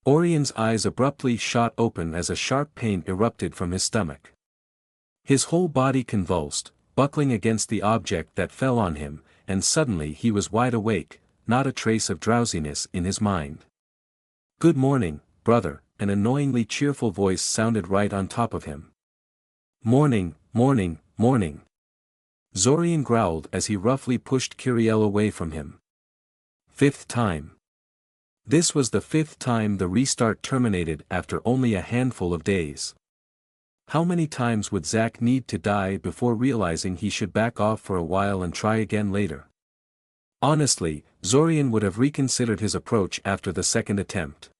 Orion's eyes abruptly shot open as a sharp pain erupted from his stomach. His whole body convulsed, buckling against the object that fell on him, and suddenly he was wide awake, not a trace of drowsiness in his mind. "Good morning, brother," an annoyingly cheerful voice sounded right on top of him. "Morning, morning, morning," Zorian growled as he roughly pushed Kiriel away from him. Fifth time. This was the fifth time the restart terminated after only a handful of days. How many times would Zack need to die before realizing he should back off for a while and try again later? Honestly, Zorian would have reconsidered his approach after the second attempt.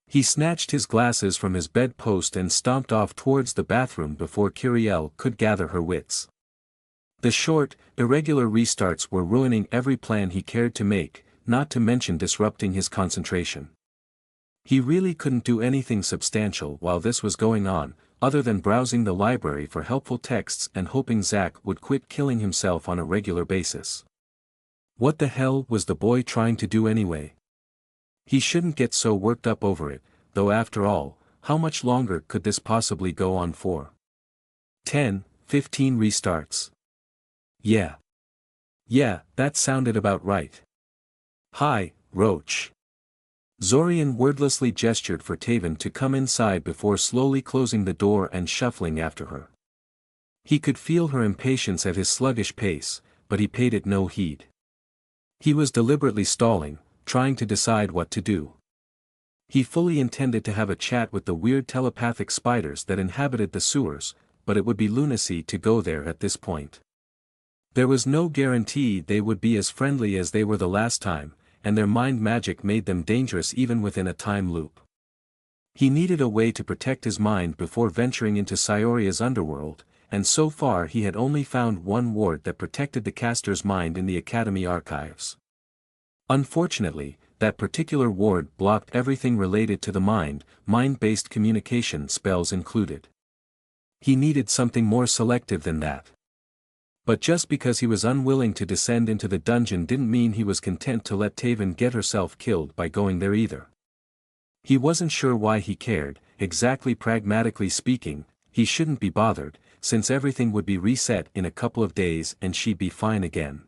He snatched his glasses from his bedpost and stomped off towards the bathroom before Kiriel could gather her wits. The short, irregular restarts were ruining every plan he cared to make, not to mention disrupting his concentration. He really couldn't do anything substantial while this was going on, other than browsing the library for helpful texts and hoping Zack would quit killing himself on a regular basis. What the hell was the boy trying to do anyway? He shouldn't get so worked up over it, though after all, how much longer could this possibly go on for? 10, 15 restarts. Yeah, that sounded about right. "Hi, Roach." Zorian wordlessly gestured for Taven to come inside before slowly closing the door and shuffling after her. He could feel her impatience at his sluggish pace, but he paid it no heed. He was deliberately stalling, trying to decide what to do. He fully intended to have a chat with the weird telepathic spiders that inhabited the sewers, but it would be lunacy to go there at this point. There was no guarantee they would be as friendly as they were the last time, and their mind magic made them dangerous even within a time loop. He needed a way to protect his mind before venturing into Scioria's underworld, and so far he had only found one ward that protected the caster's mind in the Academy archives. Unfortunately, that particular ward blocked everything related to the mind-based communication spells included. He needed something more selective than that. But just because he was unwilling to descend into the dungeon didn't mean he was content to let Taven get herself killed by going there either. He wasn't sure why he cared. Exactly, pragmatically speaking, he shouldn't be bothered, since everything would be reset in a couple of days and she'd be fine again.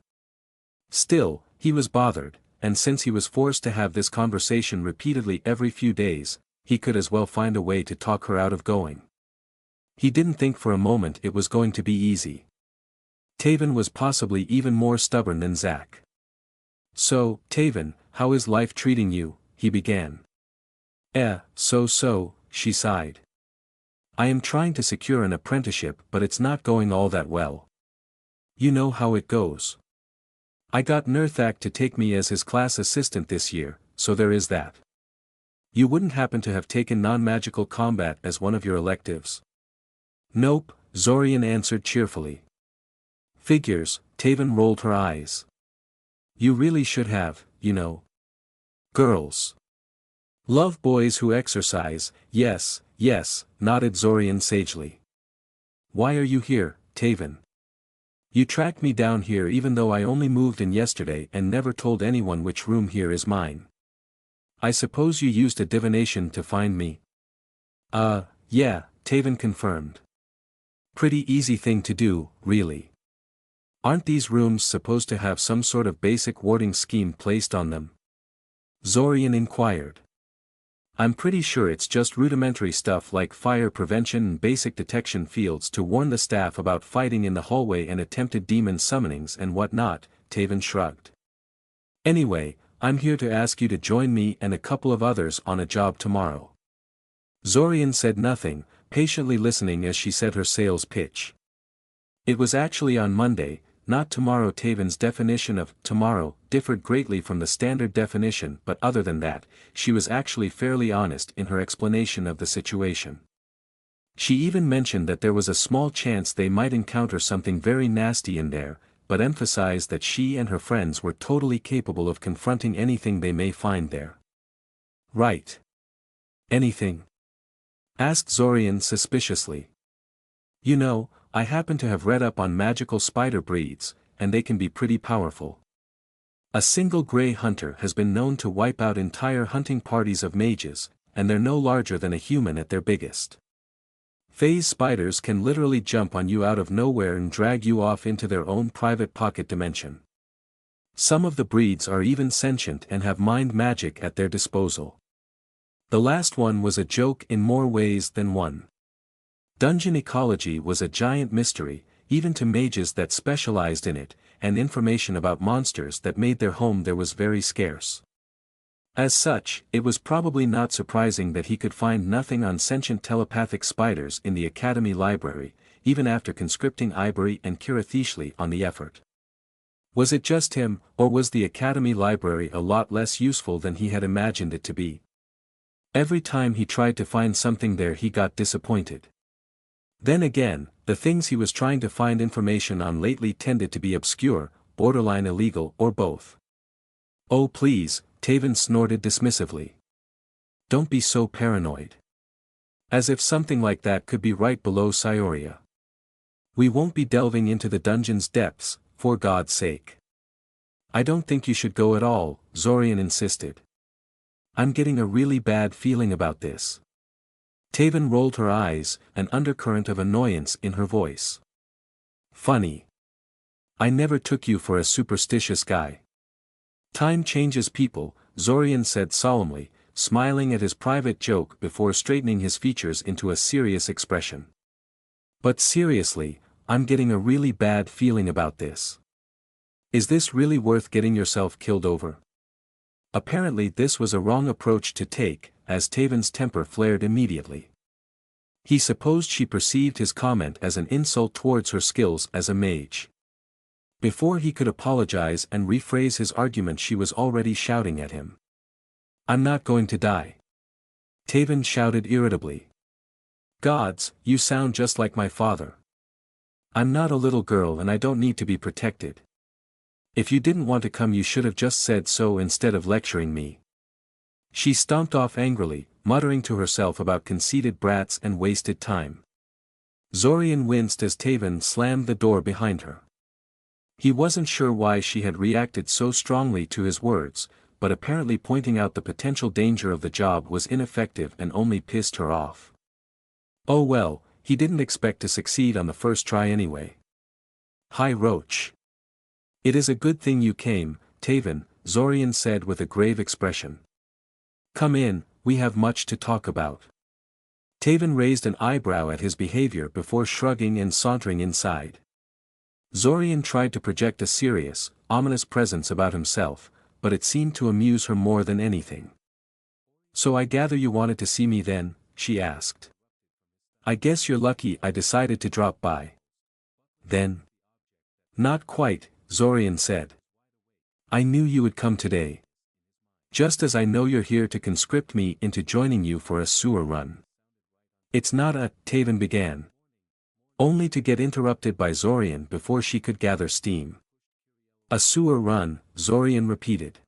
Still, he was bothered, and since he was forced to have this conversation repeatedly every few days, he could as well find a way to talk her out of going. He didn't think for a moment it was going to be easy. Taven was possibly even more stubborn than Zack. "So, Taven, how is life treating you?" he began. So, she sighed. "I am trying to secure an apprenticeship but it's not going all that well. You know how it goes. I got Nurthak to take me as his class assistant this year, so there is that. You wouldn't happen to have taken non-magical combat as one of your electives?" "Nope," Zorian answered cheerfully. "Figures," Taven rolled her eyes. "You really should have, you know. Girls love boys who exercise." Yes, nodded Zorian sagely. "Why are you here, Taven? You tracked me down here even though I only moved in yesterday and never told anyone which room here is mine. I suppose you used a divination to find me?" Yeah, Taven confirmed. "Pretty easy thing to do, really. Aren't these rooms supposed to have some sort of basic warding scheme placed on them?" Zorian inquired. "I'm pretty sure it's just rudimentary stuff like fire prevention and basic detection fields to warn the staff about fighting in the hallway and attempted demon summonings and whatnot," Taven shrugged. "Anyway, I'm here to ask you to join me and a couple of others on a job tomorrow." Zorian said nothing, patiently listening as she said her sales pitch. It was actually on Monday, not tomorrow. Taven's definition of tomorrow differed greatly from the standard definition, but other than that, she was actually fairly honest in her explanation of the situation. She even mentioned that there was a small chance they might encounter something very nasty in there, but emphasized that she and her friends were totally capable of confronting anything they may find there. "Right. Anything?" asked Zorian suspiciously. "You know, I happen to have read up on magical spider breeds, and they can be pretty powerful." A single grey hunter has been known to wipe out entire hunting parties of mages, and they're no larger than a human at their biggest. Phase spiders can literally jump on you out of nowhere and drag you off into their own private pocket dimension. Some of the breeds are even sentient and have mind magic at their disposal. The last one was a joke in more ways than one. Dungeon ecology was a giant mystery, even to mages that specialized in it, and information about monsters that made their home there was very scarce. As such, it was probably not surprising that he could find nothing on sentient telepathic spiders in the Academy library, even after conscripting Ivory and Kirathishli on the effort. Was it just him, or was the Academy library a lot less useful than he had imagined it to be? Every time he tried to find something there he got disappointed. Then again, the things he was trying to find information on lately tended to be obscure, borderline illegal or both. "Oh please," Taven snorted dismissively. "Don't be so paranoid. As if something like that could be right below Scioria. We won't be delving into the dungeon's depths, for God's sake." "I don't think you should go at all," Zorian insisted. "I'm getting a really bad feeling about this." Taven rolled her eyes, an undercurrent of annoyance in her voice. "Funny. I never took you for a superstitious guy." "Time changes people," Zorian said solemnly, smiling at his private joke before straightening his features into a serious expression. "But seriously, I'm getting a really bad feeling about this. Is this really worth getting yourself killed over?" Apparently this was a wrong approach to take, as Taven's temper flared immediately. He supposed she perceived his comment as an insult towards her skills as a mage. Before he could apologize and rephrase his argument she was already shouting at him. "I'm not going to die." Taven shouted irritably. "Gods, you sound just like my father. I'm not a little girl and I don't need to be protected. If you didn't want to come you should have just said so instead of lecturing me." She stomped off angrily, muttering to herself about conceited brats and wasted time. Zorian winced as Taven slammed the door behind her. He wasn't sure why she had reacted so strongly to his words, but apparently pointing out the potential danger of the job was ineffective and only pissed her off. Oh well, he didn't expect to succeed on the first try anyway. "Hi Roach. It is a good thing you came, Taven," Zorian said with a grave expression. "Come in, we have much to talk about." Taven raised an eyebrow at his behavior before shrugging and sauntering inside. Zorian tried to project a serious, ominous presence about himself, but it seemed to amuse her more than anything. "So I gather you wanted to see me then?" she asked. "I guess you're lucky I decided to drop by." "Then?" "Not quite," Zorian said. "I knew you would come today. Just as I know you're here to conscript me into joining you for a sewer run." "It's not a," Taven began. Only to get interrupted by Zorian before she could gather steam. "A sewer run," Zorian repeated.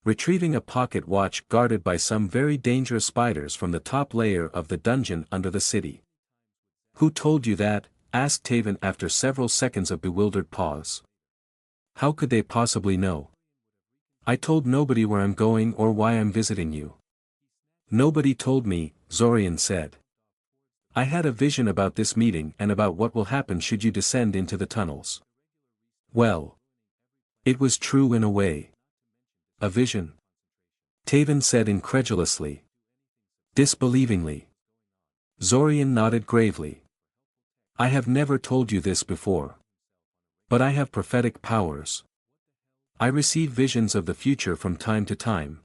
"Retrieving a pocket watch guarded by some very dangerous spiders from the top layer of the dungeon under the city." "Who told you that?" asked Taven after several seconds of bewildered pause. "How could they possibly know?" "I told nobody where I'm going or why I'm visiting you." "Nobody told me," Zorian said. "I had a vision about this meeting and about what will happen should you descend into the tunnels." "Well. It was true in a way." "A vision?" Taven said incredulously. Disbelievingly. Zorian nodded gravely. "I have never told you this before. But I have prophetic powers. I receive visions of the future from time to time.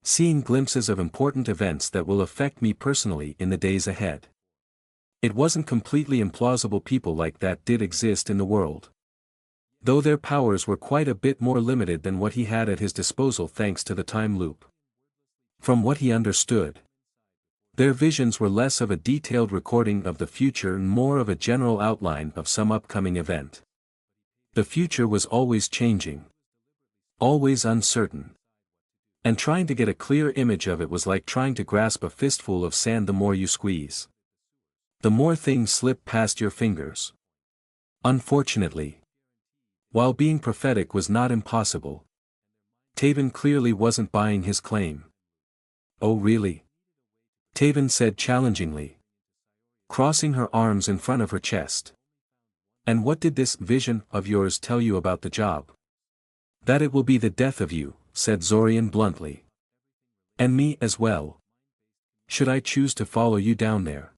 Seeing glimpses of important events that will affect me personally in the days ahead. It wasn't completely implausible people like that did exist in the world. Though their powers were quite a bit more limited than what he had at his disposal thanks to the time loop. From what he understood, their visions were less of a detailed recording of the future and more of a general outline of some upcoming event. The future was always changing. Always uncertain. And trying to get a clear image of it was like trying to grasp a fistful of sand. The more you squeeze, the more things slip past your fingers. Unfortunately, While being prophetic was not impossible, Taven clearly wasn't buying his claim. "Oh really?" Taven said challengingly, crossing her arms in front of her chest. "And what did this vision of yours tell you about the job?" "That it will be the death of you," said Zorian bluntly. "And me as well. Should I choose to follow you down there?"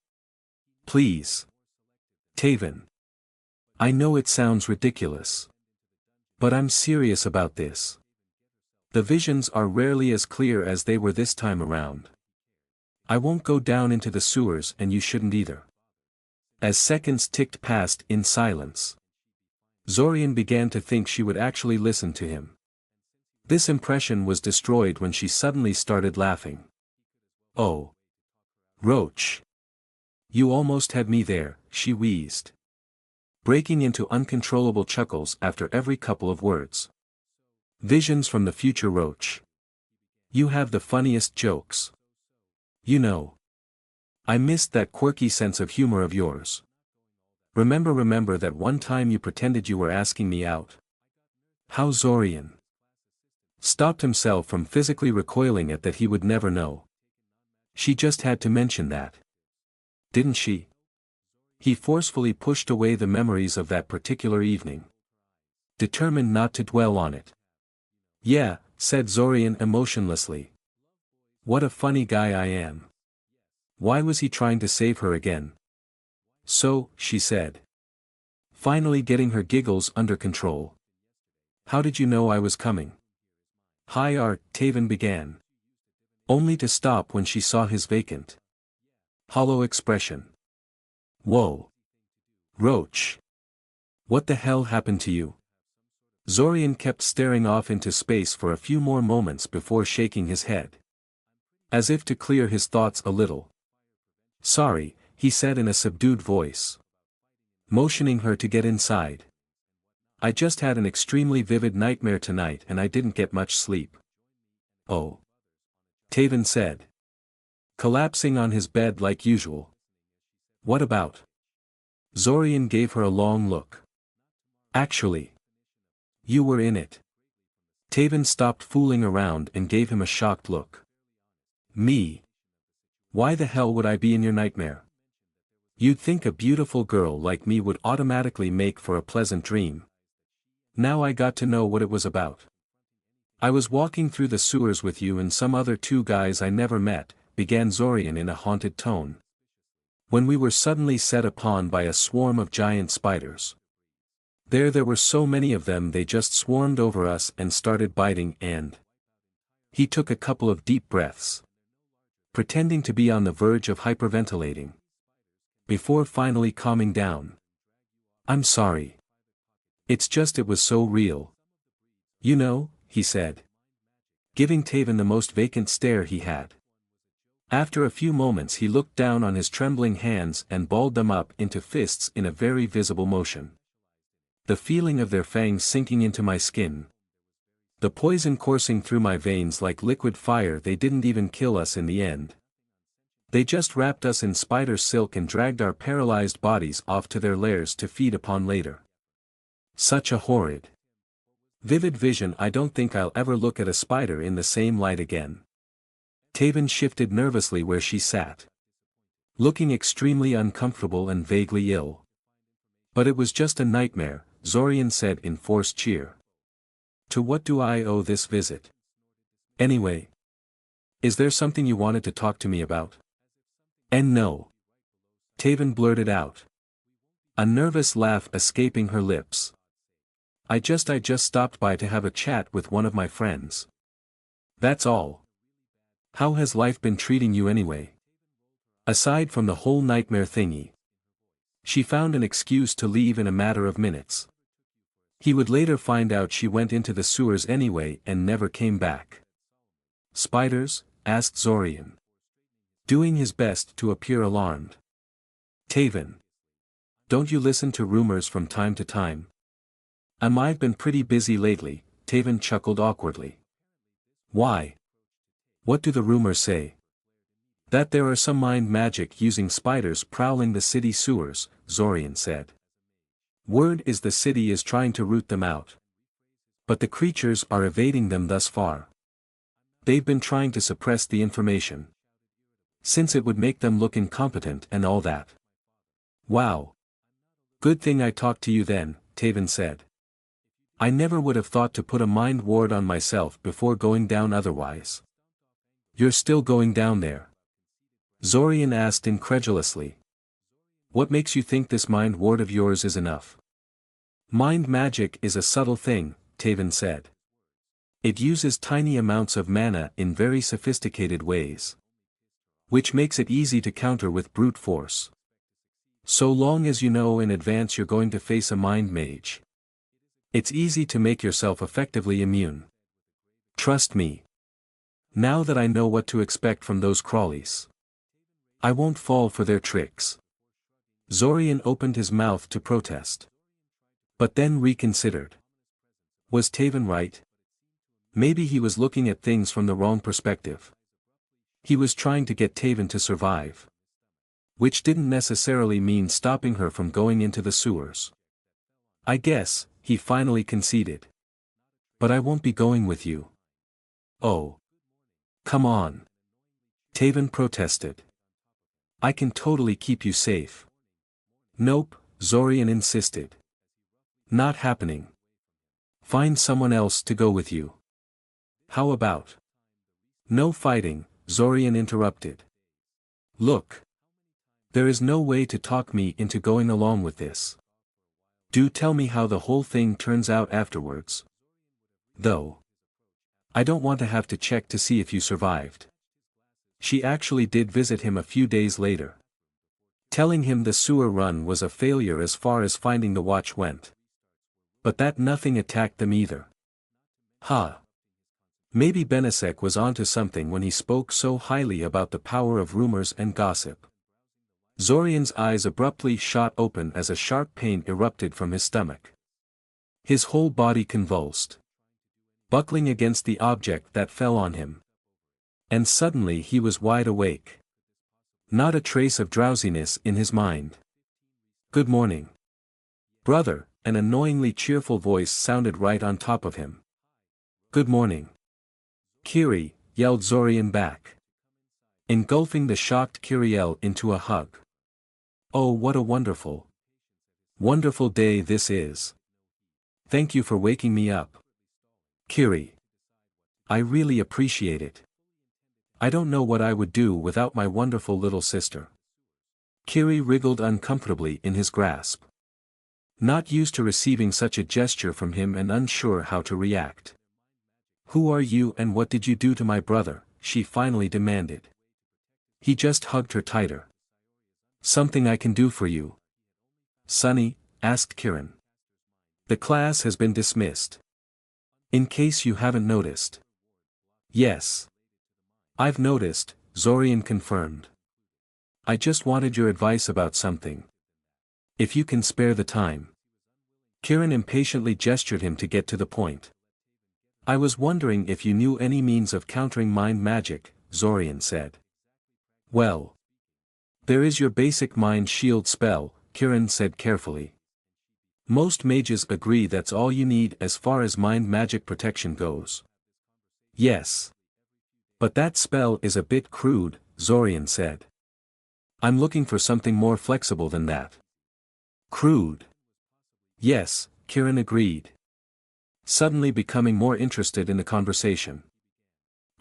"Please." "Taven. I know it sounds ridiculous. But I'm serious about this. The visions are rarely as clear as they were this time around. I won't go down into the sewers and you shouldn't either." As seconds ticked past in silence, Zorian began to think she would actually listen to him. This impression was destroyed when she suddenly started laughing. "Oh. Roach. You almost had me there," she wheezed, breaking into uncontrollable chuckles after every couple of words. "Visions from the future, Roach. You have the funniest jokes. You know, I missed that quirky sense of humor of yours. Remember that one time you pretended you were asking me out?" How Zorian stopped himself from physically recoiling at that he would never know. She just had to mention that. Didn't she? He forcefully pushed away the memories of that particular evening, determined not to dwell on it. "Yeah," said Zorian emotionlessly. "What a funny guy I am. Why was he trying to save her again?" "So," she said, finally getting her giggles under control. "How did you know I was coming?" "Hi Art," Taven began, only to stop when she saw his vacant, hollow expression. "Whoa. Roach. What the hell happened to you?" Zorian kept staring off into space for a few more moments before shaking his head, as if to clear his thoughts a little. "Sorry," he said in a subdued voice, motioning her to get inside. "I just had an extremely vivid nightmare tonight and I didn't get much sleep." "Oh," Taven said, collapsing on his bed like usual. "What about?" Zorian gave her a long look. "Actually, you were in it." Taven stopped fooling around and gave him a shocked look. "Me? Why the hell would I be in your nightmare? You'd think a beautiful girl like me would automatically make for a pleasant dream. Now I got to know what it was about. I was walking through the sewers with you and some other two guys I never met," began Zorian in a haunted tone, "when we were suddenly set upon by a swarm of giant spiders. There were so many of them they just swarmed over us and started biting and—" He took a couple of deep breaths, pretending to be on the verge of hyperventilating, before finally calming down. "I'm sorry. It's just it was so real. You know," he said, giving Taven the most vacant stare he had. After a few moments he looked down on his trembling hands and balled them up into fists in a very visible motion. "The feeling of their fangs sinking into my skin. The poison coursing through my veins like liquid fire. They didn't even kill us in the end. They just wrapped us in spider silk and dragged our paralyzed bodies off to their lairs to feed upon later. Such a horrid, vivid vision. I don't think I'll ever look at a spider in the same light again." Taven shifted nervously where she sat, looking extremely uncomfortable and vaguely ill. "But it was just a nightmare," Zorian said in forced cheer. "To what do I owe this visit? Anyway, is there something you wanted to talk to me about?" "And no," Taven blurted out, a nervous laugh escaping her lips. I just stopped by to have a chat with one of my friends. That's all. How has life been treating you anyway? Aside from the whole nightmare thingy." She found an excuse to leave in a matter of minutes. He would later find out she went into the sewers anyway and never came back. "Spiders?" asked Zorian, doing his best to appear alarmed. "Taven, don't you listen to rumors from time to time?" I've been pretty busy lately," Taven chuckled awkwardly. "Why? What do the rumors say?" "That there are some mind magic using spiders prowling the city sewers," Zorian said. Word is the city is trying to root them out. But the creatures are evading them thus far. They've been trying to suppress the information. Since it would make them look incompetent and all that. Wow. Good thing I talked to you then, Taven said. I never would have thought to put a mind ward on myself before going down otherwise. You're still going down there? Zorian asked incredulously. What makes you think this mind ward of yours is enough? Mind magic is a subtle thing, Taven said. It uses tiny amounts of mana in very sophisticated ways. Which makes it easy to counter with brute force. So long as you know in advance you're going to face a mind mage. It's easy to make yourself effectively immune. Trust me. Now that I know what to expect from those crawlies, I won't fall for their tricks. Zorian opened his mouth to protest. But then reconsidered. Was Taven right? Maybe he was looking at things from the wrong perspective. He was trying to get Taven to survive. Which didn't necessarily mean stopping her from going into the sewers. I guess, he finally conceded. But I won't be going with you. Oh. Come on. Taven protested. I can totally keep you safe. Nope, Zorian insisted. Not happening. Find someone else to go with you. How about? No fighting, Zorian interrupted. Look. There is no way to talk me into going along with this. Do tell me how the whole thing turns out afterwards. Though. I don't want to have to check to see if you survived. She actually did visit him a few days later. Telling him the sewer run was a failure as far as finding the watch went. But that nothing attacked them either. Huh. Maybe Benesek was onto something when he spoke so highly about the power of rumors and gossip. Zorian's eyes abruptly shot open as a sharp pain erupted from his stomach. His whole body convulsed. Buckling against the object that fell on him. And suddenly he was wide awake. Not a trace of drowsiness in his mind. Good morning. Brother, an annoyingly cheerful voice sounded right on top of him. Good morning. Kiri, yelled Zorian back. Engulfing the shocked Kiriel into a hug. Oh, what a wonderful day this is. Thank you for waking me up. Kiri. I really appreciate it. I don't know what I would do without my wonderful little sister. Kiri wriggled uncomfortably in his grasp. Not used to receiving such a gesture from him and unsure how to react. Who are you and what did you do to my brother? She finally demanded. He just hugged her tighter. Something I can do for you? Sonny, asked Kiran. The class has been dismissed. In case you haven't noticed. Yes. I've noticed, Zorian confirmed. I just wanted your advice about something. If you can spare the time. Kiran impatiently gestured him to get to the point. I was wondering if you knew any means of countering mind magic, Zorian said. Well. There is your basic mind shield spell, Kiran said carefully. Most mages agree that's all you need as far as mind magic protection goes. Yes. But that spell is a bit crude, Zorian said. I'm looking for something more flexible than that. Crude. Yes, Kiran agreed. Suddenly becoming more interested in the conversation.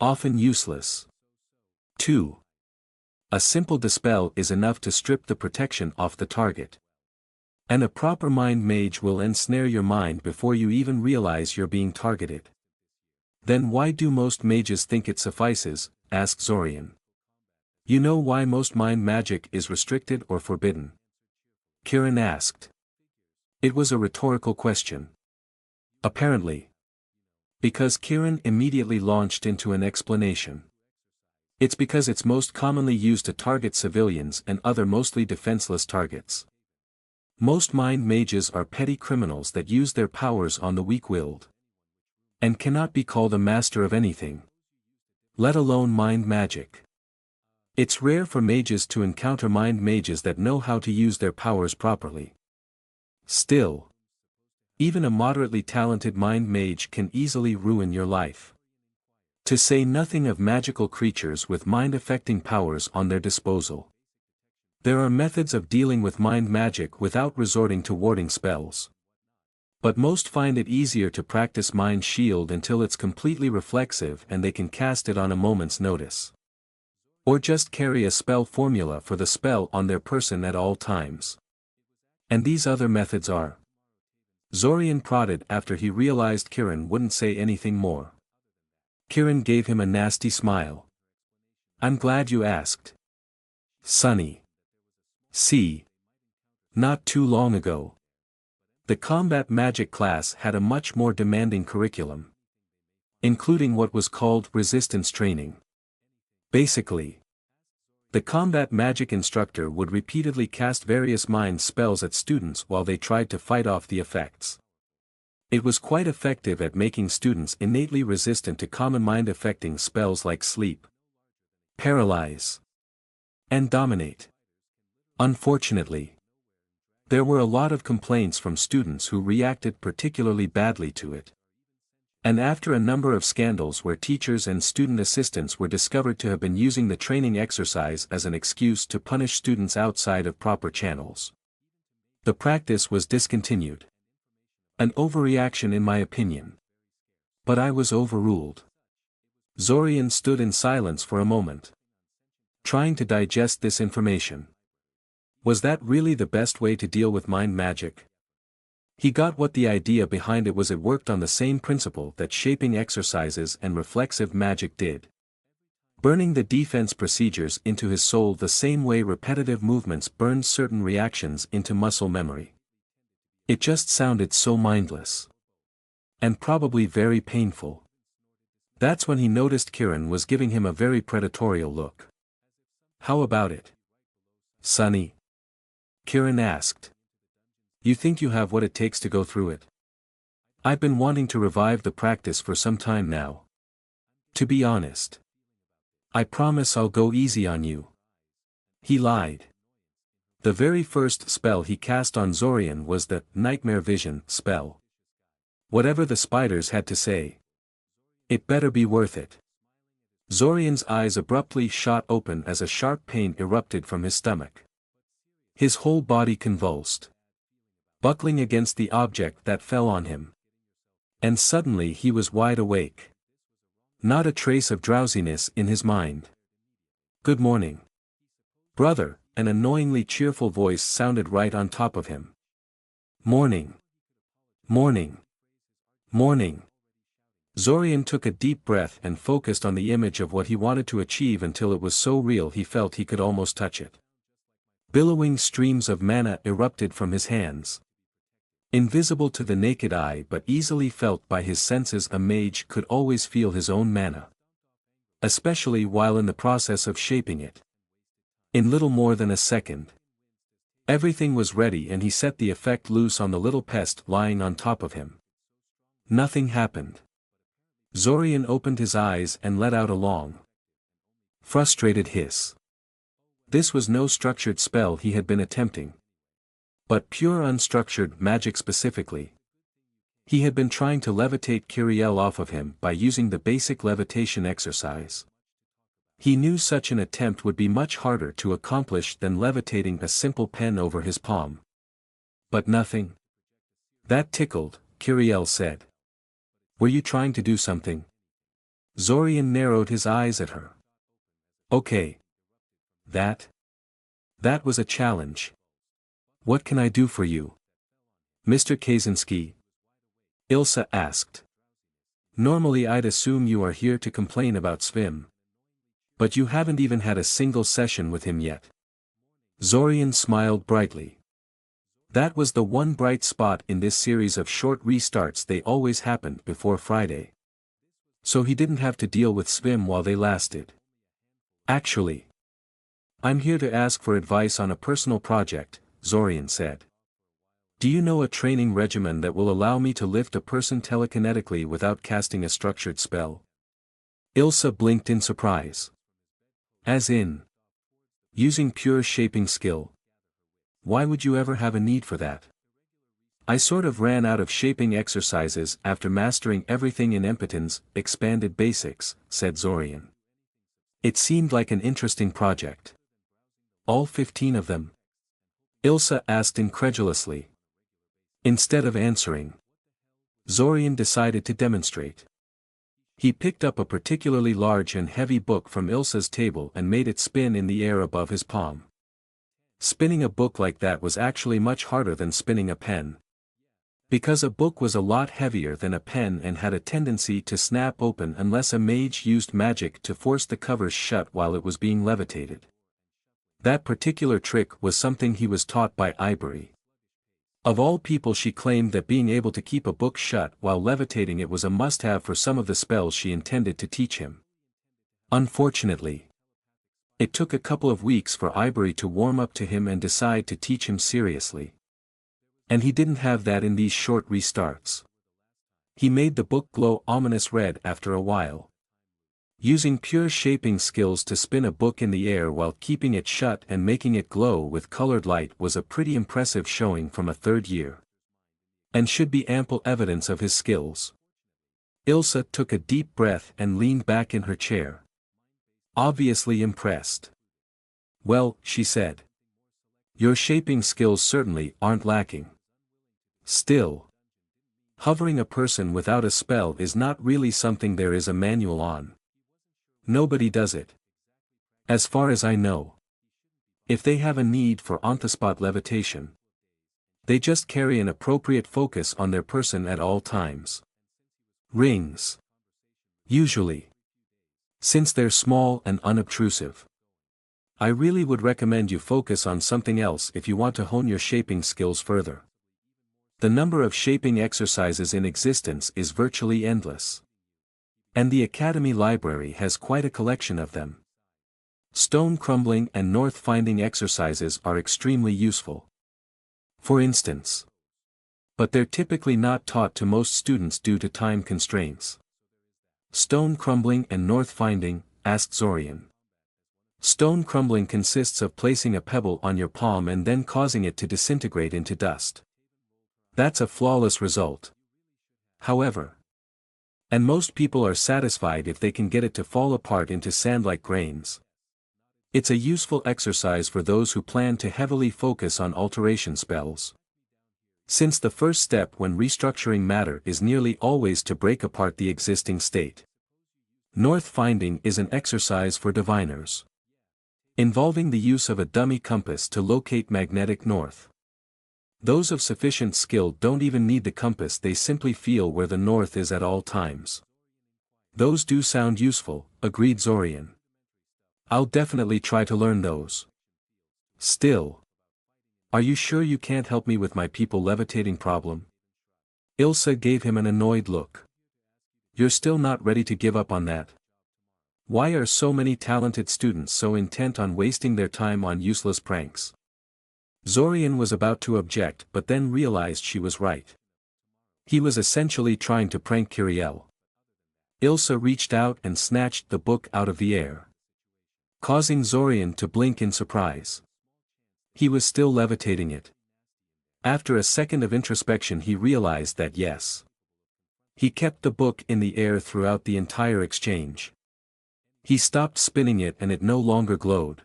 Often useless. 2. A simple dispel is enough to strip the protection off the target. And a proper mind mage will ensnare your mind before you even realize you're being targeted. Then why do most mages think it suffices? Asked Zorian. You know why most mind magic is restricted or forbidden? Kiran asked. It was a rhetorical question. Apparently. Because Kiran immediately launched into an explanation. It's because it's most commonly used to target civilians and other mostly defenseless targets. Most mind mages are petty criminals that use their powers on the weak-willed. And cannot be called a master of anything. Let alone mind magic. It's rare for mages to encounter mind mages that know how to use their powers properly. Still, even a moderately talented mind mage can easily ruin your life. To say nothing of magical creatures with mind-affecting powers on their disposal. There are methods of dealing with mind magic without resorting to warding spells. But most find it easier to practice Mind Shield until it's completely reflexive and they can cast it on a moment's notice. Or just carry a spell formula for the spell on their person at all times. And these other methods are. Zorian prodded after he realized Kiran wouldn't say anything more. Kiran gave him a nasty smile. I'm glad you asked. Sonny. See. Not too long ago. The combat magic class had a much more demanding curriculum. Including what was called resistance training. Basically, the combat magic instructor would repeatedly cast various mind spells at students while they tried to fight off the effects. It was quite effective at making students innately resistant to common mind-affecting spells like sleep, paralyze, and dominate. Unfortunately, there were a lot of complaints from students who reacted particularly badly to it. And after a number of scandals where teachers and student assistants were discovered to have been using the training exercise as an excuse to punish students outside of proper channels, the practice was discontinued. An overreaction in my opinion. But I was overruled. Zorian stood in silence for a moment, trying to digest this information. Was that really the best way to deal with mind magic? He got what the idea behind it was. It worked on the same principle that shaping exercises and reflexive magic did. Burning the defense procedures into his soul the same way repetitive movements burned certain reactions into muscle memory. It just sounded so mindless. And probably very painful. That's when he noticed Kiran was giving him a very predatorial look. How about it, Sonny? Kiran asked. You think you have what it takes to go through it? I've been wanting to revive the practice for some time now. To be honest. I promise I'll go easy on you. He lied. The very first spell he cast on Zorian was the Nightmare Vision spell. Whatever the spiders had to say. It better be worth it. Zorian's eyes abruptly shot open as a sharp pain erupted from his stomach. His whole body convulsed, buckling against the object that fell on him. And suddenly he was wide awake. Not a trace of drowsiness in his mind. Good morning, brother, an annoyingly cheerful voice sounded right on top of him. Morning. Morning. Morning. Zorian took a deep breath and focused on the image of what he wanted to achieve until it was so real he felt he could almost touch it. Billowing streams of mana erupted from his hands. Invisible to the naked eye but easily felt by his senses, a mage could always feel his own mana. Especially while in the process of shaping it. In little more than a second. Everything was ready and he set the effect loose on the little pest lying on top of him. Nothing happened. Zorian opened his eyes and let out a long, frustrated hiss. This was no structured spell he had been attempting. But pure unstructured magic specifically. He had been trying to levitate Kiriel off of him by using the basic levitation exercise. He knew such an attempt would be much harder to accomplish than levitating a simple pen over his palm. But nothing. That tickled, Kiriel said. Were you trying to do something? Zorian narrowed his eyes at her. Okay. That was a challenge. What can I do for you, Mr. Kaczynski? Ilsa asked. Normally I'd assume you are here to complain about Svim. But you haven't even had a single session with him yet. Zorian smiled brightly. That was the one bright spot in this series of short restarts. They always happened before Friday. So he didn't have to deal with Svim while they lasted. Actually, I'm here to ask for advice on a personal project, Zorian said. Do you know a training regimen that will allow me to lift a person telekinetically without casting a structured spell? Ilsa blinked in surprise. As in, using pure shaping skill. Why would you ever have a need for that? I sort of ran out of shaping exercises after mastering everything in Impoten's expanded basics, said Zorian. It seemed like an interesting project. All 15 of them? Ilsa asked incredulously. Instead of answering, Zorian decided to demonstrate. He picked up a particularly large and heavy book from Ilsa's table and made it spin in the air above his palm. Spinning a book like that was actually much harder than spinning a pen. Because a book was a lot heavier than a pen and had a tendency to snap open unless a mage used magic to force the covers shut while it was being levitated. That particular trick was something he was taught by Ivory. Of all people, she claimed that being able to keep a book shut while levitating it was a must-have for some of the spells she intended to teach him. Unfortunately, it took a couple of weeks for Ivory to warm up to him and decide to teach him seriously. And he didn't have that in these short restarts. He made the book glow ominous red after a while. Using pure shaping skills to spin a book in the air while keeping it shut and making it glow with colored light was a pretty impressive showing from a third year. And should be ample evidence of his skills. Ilsa took a deep breath and leaned back in her chair. Obviously impressed. Well, she said. Your shaping skills certainly aren't lacking. Still, hovering a person without a spell is not really something there is a manual on. Nobody does it. As far as I know. If they have a need for on-the-spot levitation, they just carry an appropriate focus on their person at all times. Rings. Usually. Since they're small and unobtrusive. I really would recommend you focus on something else if you want to hone your shaping skills further. The number of shaping exercises in existence is virtually endless. And the Academy Library has quite a collection of them. Stone crumbling and north finding exercises are extremely useful. For instance. But they're typically not taught to most students due to time constraints. Stone crumbling and north finding, asked Zorian. Stone crumbling consists of placing a pebble on your palm and then causing it to disintegrate into dust. That's a flawless result. However, and most people are satisfied if they can get it to fall apart into sand-like grains. It's a useful exercise for those who plan to heavily focus on alteration spells. Since the first step when restructuring matter is nearly always to break apart the existing state. North finding is an exercise for diviners. Involving the use of a dummy compass to locate magnetic north. Those of sufficient skill don't even need the compass, they simply feel where the north is at all times. Those do sound useful, agreed Zorian. I'll definitely try to learn those. Still. Are you sure you can't help me with my people levitating problem? Ilsa gave him an annoyed look. You're still not ready to give up on that? Why are so many talented students so intent on wasting their time on useless pranks? Zorian was about to object but then realized she was right. He was essentially trying to prank Kyriel. Ilsa reached out and snatched the book out of the air, causing Zorian to blink in surprise. He was still levitating it. After a second of introspection he realized that yes. He kept the book in the air throughout the entire exchange. He stopped spinning it and it no longer glowed.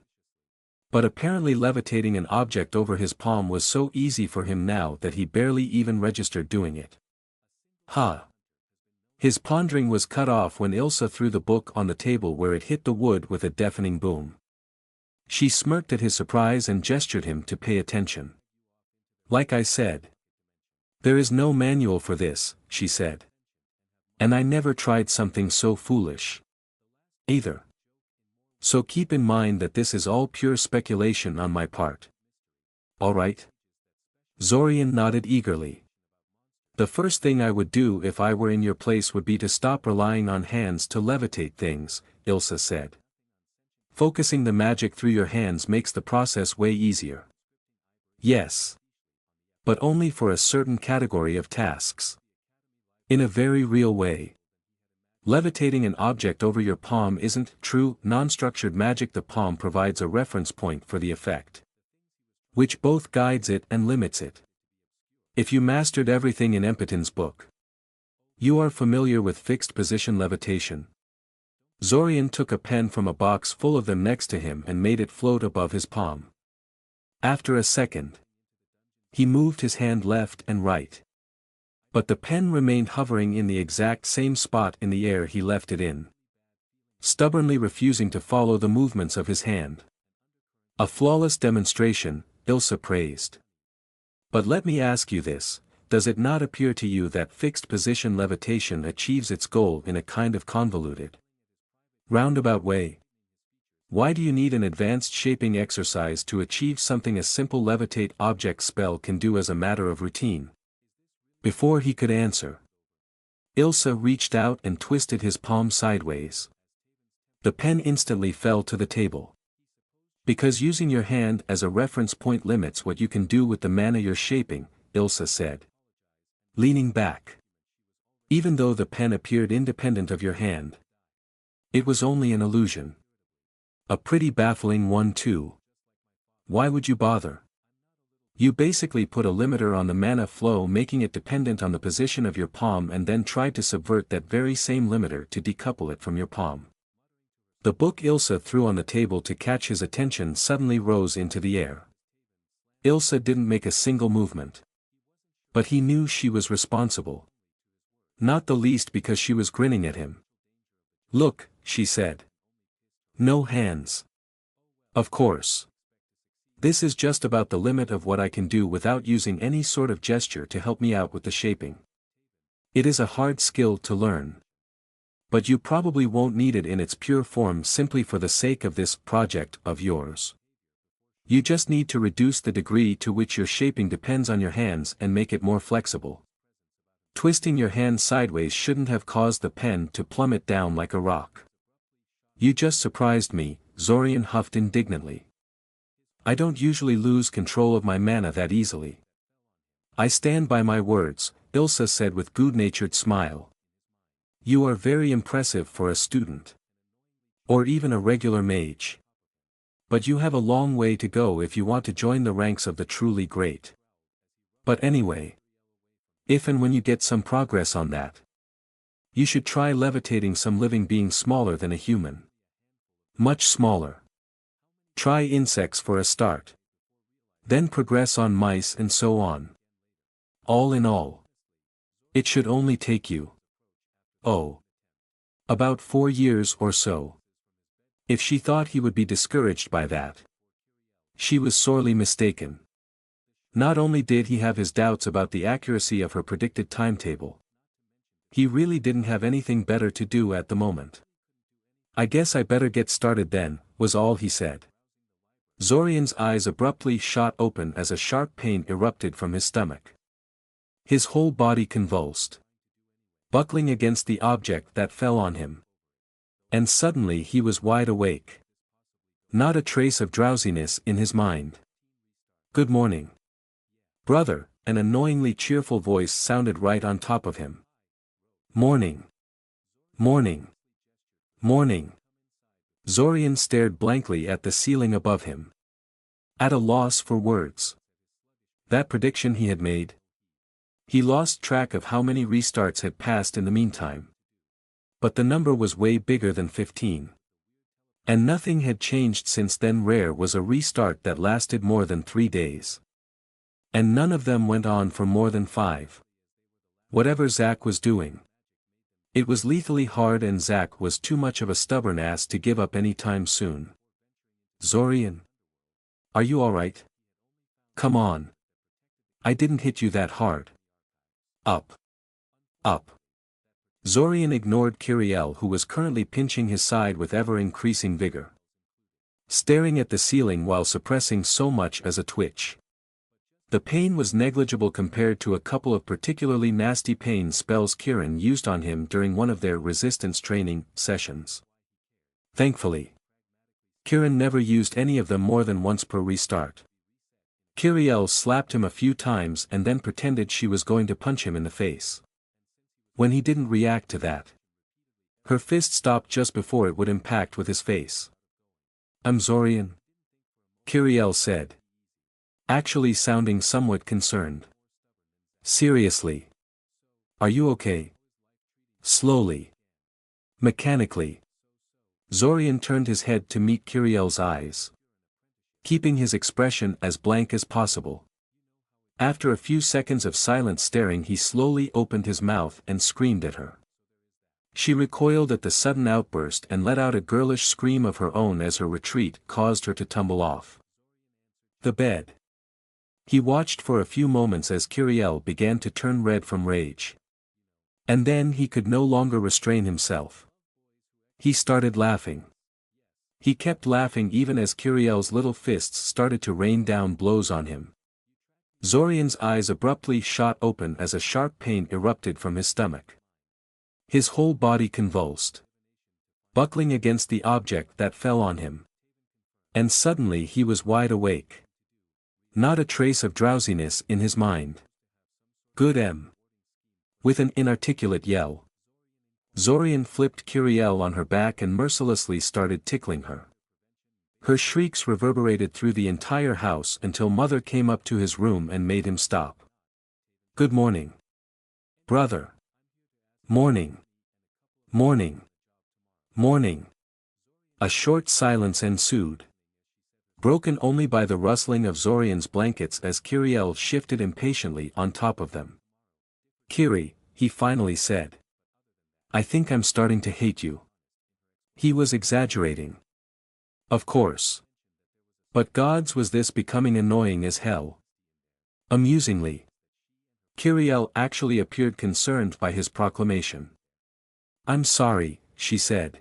But apparently levitating an object over his palm was so easy for him now that he barely even registered doing it. Ha! His pondering was cut off when Ilsa threw the book on the table where it hit the wood with a deafening boom. She smirked at his surprise and gestured him to pay attention. Like I said. There is no manual for this, she said. And I never tried something so foolish. Either. So keep in mind that this is all pure speculation on my part. All right? Zorian nodded eagerly. The first thing I would do if I were in your place would be to stop relying on hands to levitate things, Ilsa said. Focusing the magic through your hands makes the process way easier. Yes. But only for a certain category of tasks. In a very real way. Levitating an object over your palm isn't true, non-structured magic. The palm provides a reference point for the effect, which both guides it and limits it. If you mastered everything in Empetin's book. You are familiar with fixed position levitation. Zorian took a pen from a box full of them next to him and made it float above his palm. After a second, he moved his hand left and right. But the pen remained hovering in the exact same spot in the air he left it in, stubbornly refusing to follow the movements of his hand. A flawless demonstration, Ilsa praised. But let me ask you this, does it not appear to you that fixed position levitation achieves its goal in a kind of convoluted, roundabout way? Why do you need an advanced shaping exercise to achieve something a simple levitate object spell can do as a matter of routine? Before he could answer, Ilsa reached out and twisted his palm sideways. The pen instantly fell to the table. Because using your hand as a reference point limits what you can do with the mana you're shaping, Ilsa said, leaning back. Even though the pen appeared independent of your hand, it was only an illusion. A pretty baffling one too. Why would you bother? You basically put a limiter on the mana flow, making it dependent on the position of your palm, and then tried to subvert that very same limiter to decouple it from your palm. The book Ilsa threw on the table to catch his attention suddenly rose into the air. Ilsa didn't make a single movement. But he knew she was responsible. Not the least because she was grinning at him. Look, she said. No hands. Of course. This is just about the limit of what I can do without using any sort of gesture to help me out with the shaping. It is a hard skill to learn. But you probably won't need it in its pure form simply for the sake of this project of yours. You just need to reduce the degree to which your shaping depends on your hands and make it more flexible. Twisting your hand sideways shouldn't have caused the pen to plummet down like a rock. You just surprised me, Zorian huffed indignantly. I don't usually lose control of my mana that easily. I stand by my words, Ilsa said with good-natured smile. You are very impressive for a student. Or even a regular mage. But you have a long way to go if you want to join the ranks of the truly great. But anyway, if and when you get some progress on that, you should try levitating some living being smaller than a human. Much smaller. Try insects for a start. Then progress on mice and so on. All in all, it should only take you, about 4 years or so. If she thought he would be discouraged by that, she was sorely mistaken. Not only did he have his doubts about the accuracy of her predicted timetable, he really didn't have anything better to do at the moment. I guess I better get started then, was all he said. Zorian's eyes abruptly shot open as a sharp pain erupted from his stomach. His whole body convulsed, buckling against the object that fell on him. And suddenly he was wide awake. Not a trace of drowsiness in his mind. Good morning, brother, an annoyingly cheerful voice sounded right on top of him. Morning. Morning. Morning. Zorian stared blankly at the ceiling above him, at a loss for words. That prediction he had made? He lost track of how many restarts had passed in the meantime. But the number was way bigger than 15. And nothing had changed since then. Rare was a restart that lasted more than 3 days. And none of them went on for more than 5. Whatever Zack was doing, it was lethally hard, and Zack was too much of a stubborn ass to give up any time soon. Zorian? Are you alright? Come on. I didn't hit you that hard. Up. Up. Zorian ignored Kiriel, who was currently pinching his side with ever-increasing vigor, staring at the ceiling while suppressing so much as a twitch. The pain was negligible compared to a couple of particularly nasty pain spells Kirin used on him during one of their resistance training sessions. Thankfully, Kirin never used any of them more than once per restart. Kiriel slapped him a few times and then pretended she was going to punch him in the face. When he didn't react to that, her fist stopped just before it would impact with his face. I'm Zorian, Kiriel said, actually sounding somewhat concerned. Seriously. Are you okay? Slowly. Mechanically. Zorian turned his head to meet Kiriel's eyes, keeping his expression as blank as possible. After a few seconds of silent staring, he slowly opened his mouth and screamed at her. She recoiled at the sudden outburst and let out a girlish scream of her own as her retreat caused her to tumble off the bed. He watched for a few moments as Kiriel began to turn red from rage. And then he could no longer restrain himself. He started laughing. He kept laughing even as Kiriel's little fists started to rain down blows on him. Zorian's eyes abruptly shot open as a sharp pain erupted from his stomach. His whole body convulsed, buckling against the object that fell on him. And suddenly he was wide awake. Not a trace of drowsiness in his mind. Good M. With an inarticulate yell, Zorian flipped Kiriel on her back and mercilessly started tickling her. Her shrieks reverberated through the entire house until Mother came up to his room and made him stop. Good morning, brother. Morning. Morning. Morning. A short silence ensued, broken only by the rustling of Zorian's blankets as Kiriel shifted impatiently on top of them. Kiri, he finally said. I think I'm starting to hate you. He was exaggerating. Of course. But gods, was this becoming annoying as hell. Amusingly, Kiriel actually appeared concerned by his proclamation. I'm sorry, she said,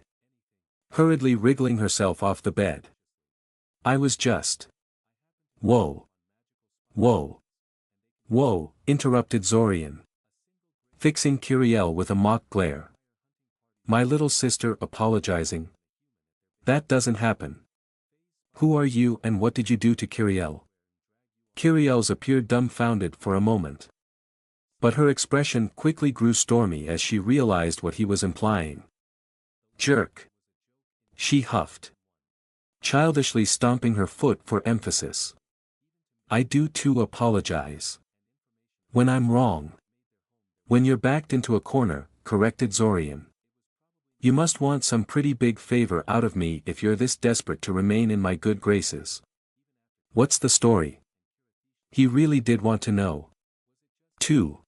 hurriedly wriggling herself off the bed. I was just... Whoa. Whoa. Whoa, interrupted Zorian, fixing Kiriel with a mock glare. My little sister apologizing? That doesn't happen. Who are you and what did you do to Kiriel? Kiriel's appeared dumbfounded for a moment. But her expression quickly grew stormy as she realized what he was implying. Jerk. She huffed, childishly stomping her foot for emphasis. I do too apologize. When I'm wrong. When you're backed into a corner, corrected Zorian. You must want some pretty big favor out of me if you're this desperate to remain in my good graces. What's the story? He really did want to know. 2.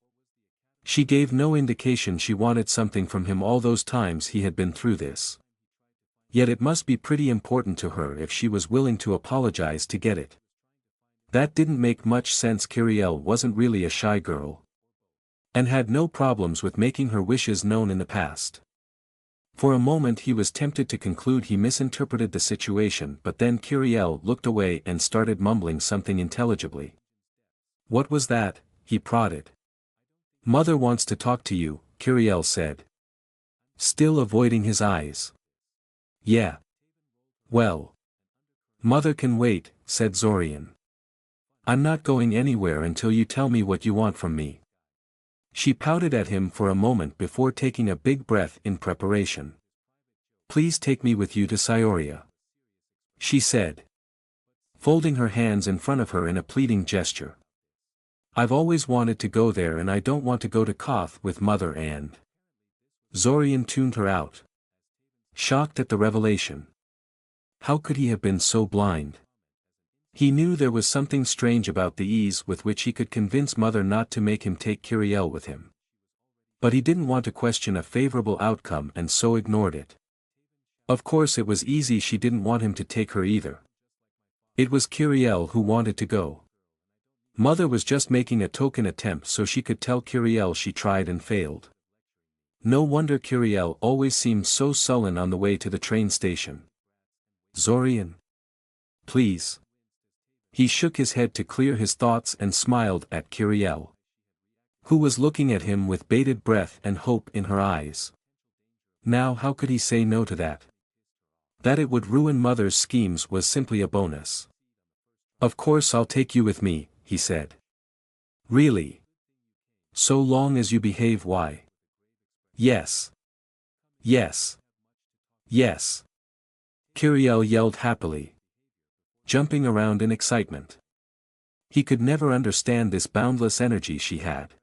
She gave no indication she wanted something from him all those times he had been through this. Yet it must be pretty important to her if she was willing to apologize to get it. That didn't make much sense. Kiriel wasn't really a shy girl, and had no problems with making her wishes known in the past. For a moment he was tempted to conclude he misinterpreted the situation, but then Kiriel looked away and started mumbling something intelligibly. What was that? He prodded. Mother wants to talk to you, Kiriel said, still avoiding his eyes. Yeah. Well. Mother can wait, said Zorian. I'm not going anywhere until you tell me what you want from me. She pouted at him for a moment before taking a big breath in preparation. Please take me with you to Scioria, she said, folding her hands in front of her in a pleading gesture. I've always wanted to go there and I don't want to go to Koth with Mother and... Zorian tuned her out, shocked at the revelation. How could he have been so blind? He knew there was something strange about the ease with which he could convince Mother not to make him take Kiriel with him. But he didn't want to question a favorable outcome and so ignored it. Of course it was easy, she didn't want him to take her either. It was Kiriel who wanted to go. Mother was just making a token attempt so she could tell Kiriel she tried and failed. No wonder Kiriel always seemed so sullen on the way to the train station. Zorian? Please. He shook his head to clear his thoughts and smiled at Kiriel, who was looking at him with bated breath and hope in her eyes. Now how could he say no to that? That it would ruin Mother's schemes was simply a bonus. Of course I'll take you with me, he said. Really? So long as you behave. Why? Yes. Yes. Yes. Kiriel yelled happily, jumping around in excitement. He could never understand this boundless energy she had.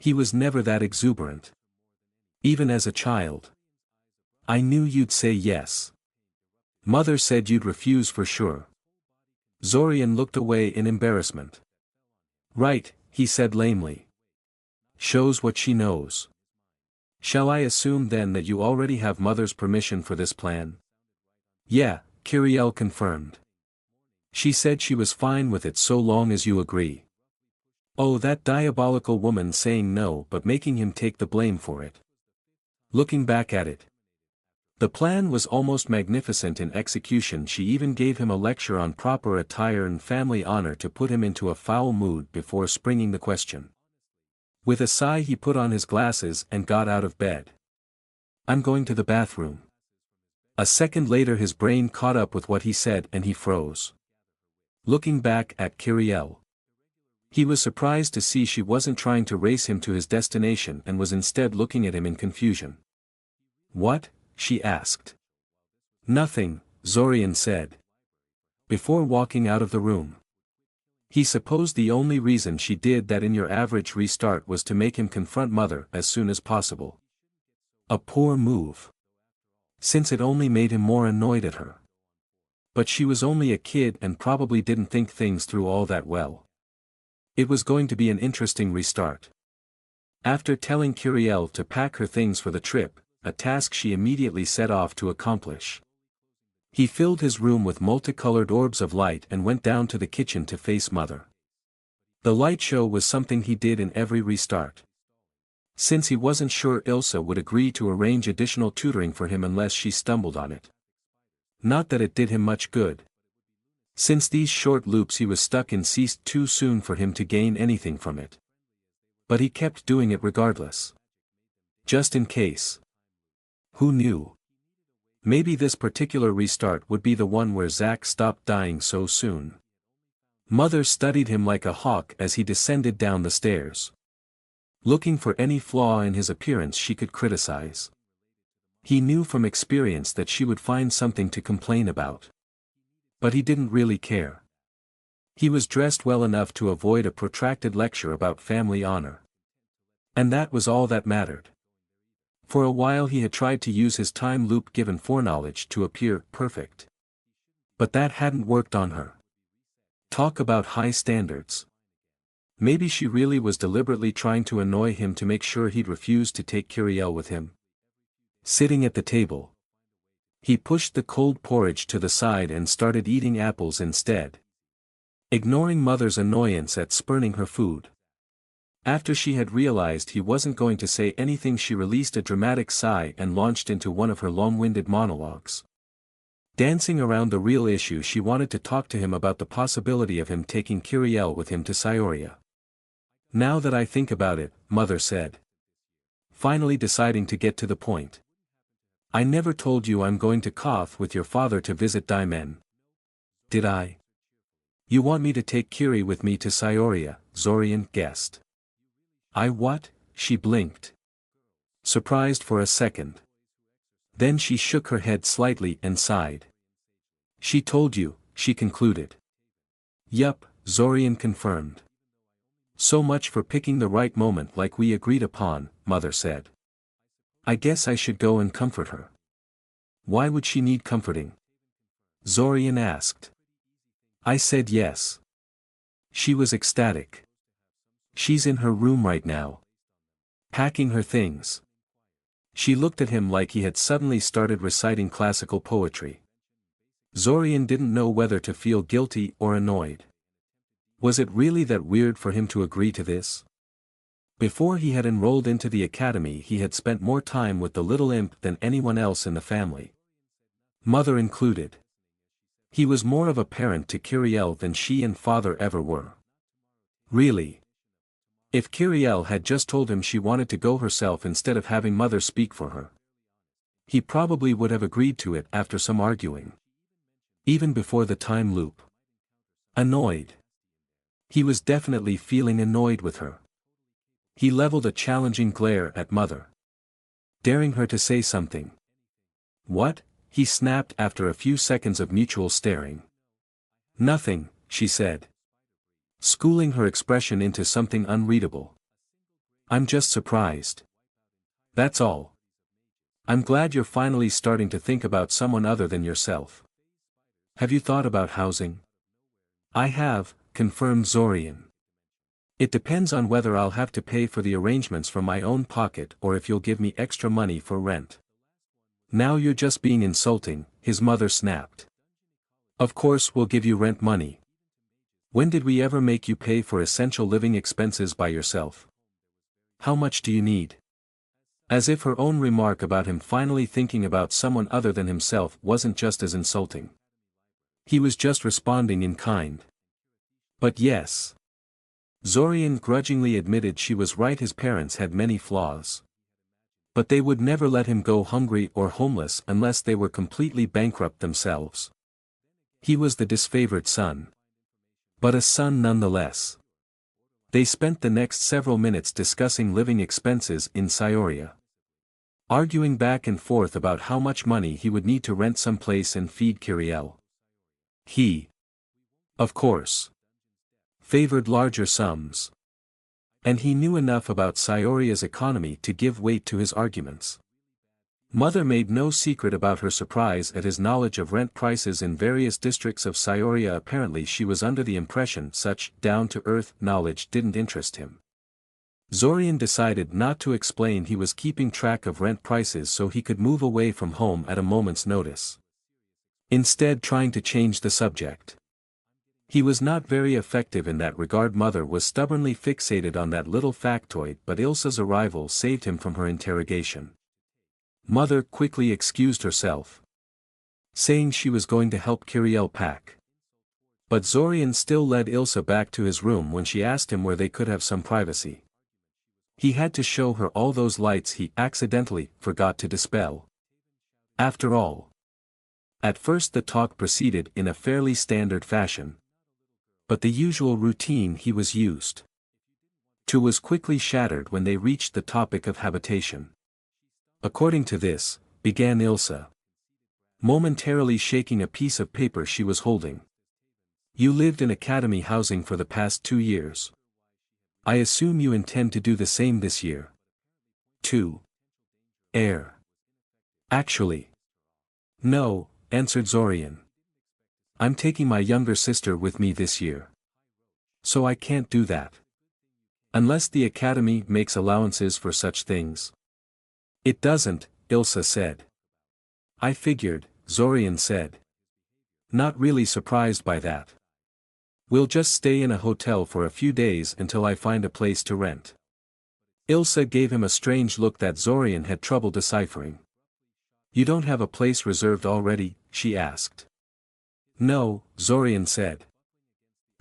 He was never that exuberant. Even as a child. I knew you'd say yes. Mother said you'd refuse for sure. Zorian looked away in embarrassment. Right, he said lamely. Shows what she knows. Shall I assume then that you already have Mother's permission for this plan? Yeah, Kiriel confirmed. She said she was fine with it so long as you agree. Oh, that diabolical woman saying no but making him take the blame for it. Looking back at it. The plan was almost magnificent in execution. She even gave him a lecture on proper attire and family honor to put him into a foul mood before springing the question. With a sigh he put on his glasses and got out of bed. I'm going to the bathroom. A second later his brain caught up with what he said and he froze. Looking back at Kiriel. He was surprised to see she wasn't trying to race him to his destination and was instead looking at him in confusion. What? She asked. Nothing, Zorian said. Before walking out of the room. He supposed the only reason she did that in your average restart was to make him confront Mother as soon as possible. A poor move. Since it only made him more annoyed at her. But she was only a kid and probably didn't think things through all that well. It was going to be an interesting restart. After telling Kiriel to pack her things for the trip, a task she immediately set off to accomplish. He filled his room with multicolored orbs of light and went down to the kitchen to face Mother. The light show was something he did in every restart. Since he wasn't sure Ilsa would agree to arrange additional tutoring for him unless she stumbled on it. Not that it did him much good. Since these short loops he was stuck in ceased too soon for him to gain anything from it. But he kept doing it regardless. Just in case. Who knew? Maybe this particular restart would be the one where Zack stopped dying so soon. Mother studied him like a hawk as he descended down the stairs. Looking for any flaw in his appearance she could criticize. He knew from experience that she would find something to complain about. But he didn't really care. He was dressed well enough to avoid a protracted lecture about family honor. And that was all that mattered. For a while he had tried to use his time loop given foreknowledge to appear perfect. But that hadn't worked on her. Talk about high standards. Maybe she really was deliberately trying to annoy him to make sure he'd refuse to take Kiriel with him. Sitting at the table. He pushed the cold porridge to the side and started eating apples instead. Ignoring Mother's annoyance at spurning her food. After she had realized he wasn't going to say anything, she released a dramatic sigh and launched into one of her long-winded monologues. Dancing around the real issue, she wanted to talk to him about the possibility of him taking Kiriel with him to Scioria. Now that I think about it, Mother said. Finally deciding to get to the point. I never told you I'm going to Koth with your father to visit Daimen. Did I? You want me to take Kiri with me to Scioria, Zorian guessed. I what? She blinked. Surprised for a second. Then she shook her head slightly and sighed. She told you, she concluded. Yup, Zorian confirmed. So much for picking the right moment like we agreed upon, Mother said. I guess I should go and comfort her. Why would she need comforting? Zorian asked. I said yes. She was ecstatic. She's in her room right now. Packing her things. She looked at him like he had suddenly started reciting classical poetry. Zorian didn't know whether to feel guilty or annoyed. Was it really that weird for him to agree to this? Before he had enrolled into the academy he had spent more time with the little imp than anyone else in the family. Mother included. He was more of a parent to Kiriel than she and father ever were. Really? If Kiriel had just told him she wanted to go herself instead of having Mother speak for her, he probably would have agreed to it after some arguing. Even before the time loop. Annoyed. He was definitely feeling annoyed with her. He leveled a challenging glare at Mother. Daring her to say something. What? He snapped after a few seconds of mutual staring. Nothing, she said. Schooling her expression into something unreadable. I'm just surprised. That's all. I'm glad you're finally starting to think about someone other than yourself. Have you thought about housing? I have, confirmed Zorian. It depends on whether I'll have to pay for the arrangements from my own pocket or if you'll give me extra money for rent. Now you're just being insulting, his mother snapped. Of course we'll give you rent money. When did we ever make you pay for essential living expenses by yourself? How much do you need? As if her own remark about him finally thinking about someone other than himself wasn't just as insulting. He was just responding in kind. But yes. Zorian grudgingly admitted she was right, his parents had many flaws. But they would never let him go hungry or homeless unless they were completely bankrupt themselves. He was the disfavored son. But a son nonetheless. They spent the next several minutes discussing living expenses in Scioria. Arguing back and forth about how much money he would need to rent some place and feed Kiriel. He, of course, favored larger sums. And he knew enough about Scioria's economy to give weight to his arguments. Mother made no secret about her surprise at his knowledge of rent prices in various districts of Scioria. Apparently she was under the impression such down-to-earth knowledge didn't interest him. Zorian decided not to explain he was keeping track of rent prices so he could move away from home at a moment's notice. Instead, trying to change the subject. He was not very effective in that regard. Mother was stubbornly fixated on that little factoid, but Ilsa's arrival saved him from her interrogation. Mother quickly excused herself, saying she was going to help Kiriel pack. But Zorian still led Ilsa back to his room when she asked him where they could have some privacy. He had to show her all those lights he accidentally forgot to dispel. After all. At first the talk proceeded in a fairly standard fashion. But the usual routine he was used to was quickly shattered when they reached the topic of habitation. According to this, began Ilsa, momentarily shaking a piece of paper she was holding. You lived in academy housing for the past 2 years. I assume you intend to do the same this year. 2. Air. Actually. No, answered Zorian. I'm taking my younger sister with me this year. So I can't do that. Unless the academy makes allowances for such things. It doesn't, Ilsa said. I figured, Zorian said. Not really surprised by that. We'll just stay in a hotel for a few days until I find a place to rent. Ilsa gave him a strange look that Zorian had trouble deciphering. You don't have a place reserved already? She asked. No, Zorian said.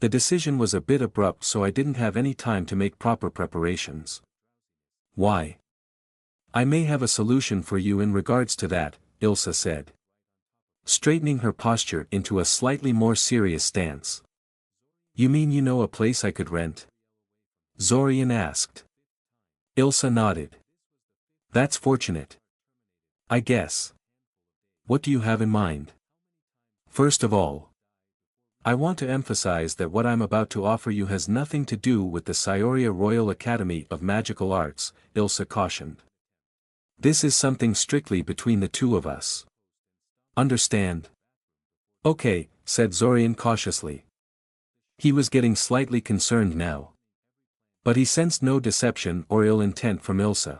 The decision was a bit abrupt, so I didn't have any time to make proper preparations. Why? I may have a solution for you in regards to that, Ilsa said, straightening her posture into a slightly more serious stance. You mean you know a place I could rent? Zorian asked. Ilsa nodded. That's fortunate. I guess. What do you have in mind? First of all, I want to emphasize that what I'm about to offer you has nothing to do with the Scioria Royal Academy of Magical Arts, Ilsa cautioned. This is something strictly between the two of us. Understand? Okay, said Zorian cautiously. He was getting slightly concerned now. But he sensed no deception or ill intent from Ilsa.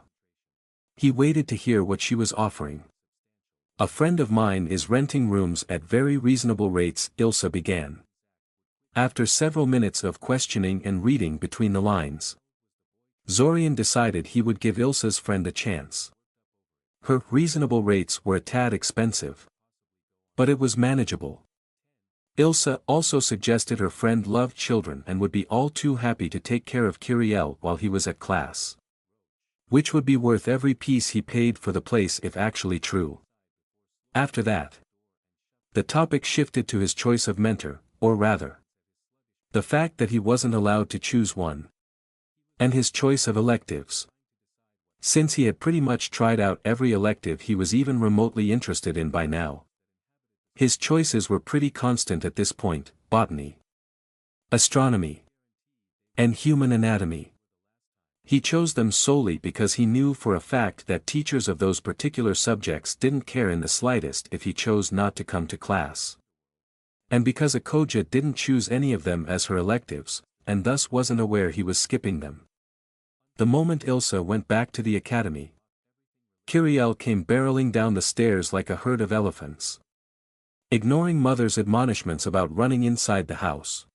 He waited to hear what she was offering. A friend of mine is renting rooms at very reasonable rates, Ilsa began. After several minutes of questioning and reading between the lines, Zorian decided he would give Ilsa's friend a chance. Her reasonable rates were a tad expensive. But it was manageable. Ilsa also suggested her friend loved children and would be all too happy to take care of Kiriel while he was at class. Which would be worth every piece he paid for the place if actually true. After that, the topic shifted to his choice of mentor, or rather, the fact that he wasn't allowed to choose one. And his choice of electives. Since he had pretty much tried out every elective he was even remotely interested in by now. His choices were pretty constant at this point: botany, astronomy, and human anatomy. He chose them solely because he knew for a fact that teachers of those particular subjects didn't care in the slightest if he chose not to come to class. And because Akoja didn't choose any of them as her electives, and thus wasn't aware he was skipping them. The moment Ilsa went back to the academy, Kiriel came barreling down the stairs like a herd of elephants. Ignoring Mother's admonishments about running inside the house.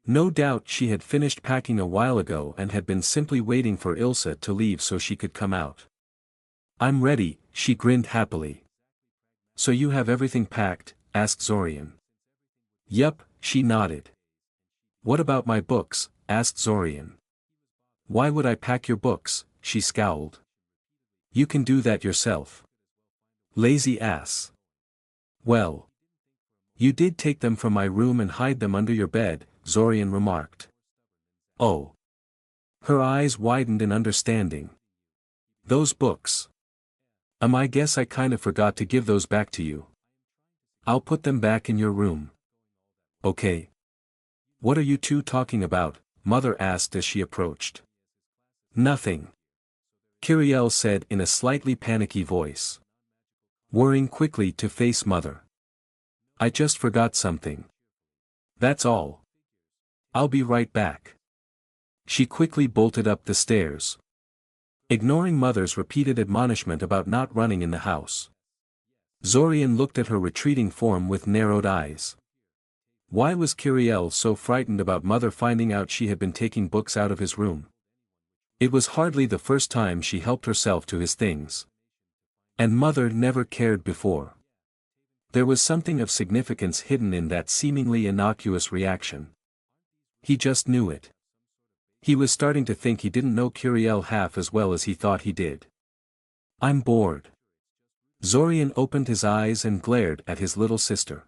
No doubt she had finished packing a while ago and had been simply waiting for Ilsa to leave so she could come out. "I'm ready," she grinned happily. "So you have everything packed?" asked Zorian. "Yup," she nodded. "What about my books?" asked Zorian. "Why would I pack your books?" she scowled. "You can do that yourself. Lazy ass." "Well. You did take them from my room and hide them under your bed," Zorian remarked. "Oh." Her eyes widened in understanding. "Those books. I guess I kind of forgot to give those back to you. I'll put them back in your room." "Okay." "What are you two talking about?" Mother asked as she approached. "Nothing," Kiriel said in a slightly panicky voice. Whirring quickly to face Mother. "I just forgot something. That's all. I'll be right back." She quickly bolted up the stairs. Ignoring Mother's repeated admonishment about not running in the house. Zorian looked at her retreating form with narrowed eyes. Why was Kiriel so frightened about Mother finding out she had been taking books out of his room? It was hardly the first time she helped herself to his things. And Mother never cared before. There was something of significance hidden in that seemingly innocuous reaction. He just knew it. He was starting to think he didn't know Kiriel half as well as he thought he did. "I'm bored." Zorian opened his eyes and glared at his little sister.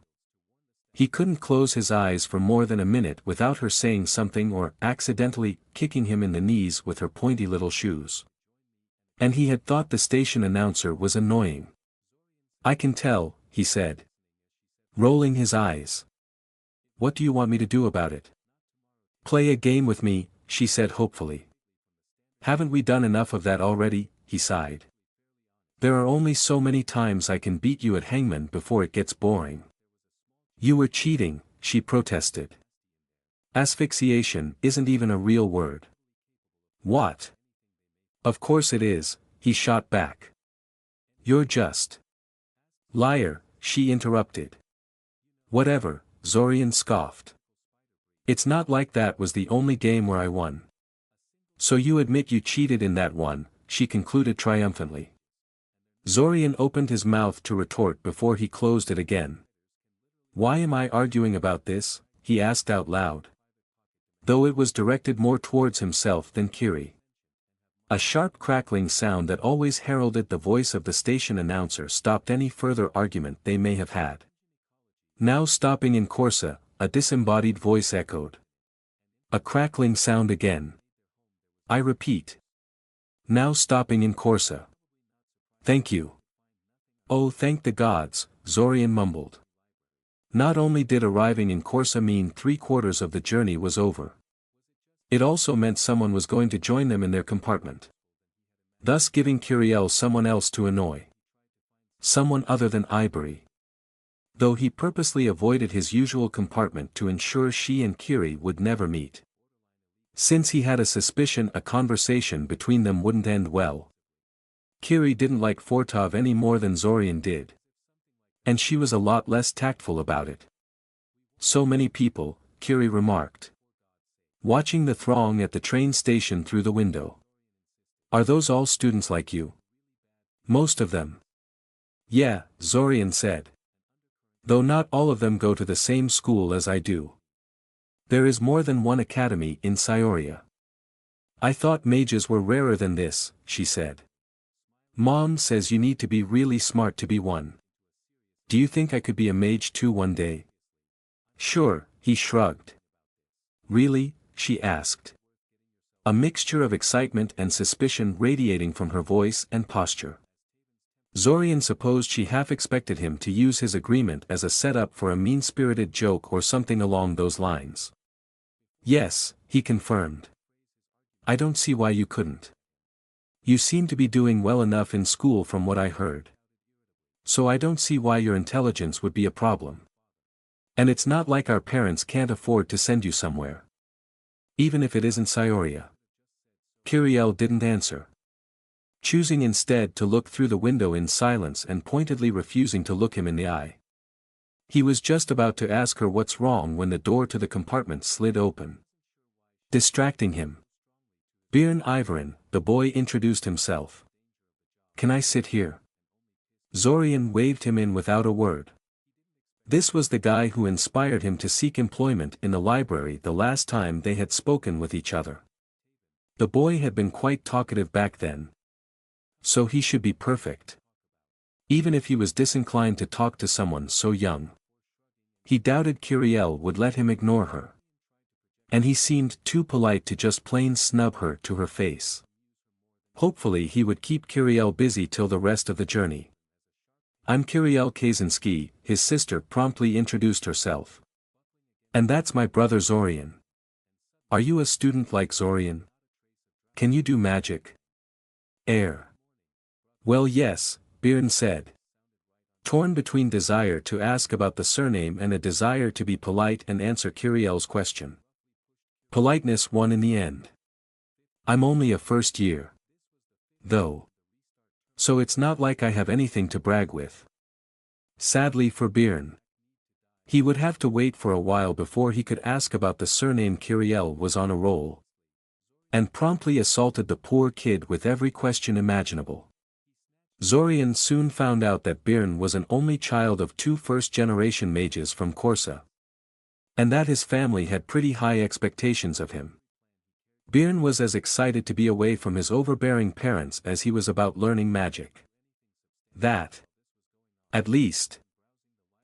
He couldn't close his eyes for more than a minute without her saying something or accidentally kicking him in the knees with her pointy little shoes. And he had thought the station announcer was annoying. "I can tell," he said, rolling his eyes. "What do you want me to do about it?" "Play a game with me," she said hopefully. "Haven't we done enough of that already?" he sighed. "There are only so many times I can beat you at hangman before it gets boring." "You were cheating," she protested. "Asphyxiation isn't even a real word." "What?" "Of course it is," he shot back. "You're just." "Liar," she interrupted. "Whatever," Zorian scoffed. "It's not like that was the only game where I won." "So you admit you cheated in that one," she concluded triumphantly. Zorian opened his mouth to retort before he closed it again. "Why am I arguing about this?" he asked out loud. Though it was directed more towards himself than Kiri. A sharp crackling sound that always heralded the voice of the station announcer stopped any further argument they may have had. "Now stopping in Corsa," a disembodied voice echoed. A crackling sound again. "I repeat. Now stopping in Corsa." "Thank you." "Oh, thank the gods," Zorian mumbled. Not only did arriving in Corsa mean 3/4 of the journey was over. It also meant someone was going to join them in their compartment. Thus giving Kiriel someone else to annoy. Someone other than Ivory. Though he purposely avoided his usual compartment to ensure she and Kiri would never meet. Since he had a suspicion a conversation between them wouldn't end well. Kiri didn't like Fortov any more than Zorian did. And she was a lot less tactful about it. "So many people," Kiri remarked. Watching the throng at the train station through the window. "Are those all students like you?" "Most of them." "Yeah," Zorian said. "Though not all of them go to the same school as I do. There is more than one academy in Scioria." "I thought mages were rarer than this," she said. "Mom says you need to be really smart to be one. Do you think I could be a mage too one day?" "Sure," he shrugged. "Really?" she asked. A mixture of excitement and suspicion radiating from her voice and posture. Zorian supposed she half expected him to use his agreement as a setup for a mean-spirited joke or something along those lines. "Yes," he confirmed. I don't see why you couldn't. You seem to be doing well enough in school from what I heard. So I don't see why your intelligence would be a problem. And it's not like our parents can't afford to send you somewhere. Even if it isn't Scioria. Kiriel didn't answer. Choosing instead to look through the window in silence and pointedly refusing to look him in the eye. He was just about to ask her what's wrong when the door to the compartment slid open. Distracting him. Björn Ivarin, the boy introduced himself. Can I sit here? Zorian waved him in without a word. This was the guy who inspired him to seek employment in the library the last time they had spoken with each other. The boy had been quite talkative back then. So he should be perfect. Even if he was disinclined to talk to someone so young. He doubted Kiriel would let him ignore her. And he seemed too polite to just plain snub her to her face. Hopefully he would keep Kiriel busy till the rest of the journey. I'm Kiriel Kaczynski, his sister promptly introduced herself. And that's my brother Zorian. Are you a student like Zorian? Can you do magic? Air. Well yes, Björn said. Torn between desire to ask about the surname and a desire to be polite and answer Kiriel's question. Politeness won in the end. I'm only a first year. Though. So it's not like I have anything to brag with. Sadly for Björn. He would have to wait for a while before he could ask about the surname. Kiriel was on a roll. And promptly assaulted the poor kid with every question imaginable. Zorian soon found out that Björn was an only child of 2 first-generation mages from Corsa. And that his family had pretty high expectations of him. Björn was as excited to be away from his overbearing parents as he was about learning magic. That, at least,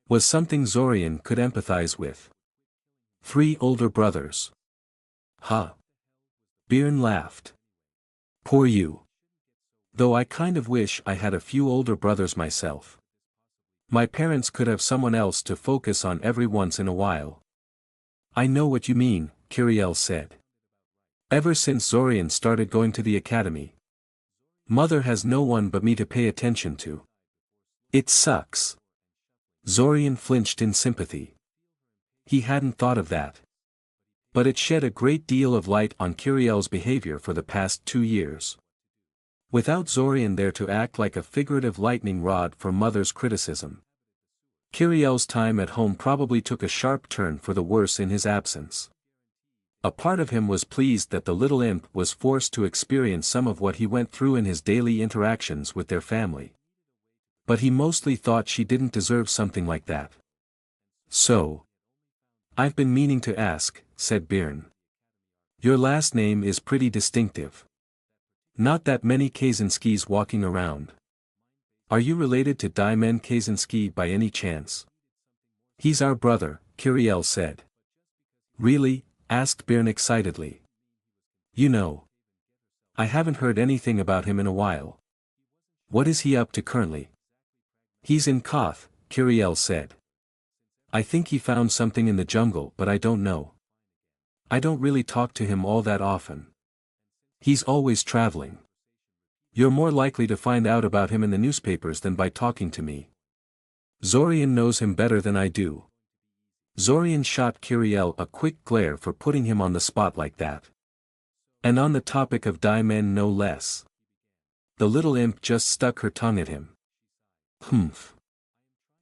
was something Zorian could empathize with. 3 older brothers. Huh. Björn laughed. Poor you. Though I kind of wish I had a few older brothers myself. My parents could have someone else to focus on every once in a while. I know what you mean, Kiriel said. Ever since Zorian started going to the academy. Mother has no one but me to pay attention to. It sucks. Zorian flinched in sympathy. He hadn't thought of that. But it shed a great deal of light on Kiriel's behavior for the past 2 years. Without Zorian there to act like a figurative lightning rod for Mother's criticism. Kiriel's time at home probably took a sharp turn for the worse in his absence. A part of him was pleased that the little imp was forced to experience some of what he went through in his daily interactions with their family. But he mostly thought she didn't deserve something like that. So. I've been meaning to ask, said Björn. Your last name is pretty distinctive. Not that many Kaczynskis walking around. Are you related to Daimen Kaczynski by any chance? He's our brother, Kiriel said. Really? Asked Björn excitedly. You know. I haven't heard anything about him in a while. What is he up to currently? He's in Koth, Kiriel said. I think he found something in the jungle but I don't know. I don't really talk to him all that often. He's always traveling. You're more likely to find out about him in the newspapers than by talking to me. Zorian knows him better than I do. Zorian shot Kiriel a quick glare for putting him on the spot like that. And on the topic of Daimen no less. The little imp just stuck her tongue at him. Humph.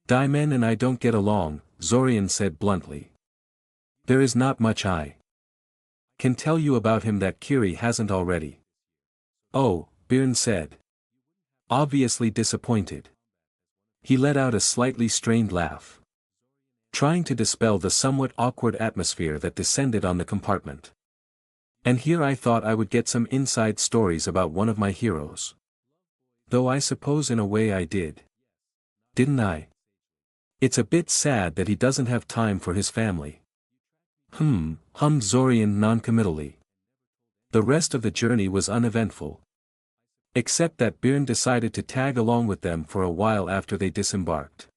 Daimen and I don't get along, Zorian said bluntly. There is not much I can tell you about him that Kiri hasn't already. Oh, Björn said. Obviously disappointed. He let out a slightly strained laugh. Trying to dispel the somewhat awkward atmosphere that descended on the compartment. And here I thought I would get some inside stories about one of my heroes. Though I suppose in a way I did. Didn't I? It's a bit sad that he doesn't have time for his family. Hummed Zorian noncommittally. The rest of the journey was uneventful. Except that Björn decided to tag along with them for a while after they disembarked.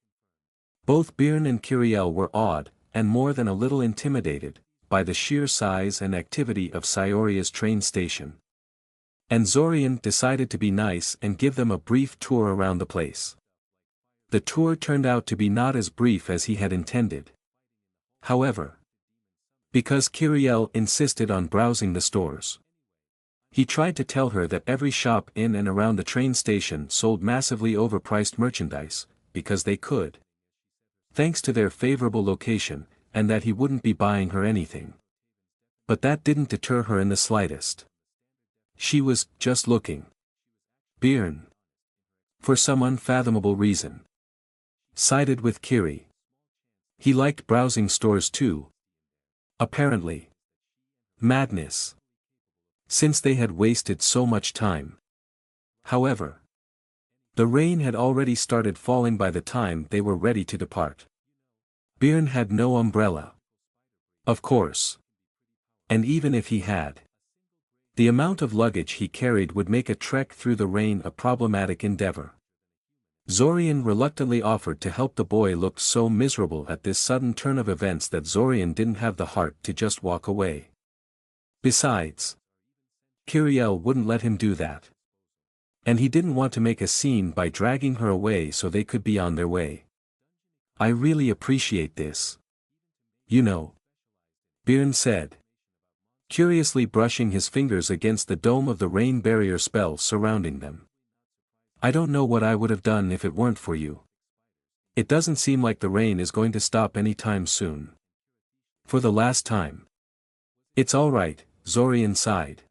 Both Björn and Kiriel were awed, and more than a little intimidated, by the sheer size and activity of Scioria's train station. And Zorian decided to be nice and give them a brief tour around the place. The tour turned out to be not as brief as he had intended. However, because Kiriel insisted on browsing the stores, he tried to tell her that every shop in and around the train station sold massively overpriced merchandise, because they could. Thanks to their favorable location, and that he wouldn't be buying her anything. But that didn't deter her in the slightest. She was just looking. Bjorn, for some unfathomable reason, sided with Kiri. He liked browsing stores too. Apparently. Madness. Since they had wasted so much time. However, the rain had already started falling by the time they were ready to depart. Bjorn had no umbrella. Of course. And even if he had, the amount of luggage he carried would make a trek through the rain a problematic endeavor. Zorian reluctantly offered to help. The boy looked so miserable at this sudden turn of events that Zorian didn't have the heart to just walk away. Besides, Kiriel wouldn't let him do that. And he didn't want to make a scene by dragging her away so they could be on their way. I really appreciate this. You know, Bjorn said, curiously brushing his fingers against the dome of the rain barrier spell surrounding them. I don't know what I would have done if it weren't for you. It doesn't seem like the rain is going to stop anytime soon. For the last time. It's all right, Zorian sighed.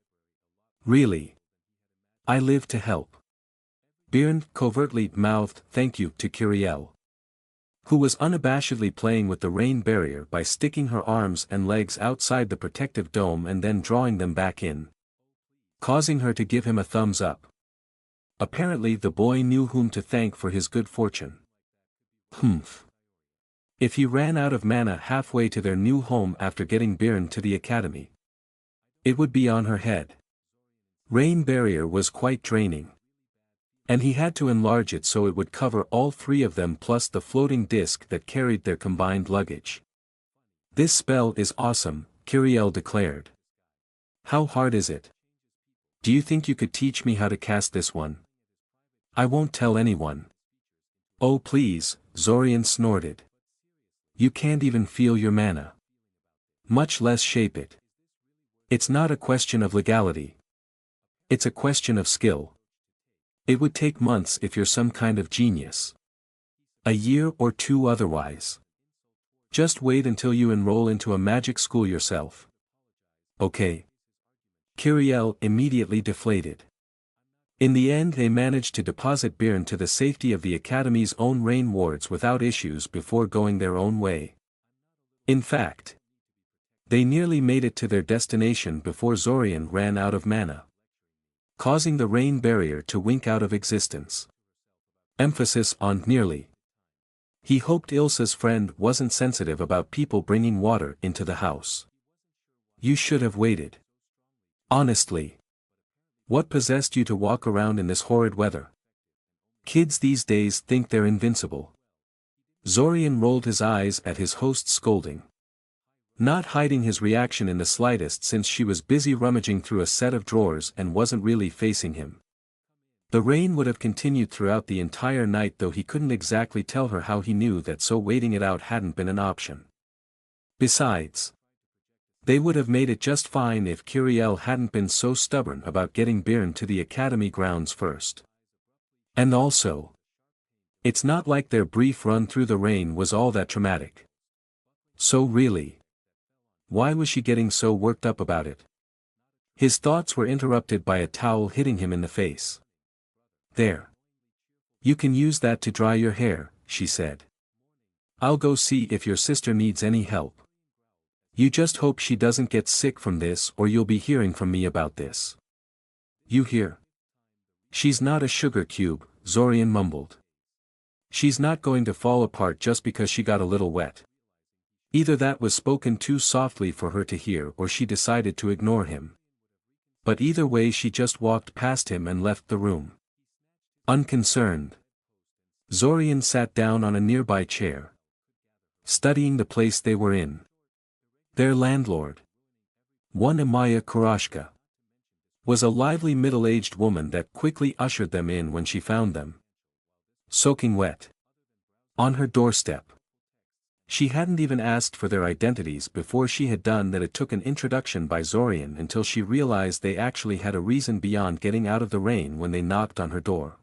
Really? I live to help. Bjorn covertly mouthed thank you to Kiriel, who was unabashedly playing with the rain barrier by sticking her arms and legs outside the protective dome and then drawing them back in, causing her to give him a thumbs up. Apparently the boy knew whom to thank for his good fortune. Humph. If he ran out of mana halfway to their new home after getting Bjorn to the academy, it would be on her head. Rain barrier was quite draining. And he had to enlarge it so it would cover all three of them plus the floating disc that carried their combined luggage. This spell is awesome, Kiriel declared. How hard is it? Do you think you could teach me how to cast this one? I won't tell anyone. Oh please, Zorian snorted. You can't even feel your mana. Much less shape it. It's not a question of legality. It's a question of skill. It would take months if you're some kind of genius. A year or two otherwise. Just wait until you enroll into a magic school yourself. Okay. Kiriel immediately deflated. In the end they managed to deposit Bjorn to the safety of the Academy's own rain wards without issues before going their own way. In fact, they nearly made it to their destination before Zorian ran out of mana, causing the rain barrier to wink out of existence. Emphasis on nearly. He hoped Ilsa's friend wasn't sensitive about people bringing water into the house. You should have waited. Honestly. What possessed you to walk around in this horrid weather? Kids these days think they're invincible. Zorian rolled his eyes at his host's scolding, not hiding his reaction in the slightest since she was busy rummaging through a set of drawers and wasn't really facing him. The rain would have continued throughout the entire night, though he couldn't exactly tell her how he knew that, so waiting it out hadn't been an option. Besides, they would have made it just fine if Kiriel hadn't been so stubborn about getting Bjorn to the academy grounds first. And also, it's not like their brief run through the rain was all that traumatic. So really, why was she getting so worked up about it? His thoughts were interrupted by a towel hitting him in the face. There. You can use that to dry your hair, she said. I'll go see if your sister needs any help. You just hope she doesn't get sick from this, or you'll be hearing from me about this. You hear? She's not a sugar cube, Zorian mumbled. She's not going to fall apart just because she got a little wet. Either that was spoken too softly for her to hear, or she decided to ignore him. But either way she just walked past him and left the room. Unconcerned. Zorian sat down on a nearby chair, studying the place they were in. Their landlord, one Amaya Kurashka, was a lively middle-aged woman that quickly ushered them in when she found them soaking wet on her doorstep. She hadn't even asked for their identities before she had done that. It took an introduction by Zorian until she realized they actually had a reason beyond getting out of the rain when they knocked on her door.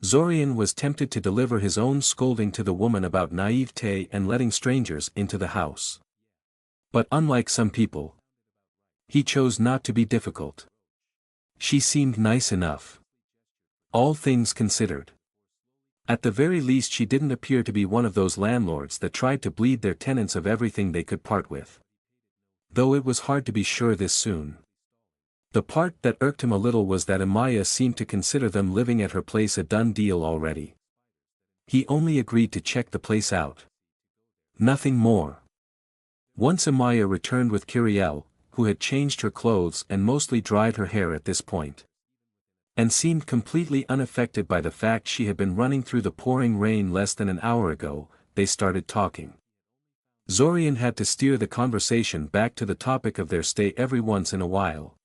Zorian was tempted to deliver his own scolding to the woman about naivete and letting strangers into the house. But unlike some people, he chose not to be difficult. She seemed nice enough, all things considered. At the very least, she didn't appear to be one of those landlords that tried to bleed their tenants of everything they could part with. Though it was hard to be sure this soon. The part that irked him a little was that Amaya seemed to consider them living at her place a done deal already. He only agreed to check the place out. Nothing more. Once Amaya returned with Kiriel, who had changed her clothes and mostly dried her hair at this point, and seemed completely unaffected by the fact she had been running through the pouring rain less than an hour ago, they started talking. Zorian had to steer the conversation back to the topic of their stay every once in a while,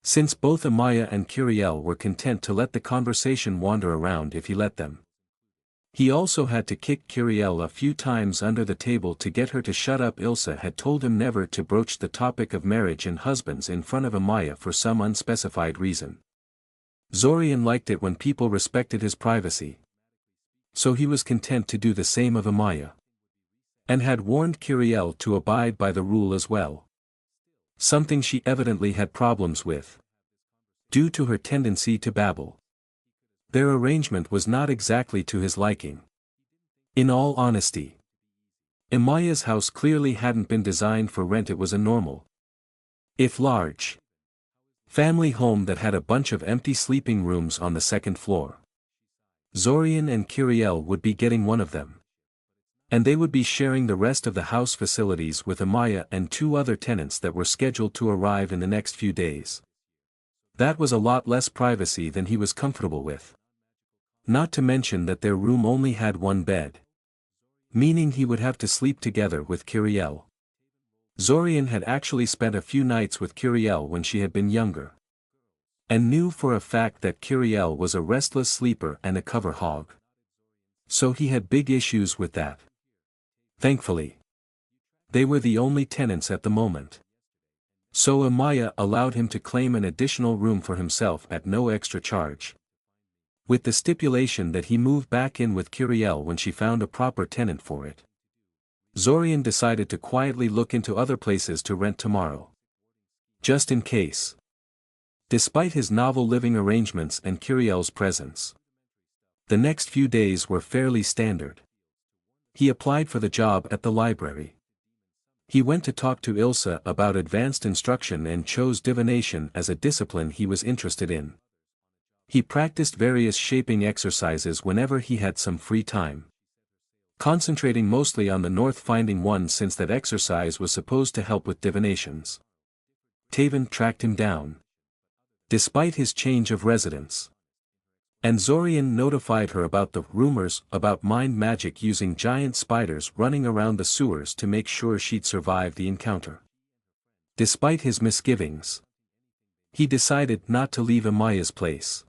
since both Amaya and Kiriel were content to let the conversation wander around if he let them. He also had to kick Kiriel a few times under the table to get her to shut up. Ilsa had told him never to broach the topic of marriage and husbands in front of Amaya for some unspecified reason. Zorian liked it when people respected his privacy, so he was content to do the same of Amaya, and had warned Kiriel to abide by the rule as well. Something she evidently had problems with, due to her tendency to babble. Their arrangement was not exactly to his liking. In all honesty, Amaya's house clearly hadn't been designed for rent. It was a normal, if large, family home that had a bunch of empty sleeping rooms on the second floor. Zorian and Kiriel would be getting one of them, and they would be sharing the rest of the house facilities with Amaya and 2 other tenants that were scheduled to arrive in the next few days. That was a lot less privacy than he was comfortable with. Not to mention that their room only had 1 bed, meaning he would have to sleep together with Kiriel. Zorian had actually spent a few nights with Kiriel when she had been younger, and knew for a fact that Kiriel was a restless sleeper and a cover hog. So he had big issues with that. Thankfully, they were the only tenants at the moment. So Amaya allowed him to claim an additional room for himself at no extra charge, with the stipulation that he move back in with Kiriel when she found a proper tenant for it. Zorian decided to quietly look into other places to rent tomorrow, just in case. Despite his novel living arrangements and Kiriel's presence, the next few days were fairly standard. He applied for the job at the library. He went to talk to Ilsa about advanced instruction and chose divination as a discipline he was interested in. He practiced various shaping exercises whenever he had some free time, concentrating mostly on the north finding one since that exercise was supposed to help with divinations. Taven tracked him down, despite his change of residence, and Zorian notified her about the rumors about mind magic using giant spiders running around the sewers to make sure she'd survive the encounter. Despite his misgivings, he decided not to leave Amaya's place,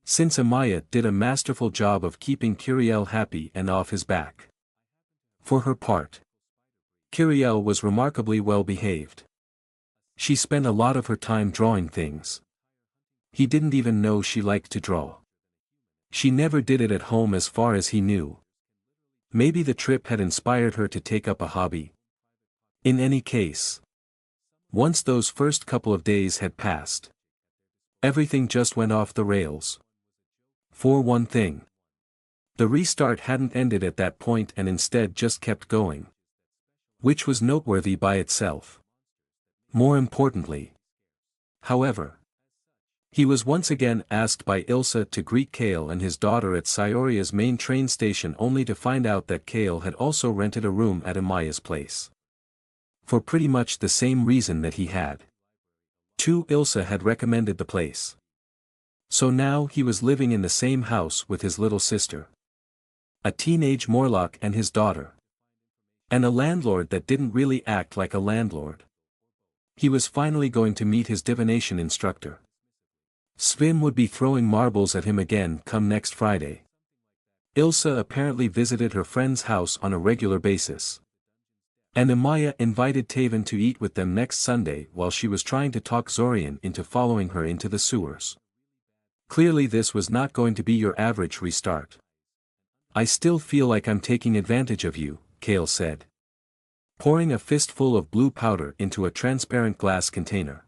since Amaya did a masterful job of keeping Kiriel happy and off his back. For her part, Kiriel was remarkably well behaved. She spent a lot of her time drawing things. He didn't even know she liked to draw. She never did it at home as far as he knew. Maybe the trip had inspired her to take up a hobby. In any case, once those first couple of days had passed, everything just went off the rails. For one thing, the restart hadn't ended at that point and instead just kept going, which was noteworthy by itself. More importantly, however, he was once again asked by Ilsa to greet Kale and his daughter at Scioria's main train station, only to find out that Kale had also rented a room at Amaya's place, for pretty much the same reason that he had. Ilsa had recommended the place. So now he was living in the same house with his little sister, a teenage Morlock, and his daughter. And a landlord that didn't really act like a landlord. He was finally going to meet his divination instructor. Svim would be throwing marbles at him again come next Friday. Ilsa apparently visited her friend's house on a regular basis. And Amaya invited Taven to eat with them next Sunday while she was trying to talk Zorian into following her into the sewers. Clearly this was not going to be your average restart. I still feel like I'm taking advantage of you, Kale said, pouring a fistful of blue powder into a transparent glass container.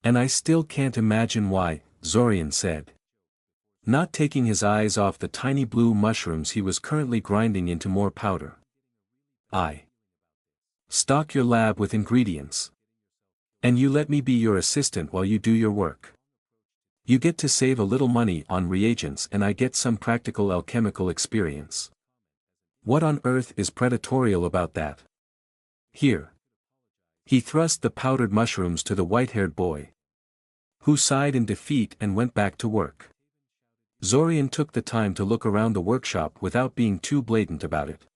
And I still can't imagine why, Zorian said, not taking his eyes off the tiny blue mushrooms he was currently grinding into more powder. I stock your lab with ingredients. And you let me be your assistant while you do your work. You get to save a little money on reagents and I get some practical alchemical experience. What on earth is predatorial about that? Here. He thrust the powdered mushrooms to the white-haired boy, who sighed in defeat and went back to work. Zorian took the time to look around the workshop without being too blatant about it.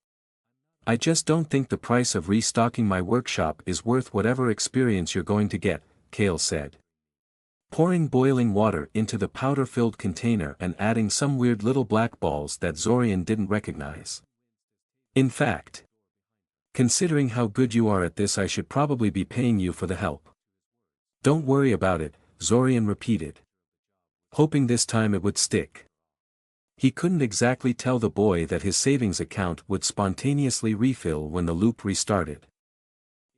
I just don't think the price of restocking my workshop is worth whatever experience you're going to get, Kale said, pouring boiling water into the powder-filled container and adding some weird little black balls that Zorian didn't recognize. In fact, considering how good you are at this, I should probably be paying you for the help. Don't worry about it, Zorian repeated, hoping this time it would stick. He couldn't exactly tell the boy that his savings account would spontaneously refill when the loop restarted.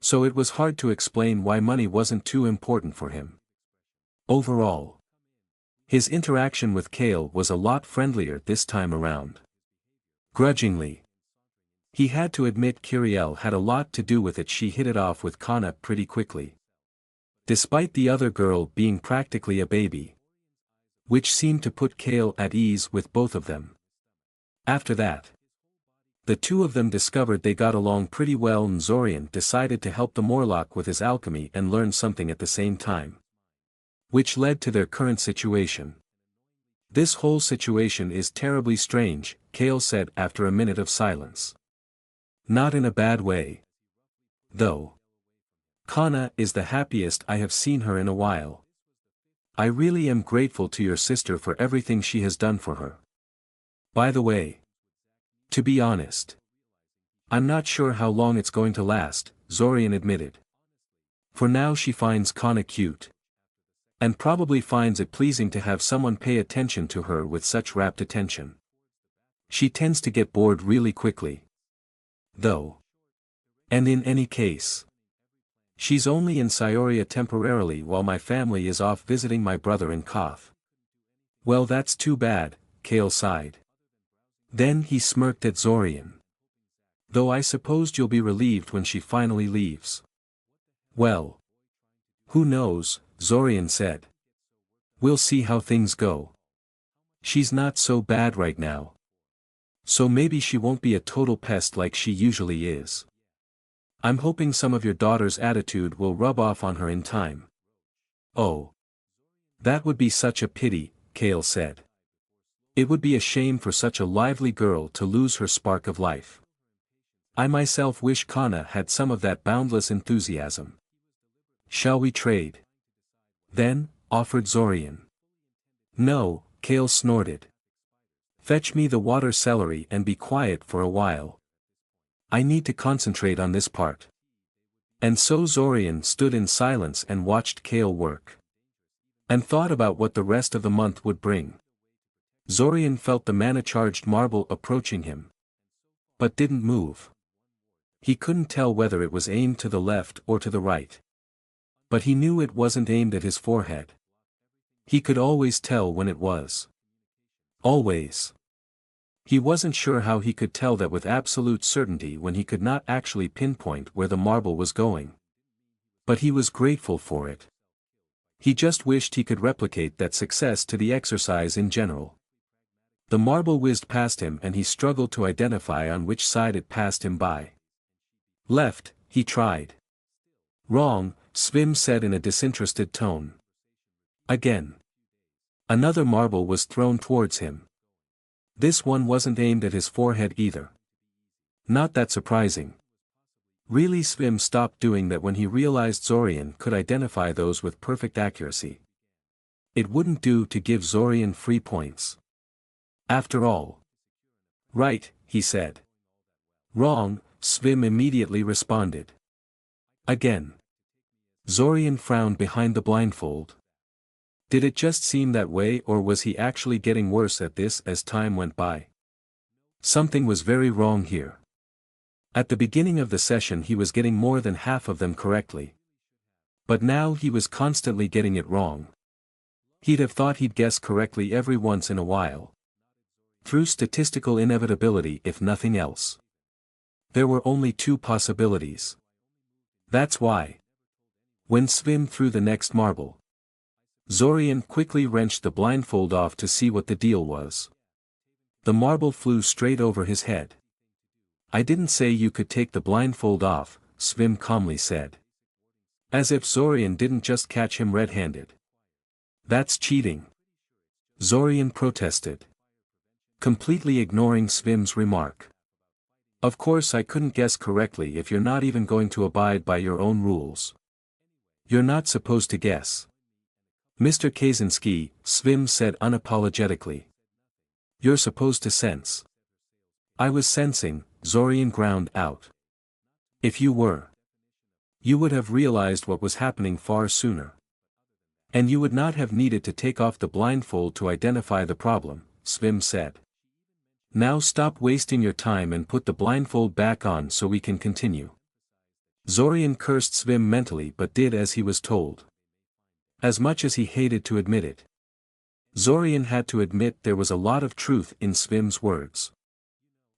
So it was hard to explain why money wasn't too important for him. Overall, his interaction with Kale was a lot friendlier this time around. Grudgingly, he had to admit Kiriel had a lot to do with it. She hit it off with Kana pretty quickly, despite the other girl being practically a baby, which seemed to put Kale at ease with both of them. After that, the two of them discovered they got along pretty well and Zorian decided to help the Morlock with his alchemy and learn something at the same time, which led to their current situation. This whole situation is terribly strange, Kale said after a minute of silence. Not in a bad way, though. Kana is the happiest I have seen her in a while. I really am grateful to your sister for everything she has done for her. By the way, to be honest, I'm not sure how long it's going to last, Zorian admitted. For now she finds Kana cute. And probably finds it pleasing to have someone pay attention to her with such rapt attention. She tends to get bored really quickly, though. And in any case, she's only in Scioria temporarily while my family is off visiting my brother in Koth. Well, that's too bad, Kale sighed. Then he smirked at Zorian. Though I supposed you'll be relieved when she finally leaves. Well, who knows, Zorian said. We'll see how things go. She's not so bad right now. So maybe she won't be a total pest like she usually is. I'm hoping some of your daughter's attitude will rub off on her in time. Oh. That would be such a pity, Kale said. It would be a shame for such a lively girl to lose her spark of life. I myself wish Kana had some of that boundless enthusiasm. Shall we trade? Then, offered Zorian. No, Kale snorted. Fetch me the water celery and be quiet for a while. I need to concentrate on this part. And so Zorian stood in silence and watched Kale work. And thought about what the rest of the month would bring. Zorian felt the mana-charged marble approaching him, but didn't move. He couldn't tell whether it was aimed to the left or to the right. But he knew it wasn't aimed at his forehead. He could always tell when it was. Always. He wasn't sure how he could tell that with absolute certainty when he could not actually pinpoint where the marble was going. But he was grateful for it. He just wished he could replicate that success to the exercise in general. The marble whizzed past him and he struggled to identify on which side it passed him by. Left, he tried. Wrong, Svim said in a disinterested tone. Again. Another marble was thrown towards him. This one wasn't aimed at his forehead either. Not that surprising, Really, Svim stopped doing that when he realized Zorian could identify those with perfect accuracy. It wouldn't do to give Zorian free points. After all. Right, he said. Wrong, Svim immediately responded. Again. Zorian frowned behind the blindfold. Did it just seem that way, or was he actually getting worse at this as time went by? Something was very wrong here. At the beginning of the session he was getting more than half of them correctly. But now he was constantly getting it wrong. He'd have thought he'd guess correctly every once in a while. Through statistical inevitability, if nothing else. There were only two possibilities. That's why. When Svim threw the next marble, Zorian quickly wrenched the blindfold off to see what the deal was. The marble flew straight over his head. I didn't say you could take the blindfold off, Svim calmly said. As if Zorian didn't just catch him red-handed. That's cheating. Zorian protested. Completely ignoring Svim's remark. Of course I couldn't guess correctly if you're not even going to abide by your own rules. You're not supposed to guess. Mr. Kaczynski, Svim said unapologetically. You're supposed to sense. I was sensing, Zorian ground out. If you were, you would have realized what was happening far sooner. And you would not have needed to take off the blindfold to identify the problem, Svim said. Now stop wasting your time and put the blindfold back on so we can continue. Zorian cursed Svim mentally but did as he was told. As much as he hated to admit it. Zorian had to admit there was a lot of truth in Svim's words.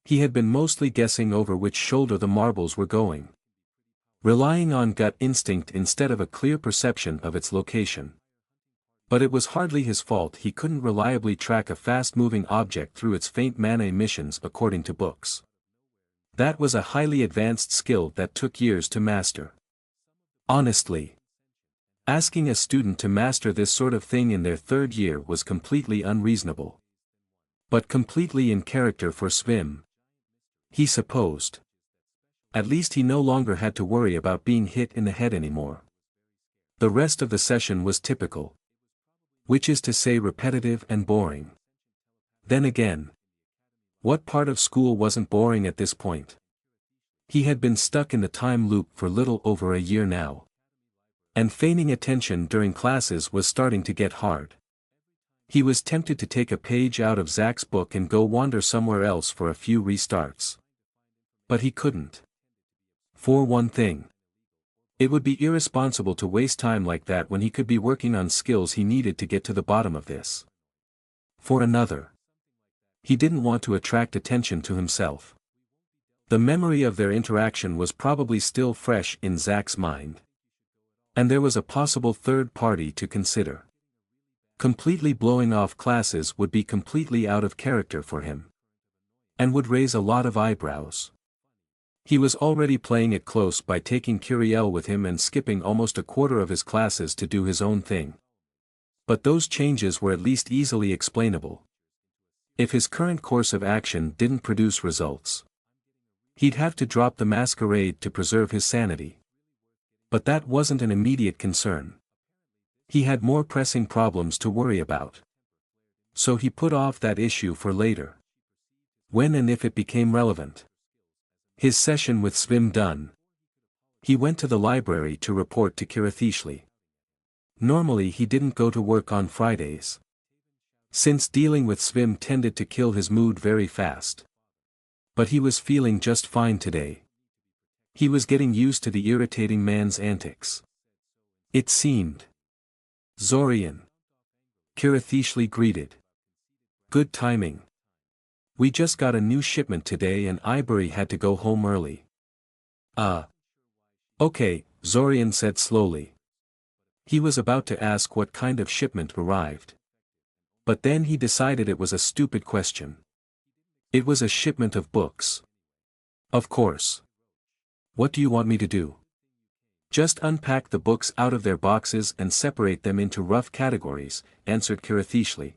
He had been mostly guessing over which shoulder the marbles were going. Relying on gut instinct instead of a clear perception of its location. But it was hardly his fault he couldn't reliably track a fast-moving object through its faint mana emissions according to books. That was a highly advanced skill that took years to master. Honestly, asking a student to master this sort of thing in their third year was completely unreasonable. But completely in character for Svim. He supposed. At least he no longer had to worry about being hit in the head anymore. The rest of the session was typical. Which is to say repetitive and boring. Then again. What part of school wasn't boring at this point? He had been stuck in the time loop for little over a year now. And feigning attention during classes was starting to get hard. He was tempted to take a page out of Zach's book and go wander somewhere else for a few restarts. But he couldn't. For one thing. It would be irresponsible to waste time like that when he could be working on skills he needed to get to the bottom of this. For another. He didn't want to attract attention to himself. The memory of their interaction was probably still fresh in Zach's mind. And there was a possible third party to consider. Completely blowing off classes would be completely out of character for him. And would raise a lot of eyebrows. He was already playing it close by taking Curiel with him and skipping almost a quarter of his classes to do his own thing. But those changes were at least easily explainable. If his current course of action didn't produce results, he'd have to drop the masquerade to preserve his sanity. But that wasn't an immediate concern. He had more pressing problems to worry about. So he put off that issue for later. When and if it became relevant. His session with Svim done. He went to the library to report to Kirathishli. Normally he didn't go to work on Fridays. Since dealing with Svim tended to kill his mood very fast. But he was feeling just fine today. He was getting used to the irritating man's antics. It seemed. Zorian. Kirathishli greeted. Good timing. We just got a new shipment today and Ibury had to go home early. Okay, Zorian said slowly. He was about to ask what kind of shipment arrived. But then he decided it was a stupid question. It was a shipment of books. Of course. What do you want me to do? Just unpack the books out of their boxes and separate them into rough categories, answered Kirathishli.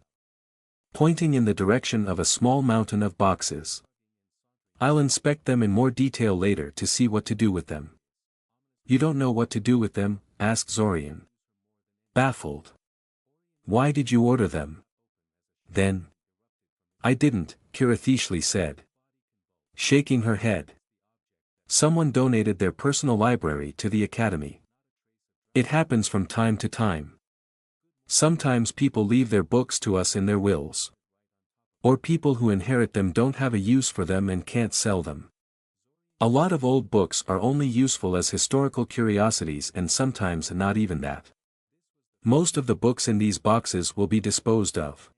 Pointing in the direction of a small mountain of boxes. I'll inspect them in more detail later to see what to do with them. You don't know what to do with them? Asked Zorian. Baffled. Why did you order them? Then. I didn't, Kirathishli said. Shaking her head. Someone donated their personal library to the academy. It happens from time to time. Sometimes people leave their books to us in their wills. Or people who inherit them don't have a use for them and can't sell them. A lot of old books are only useful as historical curiosities and sometimes not even that. Most of the books in these boxes will be disposed of.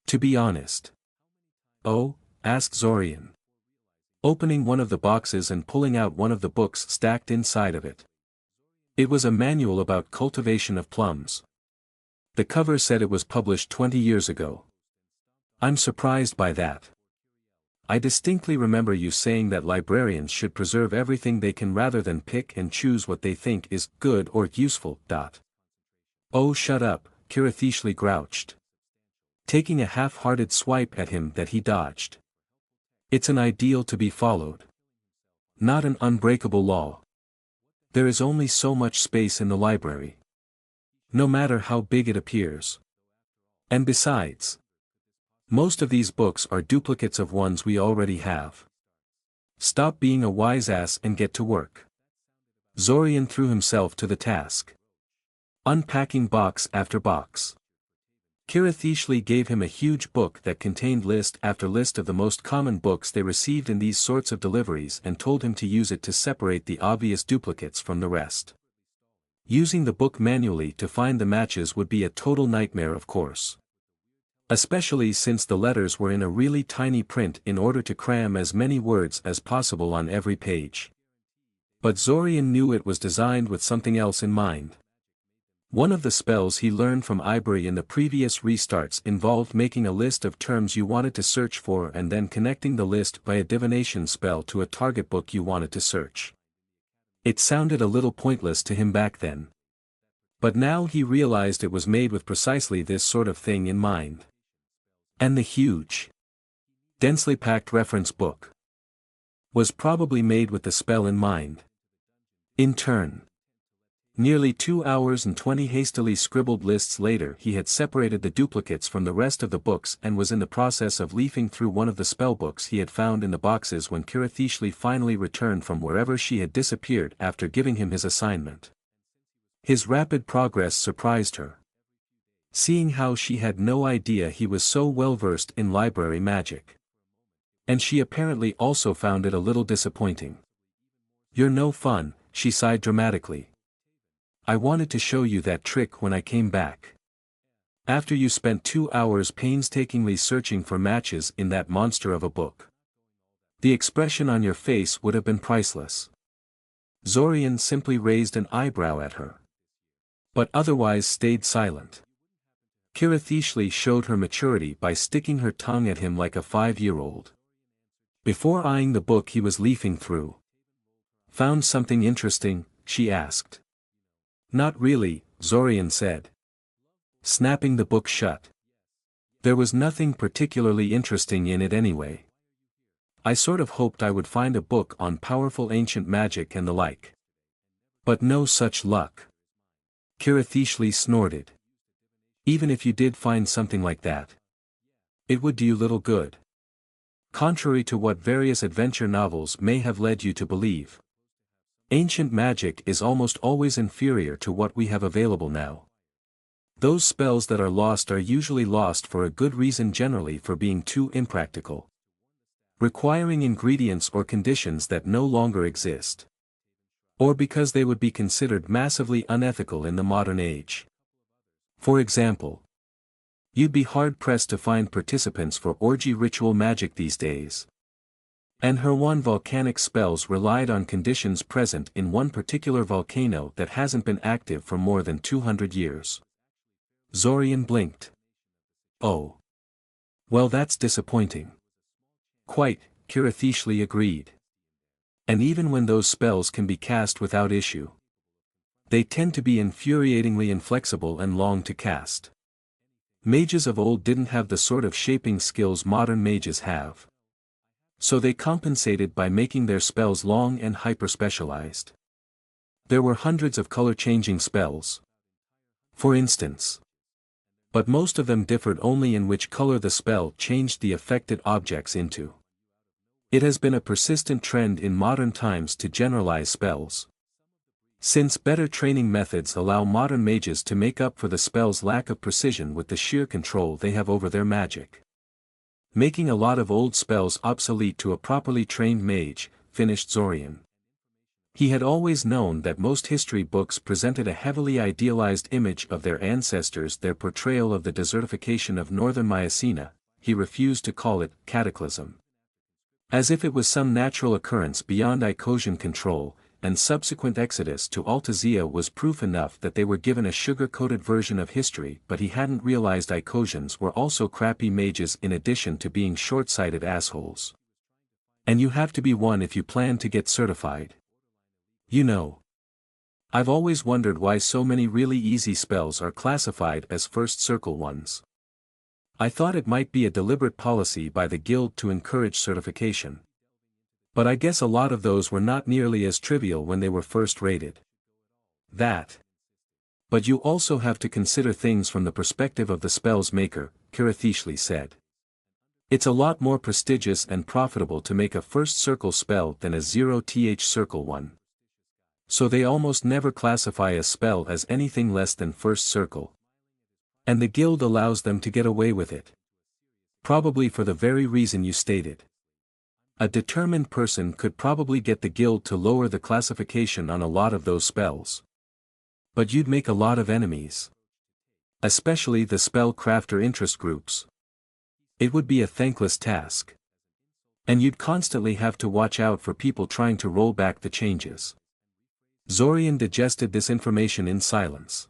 To be honest. Oh? Asked Zorian. Opening one of the boxes and pulling out one of the books stacked inside of it. It was a manual about cultivation of plums. The cover said it was published 20 years ago. I'm surprised by that. I distinctly remember you saying that librarians should preserve everything they can rather than pick and choose what they think is good or useful. Oh, shut up, Kirathishli grouched. Taking a half-hearted swipe at him that he dodged. It's an ideal to be followed. Not an unbreakable law. There is only so much space in the library. No matter how big it appears. And besides, most of these books are duplicates of ones we already have. Stop being a wise ass and get to work. Zorian threw himself to the task. Unpacking box after box. Kirathishli gave him a huge book that contained list after list of the most common books they received in these sorts of deliveries and told him to use it to separate the obvious duplicates from the rest. Using the book manually to find the matches would be a total nightmare, of course. Especially since the letters were in a really tiny print in order to cram as many words as possible on every page. But Zorian knew it was designed with something else in mind. One of the spells he learned from Ivory in the previous restarts involved making a list of terms you wanted to search for and then connecting the list by a divination spell to a target book you wanted to search. It sounded a little pointless to him back then. But now he realized it was made with precisely this sort of thing in mind. And the huge, densely packed reference book was probably made with the spell in mind. In turn, nearly 2 hours and 20 hastily scribbled lists later he had separated the duplicates from the rest of the books and was in the process of leafing through one of the spellbooks he had found in the boxes when Kirathishli finally returned from wherever she had disappeared after giving him his assignment. His rapid progress surprised her. Seeing how she had no idea he was so well versed in library magic. And she apparently also found it a little disappointing. You're no fun, she sighed dramatically. I wanted to show you that trick when I came back. After you spent 2 hours painstakingly searching for matches in that monster of a book. The expression on your face would have been priceless. Zorian simply raised an eyebrow at her. But otherwise stayed silent. Kirathishli showed her maturity by sticking her tongue at him like a 5-year-old. Before eyeing the book he was leafing through. Found something interesting? She asked. Not really, Zorian said. Snapping the book shut. There was nothing particularly interesting in it anyway. I sort of hoped I would find a book on powerful ancient magic and the like. But no such luck. Kirathishli snorted. Even if you did find something like that, it would do you little good. Contrary to what various adventure novels may have led you to believe. Ancient magic is almost always inferior to what we have available now. Those spells that are lost are usually lost for a good reason, generally for being too impractical. Requiring ingredients or conditions that no longer exist. Or because they would be considered massively unethical in the modern age. For example, you'd be hard-pressed to find participants for orgy ritual magic these days. And her one volcanic spells relied on conditions present in one particular volcano that hasn't been active for more than 200 years. Zorian blinked. Oh. Well, that's disappointing. Quite, Kirathishli agreed. And even when those spells can be cast without issue, they tend to be infuriatingly inflexible and long to cast. Mages of old didn't have the sort of shaping skills modern mages have. So they compensated by making their spells long and hyper-specialized. There were hundreds of color-changing spells, for instance. But most of them differed only in which color the spell changed the affected objects into. It has been a persistent trend in modern times to generalize spells. Since better training methods allow modern mages to make up for the spell's lack of precision with the sheer control they have over their magic. Making a lot of old spells obsolete to a properly trained mage, finished Zorian. He had always known that most history books presented a heavily idealized image of their ancestors. Their portrayal of the desertification of northern Mycena, he refused to call it cataclysm. As if it was some natural occurrence beyond Icosian control, and subsequent exodus to Altazia was proof enough that they were given a sugar-coated version of history. But he hadn't realized Icosians were also crappy mages in addition to being short-sighted assholes. And you have to be one if you plan to get certified. You know. I've always wondered why so many really easy spells are classified as first circle ones. I thought it might be a deliberate policy by the guild to encourage certification. But I guess a lot of those were not nearly as trivial when they were first rated. That. But you also have to consider things from the perspective of the spell's maker, Kirathishli said. It's a lot more prestigious and profitable to make a first circle spell than a 0th circle one. So they almost never classify a spell as anything less than first circle. And the guild allows them to get away with it. Probably for the very reason you stated. A determined person could probably get the guild to lower the classification on a lot of those spells. But you'd make a lot of enemies. Especially the spell crafter interest groups. It would be a thankless task. And you'd constantly have to watch out for people trying to roll back the changes. Zorian digested this information in silence.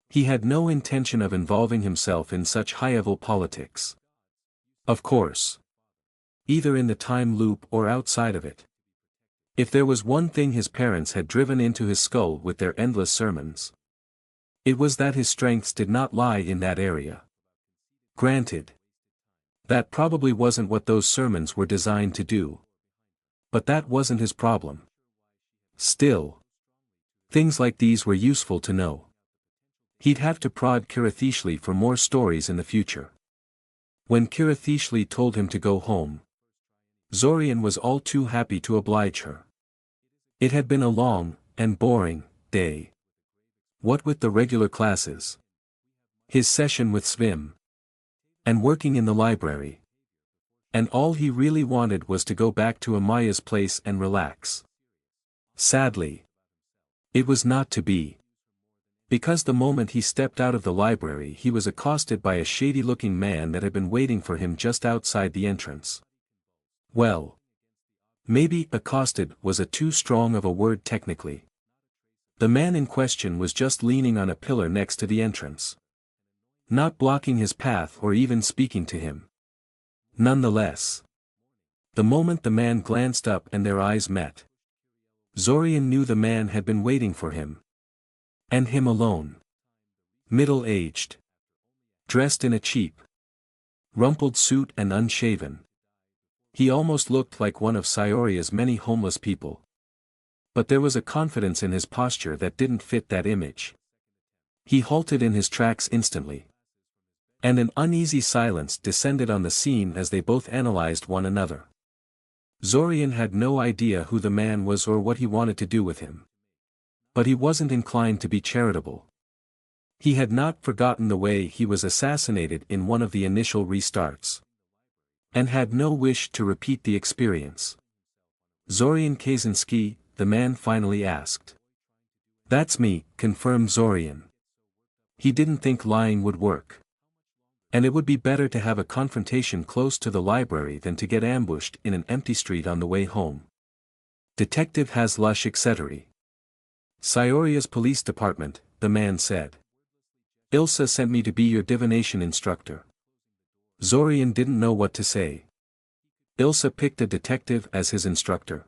He had no intention of involving himself in such high-level politics. Of course. Either in the time loop or outside of it. If there was one thing his parents had driven into his skull with their endless sermons, it was that his strengths did not lie in that area. Granted. That probably wasn't what those sermons were designed to do. But that wasn't his problem. Still. Things like these were useful to know. He'd have to prod Kirathishli for more stories in the future. When Kirathishli told him to go home, Zorian was all too happy to oblige her. It had been a long, and boring, day. What with the regular classes, his session with Svim, and working in the library. And all he really wanted was to go back to Amaya's place and relax. Sadly, it was not to be. Because the moment he stepped out of the library he was accosted by a shady-looking man that had been waiting for him just outside the entrance. Well. Maybe accosted was a too strong of a word technically. The man in question was just leaning on a pillar next to the entrance. Not blocking his path or even speaking to him. Nonetheless. The moment the man glanced up and their eyes met, Zorian knew the man had been waiting for him. And him alone. Middle-aged. Dressed in a cheap, rumpled suit and unshaven. He almost looked like one of Sioria's many homeless people. But there was a confidence in his posture that didn't fit that image. He halted in his tracks instantly. And an uneasy silence descended on the scene as they both analyzed one another. Zorian had no idea who the man was or what he wanted to do with him. But he wasn't inclined to be charitable. He had not forgotten the way he was assassinated in one of the initial restarts. And had no wish to repeat the experience. Zorian Kaczynski, the man finally asked. That's me, confirmed Zorian. He didn't think lying would work. And it would be better to have a confrontation close to the library than to get ambushed in an empty street on the way home. Detective Haslush etc. Sioria's police department, the man said. Ilsa sent me to be your divination instructor. Zorian didn't know what to say. Ilsa picked a detective as his instructor.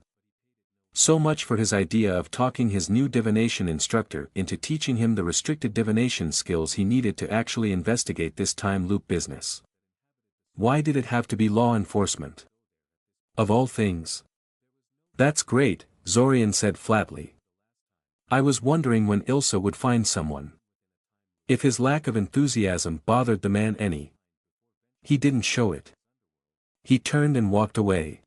So much for his idea of talking his new divination instructor into teaching him the restricted divination skills he needed to actually investigate this time loop business. Why did it have to be law enforcement? Of all things. That's great, Zorian said flatly. I was wondering when Ilsa would find someone. If his lack of enthusiasm bothered the man any. He didn't show it. He turned and walked away,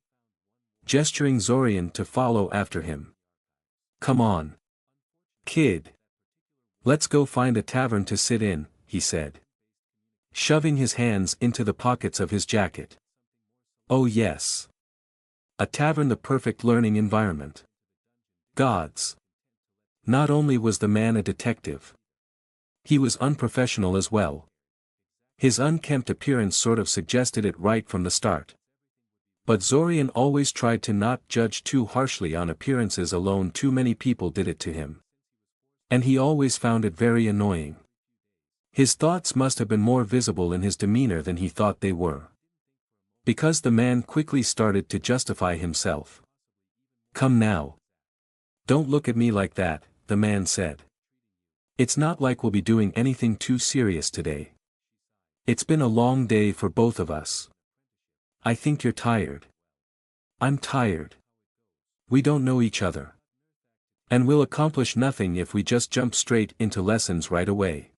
gesturing Zorian to follow after him. Come on, kid. Let's go find a tavern to sit in, he said, shoving his hands into the pockets of his jacket. Oh yes. A tavern, the perfect learning environment. Gods. Not only was the man a detective, he was unprofessional as well. His unkempt appearance sort of suggested it right from the start. But Zorian always tried to not judge too harshly on appearances alone. Too many people did it to him. And he always found it very annoying. His thoughts must have been more visible in his demeanor than he thought they were. Because the man quickly started to justify himself. Come now. Don't look at me like that, the man said. It's not like we'll be doing anything too serious today. It's been a long day for both of us. I think you're tired. I'm tired. We don't know each other. And we'll accomplish nothing if we just jump straight into lessons right away.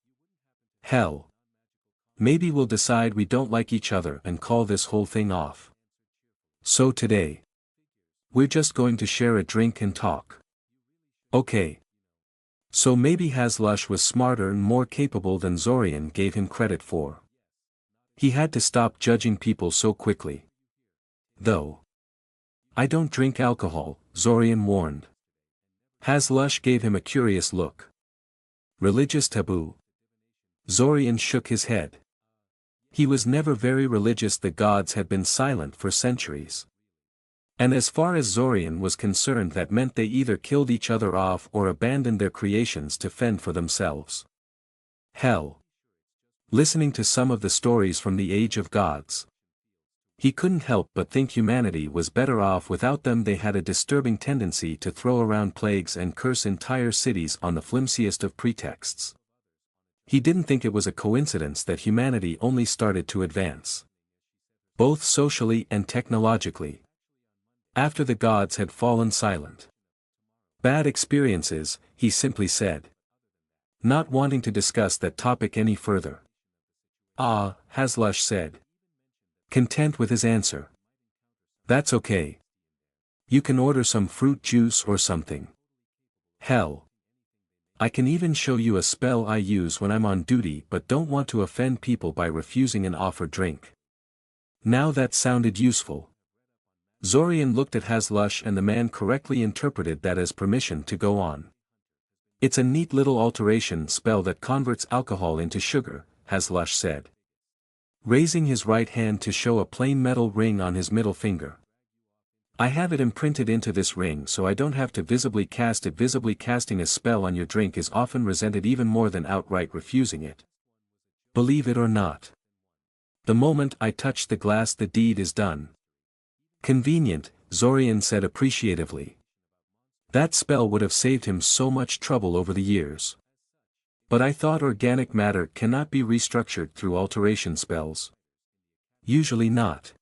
Hell. Maybe we'll decide we don't like each other and call this whole thing off. So today, we're just going to share a drink and talk. Okay. So maybe Hazlush was smarter and more capable than Zorian gave him credit for. He had to stop judging people so quickly. Though. I don't drink alcohol, Zorian warned. Hazlush gave him a curious look. Religious taboo? Zorian shook his head. He was never very religious. The gods had been silent for centuries. And as far as Zorian was concerned, that meant they either killed each other off or abandoned their creations to fend for themselves. Hell. Listening to some of the stories from the Age of Gods, he couldn't help but think humanity was better off without them. They had a disturbing tendency to throw around plagues and curse entire cities on the flimsiest of pretexts. He didn't think it was a coincidence that humanity only started to advance, both socially and technologically, after the gods had fallen silent. Bad experiences, he simply said, not wanting to discuss that topic any further. Ah, Hazlush said, content with his answer. That's okay. You can order some fruit juice or something. Hell. I can even show you a spell I use when I'm on duty but don't want to offend people by refusing an offered drink. Now that sounded useful. Zorian looked at Hazlush and the man correctly interpreted that as permission to go on. It's a neat little alteration spell that converts alcohol into sugar, Hazlush said, raising his right hand to show a plain metal ring on his middle finger. I have it imprinted into this ring so I don't have to visibly cast it. Visibly casting a spell on your drink is often resented even more than outright refusing it. Believe it or not. The moment I touch the glass, the deed is done. Convenient, Zorian said appreciatively. That spell would have saved him so much trouble over the years. But I thought organic matter cannot be restructured through alteration spells. Usually not.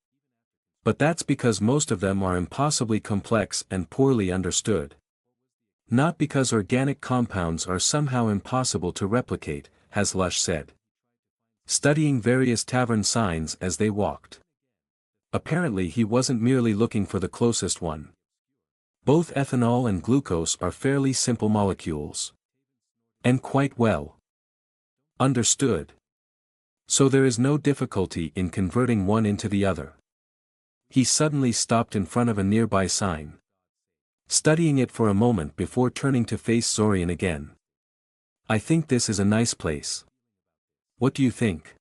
But that's because most of them are impossibly complex and poorly understood. Not because organic compounds are somehow impossible to replicate, Hazlush said, studying various tavern signs as they walked. Apparently he wasn't merely looking for the closest one. Both ethanol and glucose are fairly simple molecules. And quite well understood. So there is no difficulty in converting one into the other. He suddenly stopped in front of a nearby sign, studying it for a moment before turning to face Zorian again. I think this is a nice place. What do you think?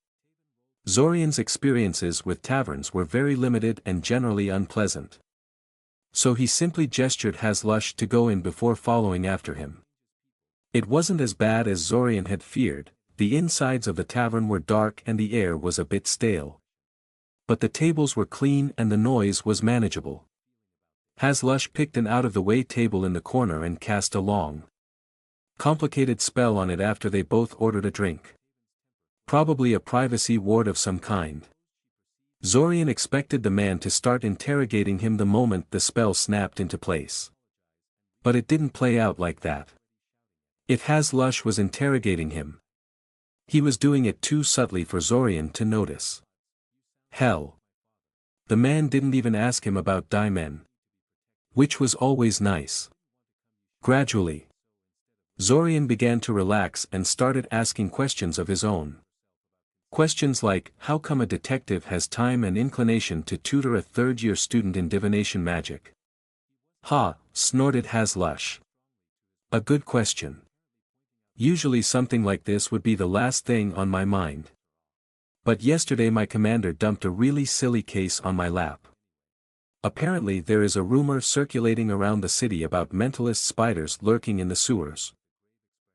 Zorian's experiences with taverns were very limited and generally unpleasant. So he simply gestured Hazlush to go in before following after him. It wasn't as bad as Zorian had feared. The insides of the tavern were dark and the air was a bit stale. But the tables were clean and the noise was manageable. Hazlush picked an out-of-the-way table in the corner and cast a long, complicated spell on it after they both ordered a drink. Probably a privacy ward of some kind. Zorian expected the man to start interrogating him the moment the spell snapped into place. But it didn't play out like that. If Hazlush was interrogating him, he was doing it too subtly for Zorian to notice. Hell. The man didn't even ask him about Daimen. Which was always nice. Gradually, Zorian began to relax and started asking questions of his own. Questions like, how come a detective has time and inclination to tutor a third-year student in divination magic? Ha, snorted Hazlush. A good question. Usually something like this would be the last thing on my mind. But yesterday my commander dumped a really silly case on my lap. Apparently there is a rumor circulating around the city about mentalist spiders lurking in the sewers.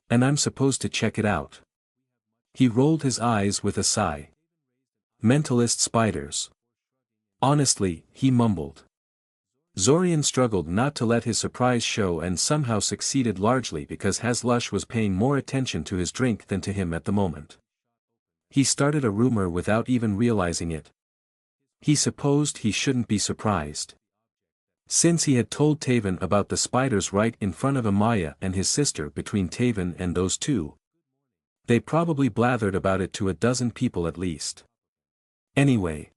And I'm supposed to check it out. He rolled his eyes with a sigh. Mentalist spiders. Honestly, he mumbled. Zorian struggled not to let his surprise show and somehow succeeded largely because Hazlush was paying more attention to his drink than to him at the moment. He started a rumor without even realizing it. He supposed he shouldn't be surprised. Since he had told Taven about the spiders right in front of Amaya and his sister between Taven and those two, they probably blathered about it to a dozen people at least. Anyway.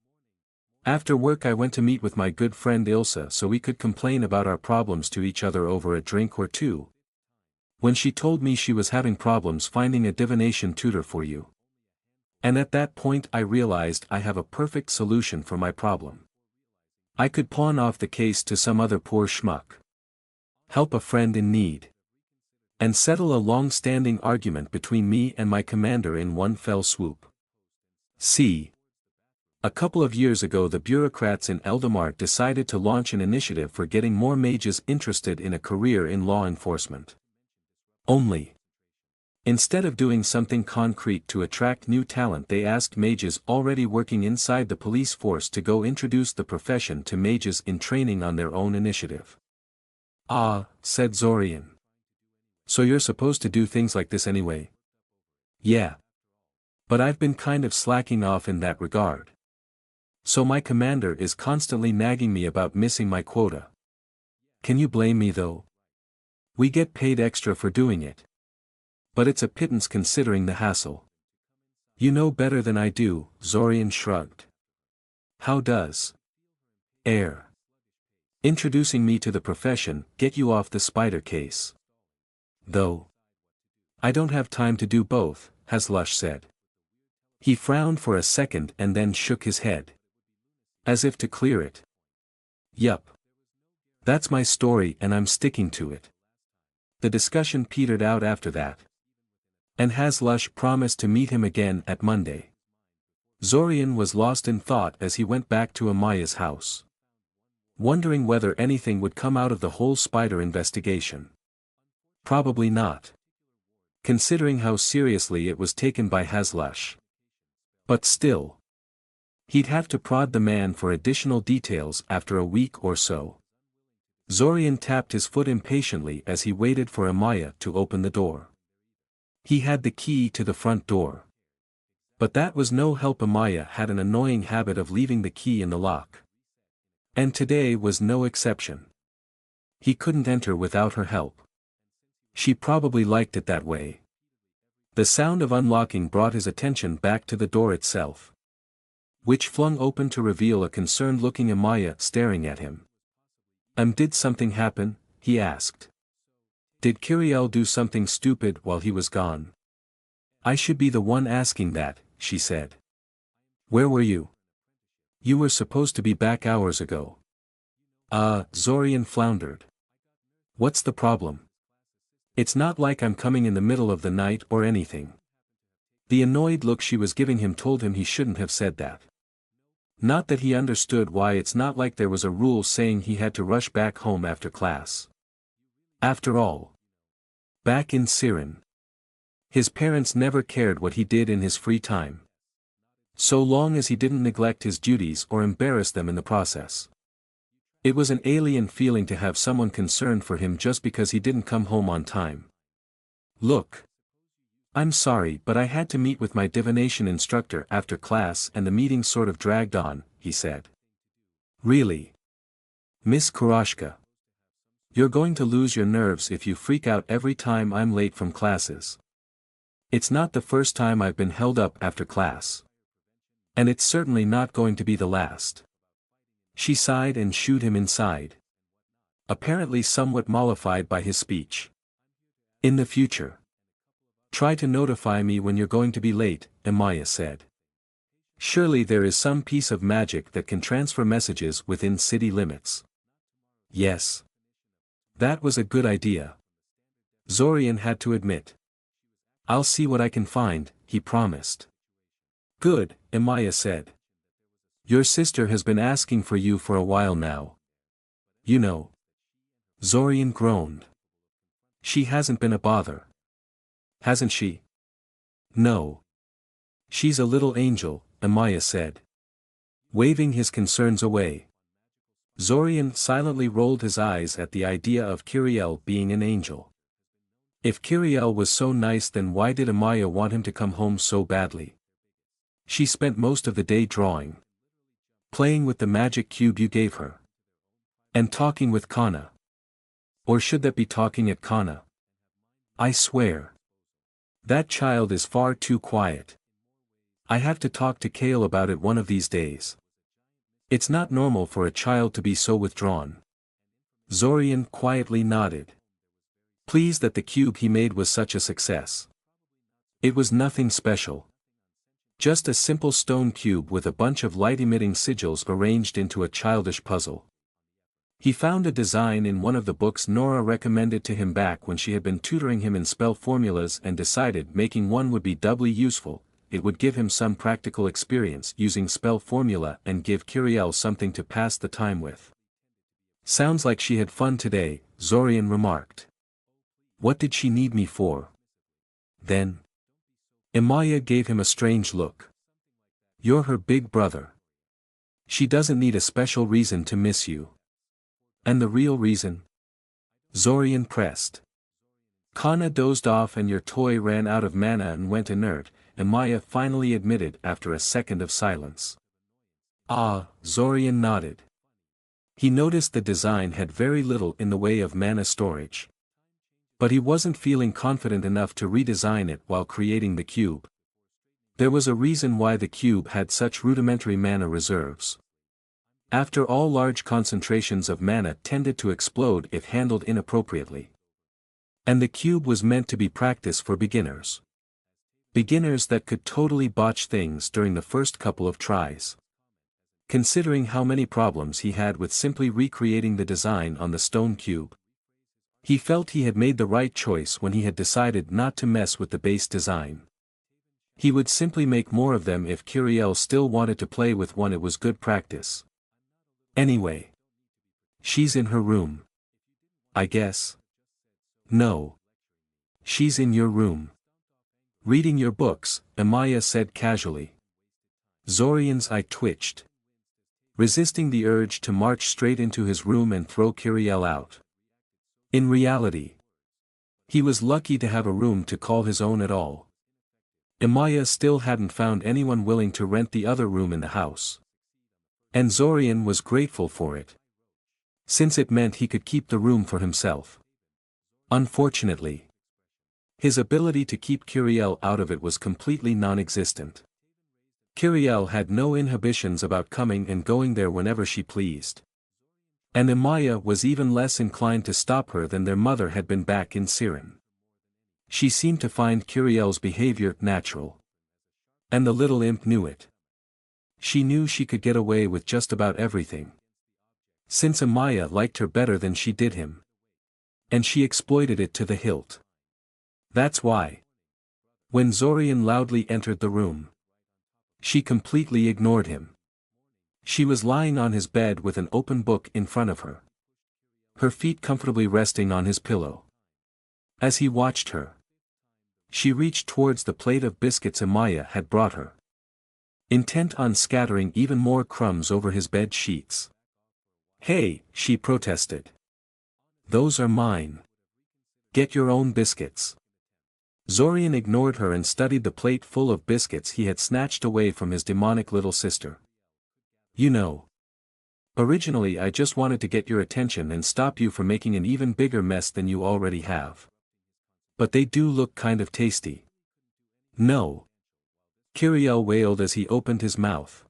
After work I went to meet with my good friend Ilsa so we could complain about our problems to each other over a drink or two. When she told me she was having problems finding a divination tutor for you. And at that point I realized I have a perfect solution for my problem. I could pawn off the case to some other poor schmuck. Help a friend in need. And settle a long-standing argument between me and my commander in one fell swoop. See. A couple of years ago the bureaucrats in Eldamar decided to launch an initiative for getting more mages interested in a career in law enforcement. Only. Instead of doing something concrete to attract new talent they asked mages already working inside the police force to go introduce the profession to mages in training on their own initiative. Ah, said Zorian. So you're supposed to do things like this anyway? Yeah. But I've been kind of slacking off in that regard. So my commander is constantly nagging me about missing my quota. Can you blame me though? We get paid extra for doing it. But it's a pittance considering the hassle. You know better than I do, Zorian shrugged. How does introducing me to the profession get you off the spider case? Though. I don't have time to do both, Hazlush said. He frowned for a second and then shook his head. As if to clear it. Yup. That's my story and I'm sticking to it. The discussion petered out after that. And Hazlush promised to meet him again at Monday. Zorian was lost in thought as he went back to Amaya's house. Wondering whether anything would come out of the whole spider investigation. Probably not. Considering how seriously it was taken by Hazlush. But still. He'd have to prod the man for additional details after a week or so. Zorian tapped his foot impatiently as he waited for Amaya to open the door. He had the key to the front door. But that was no help. Amaya had an annoying habit of leaving the key in the lock. And today was no exception. He couldn't enter without her help. She probably liked it that way. The sound of unlocking brought his attention back to the door itself. Which flung open to reveal a concerned-looking Amaya staring at him. Did something happen? He asked. Did Kiriel do something stupid while he was gone? I should be the one asking that, she said. Where were you? You were supposed to be back hours ago. Zorian floundered. What's the problem? It's not like I'm coming in the middle of the night or anything. The annoyed look she was giving him told him he shouldn't have said that. Not that he understood why. It's not like there was a rule saying he had to rush back home after class. After all. Back in Siren. His parents never cared what he did in his free time. So long as he didn't neglect his duties or embarrass them in the process. It was an alien feeling to have someone concerned for him just because he didn't come home on time. Look. I'm sorry but I had to meet with my divination instructor after class and the meeting sort of dragged on, he said. Really? Miss Kuroshka. You're going to lose your nerves if you freak out every time I'm late from classes. It's not the first time I've been held up after class. And it's certainly not going to be the last. She sighed and shooed him inside. Apparently somewhat mollified by his speech. In the future. Try to notify me when you're going to be late, Amaya said. Surely there is some piece of magic that can transfer messages within city limits. Yes. That was a good idea. Zorian had to admit. I'll see what I can find, he promised. Good, Amaya said. Your sister has been asking for you for a while now. You know. Zorian groaned. She hasn't been a bother. Hasn't she? No. She's a little angel, Amaya said. Waving his concerns away. Zorian silently rolled his eyes at the idea of Kiriel being an angel. If Kiriel was so nice, then why did Amaya want him to come home so badly? She spent most of the day drawing. Playing with the magic cube you gave her. And talking with Kana. Or should that be talking at Kana? I swear. That child is far too quiet. I have to talk to Kale about it one of these days. It's not normal for a child to be so withdrawn. Zorian quietly nodded. Pleased that the cube he made was such a success. It was nothing special. Just a simple stone cube with a bunch of light-emitting sigils arranged into a childish puzzle. He found a design in one of the books Nora recommended to him back when she had been tutoring him in spell formulas and decided making one would be doubly useful. It would give him some practical experience using spell formula and give Kiriel something to pass the time with. Sounds like she had fun today, Zorian remarked. What did she need me for? Then. Amaya gave him a strange look. You're her big brother. She doesn't need a special reason to miss you. And the real reason? Zorian pressed. Kana dozed off and your toy ran out of mana and went inert, Amaya finally admitted after a second of silence. Ah, Zorian nodded. He noticed the design had very little in the way of mana storage. But he wasn't feeling confident enough to redesign it while creating the cube. There was a reason why the cube had such rudimentary mana reserves. After all, large concentrations of mana tended to explode if handled inappropriately. And the cube was meant to be practice for beginners. Beginners that could totally botch things during the first couple of tries. Considering how many problems he had with simply recreating the design on the stone cube, he felt he had made the right choice when he had decided not to mess with the base design. He would simply make more of them if Kiriel still wanted to play with one. It was good practice. Anyway. She's in her room. I guess. No. She's in your room. Reading your books, Amaya said casually. Zorian's eye twitched. Resisting the urge to march straight into his room and throw Kiriel out. In reality, he was lucky to have a room to call his own at all. Amaya still hadn't found anyone willing to rent the other room in the house. And Zorian was grateful for it. Since it meant he could keep the room for himself. Unfortunately, his ability to keep Kiriel out of it was completely non-existent. Kiriel had no inhibitions about coming and going there whenever she pleased. And Amaya was even less inclined to stop her than their mother had been back in Siren. She seemed to find Kiriel's behavior natural. And the little imp knew it. She knew she could get away with just about everything. Since Amaya liked her better than she did him. And she exploited it to the hilt. That's why. When Zorian loudly entered the room, she completely ignored him. She was lying on his bed with an open book in front of her. Her feet comfortably resting on his pillow. As he watched her, she reached towards the plate of biscuits Amaya had brought her. Intent on scattering even more crumbs over his bed sheets. Hey, she protested. Those are mine. Get your own biscuits. Zorian ignored her and studied the plate full of biscuits he had snatched away from his demonic little sister. You know. Originally I just wanted to get your attention and stop you from making an even bigger mess than you already have. But they do look kind of tasty. No. Kiriel wailed as he opened his mouth,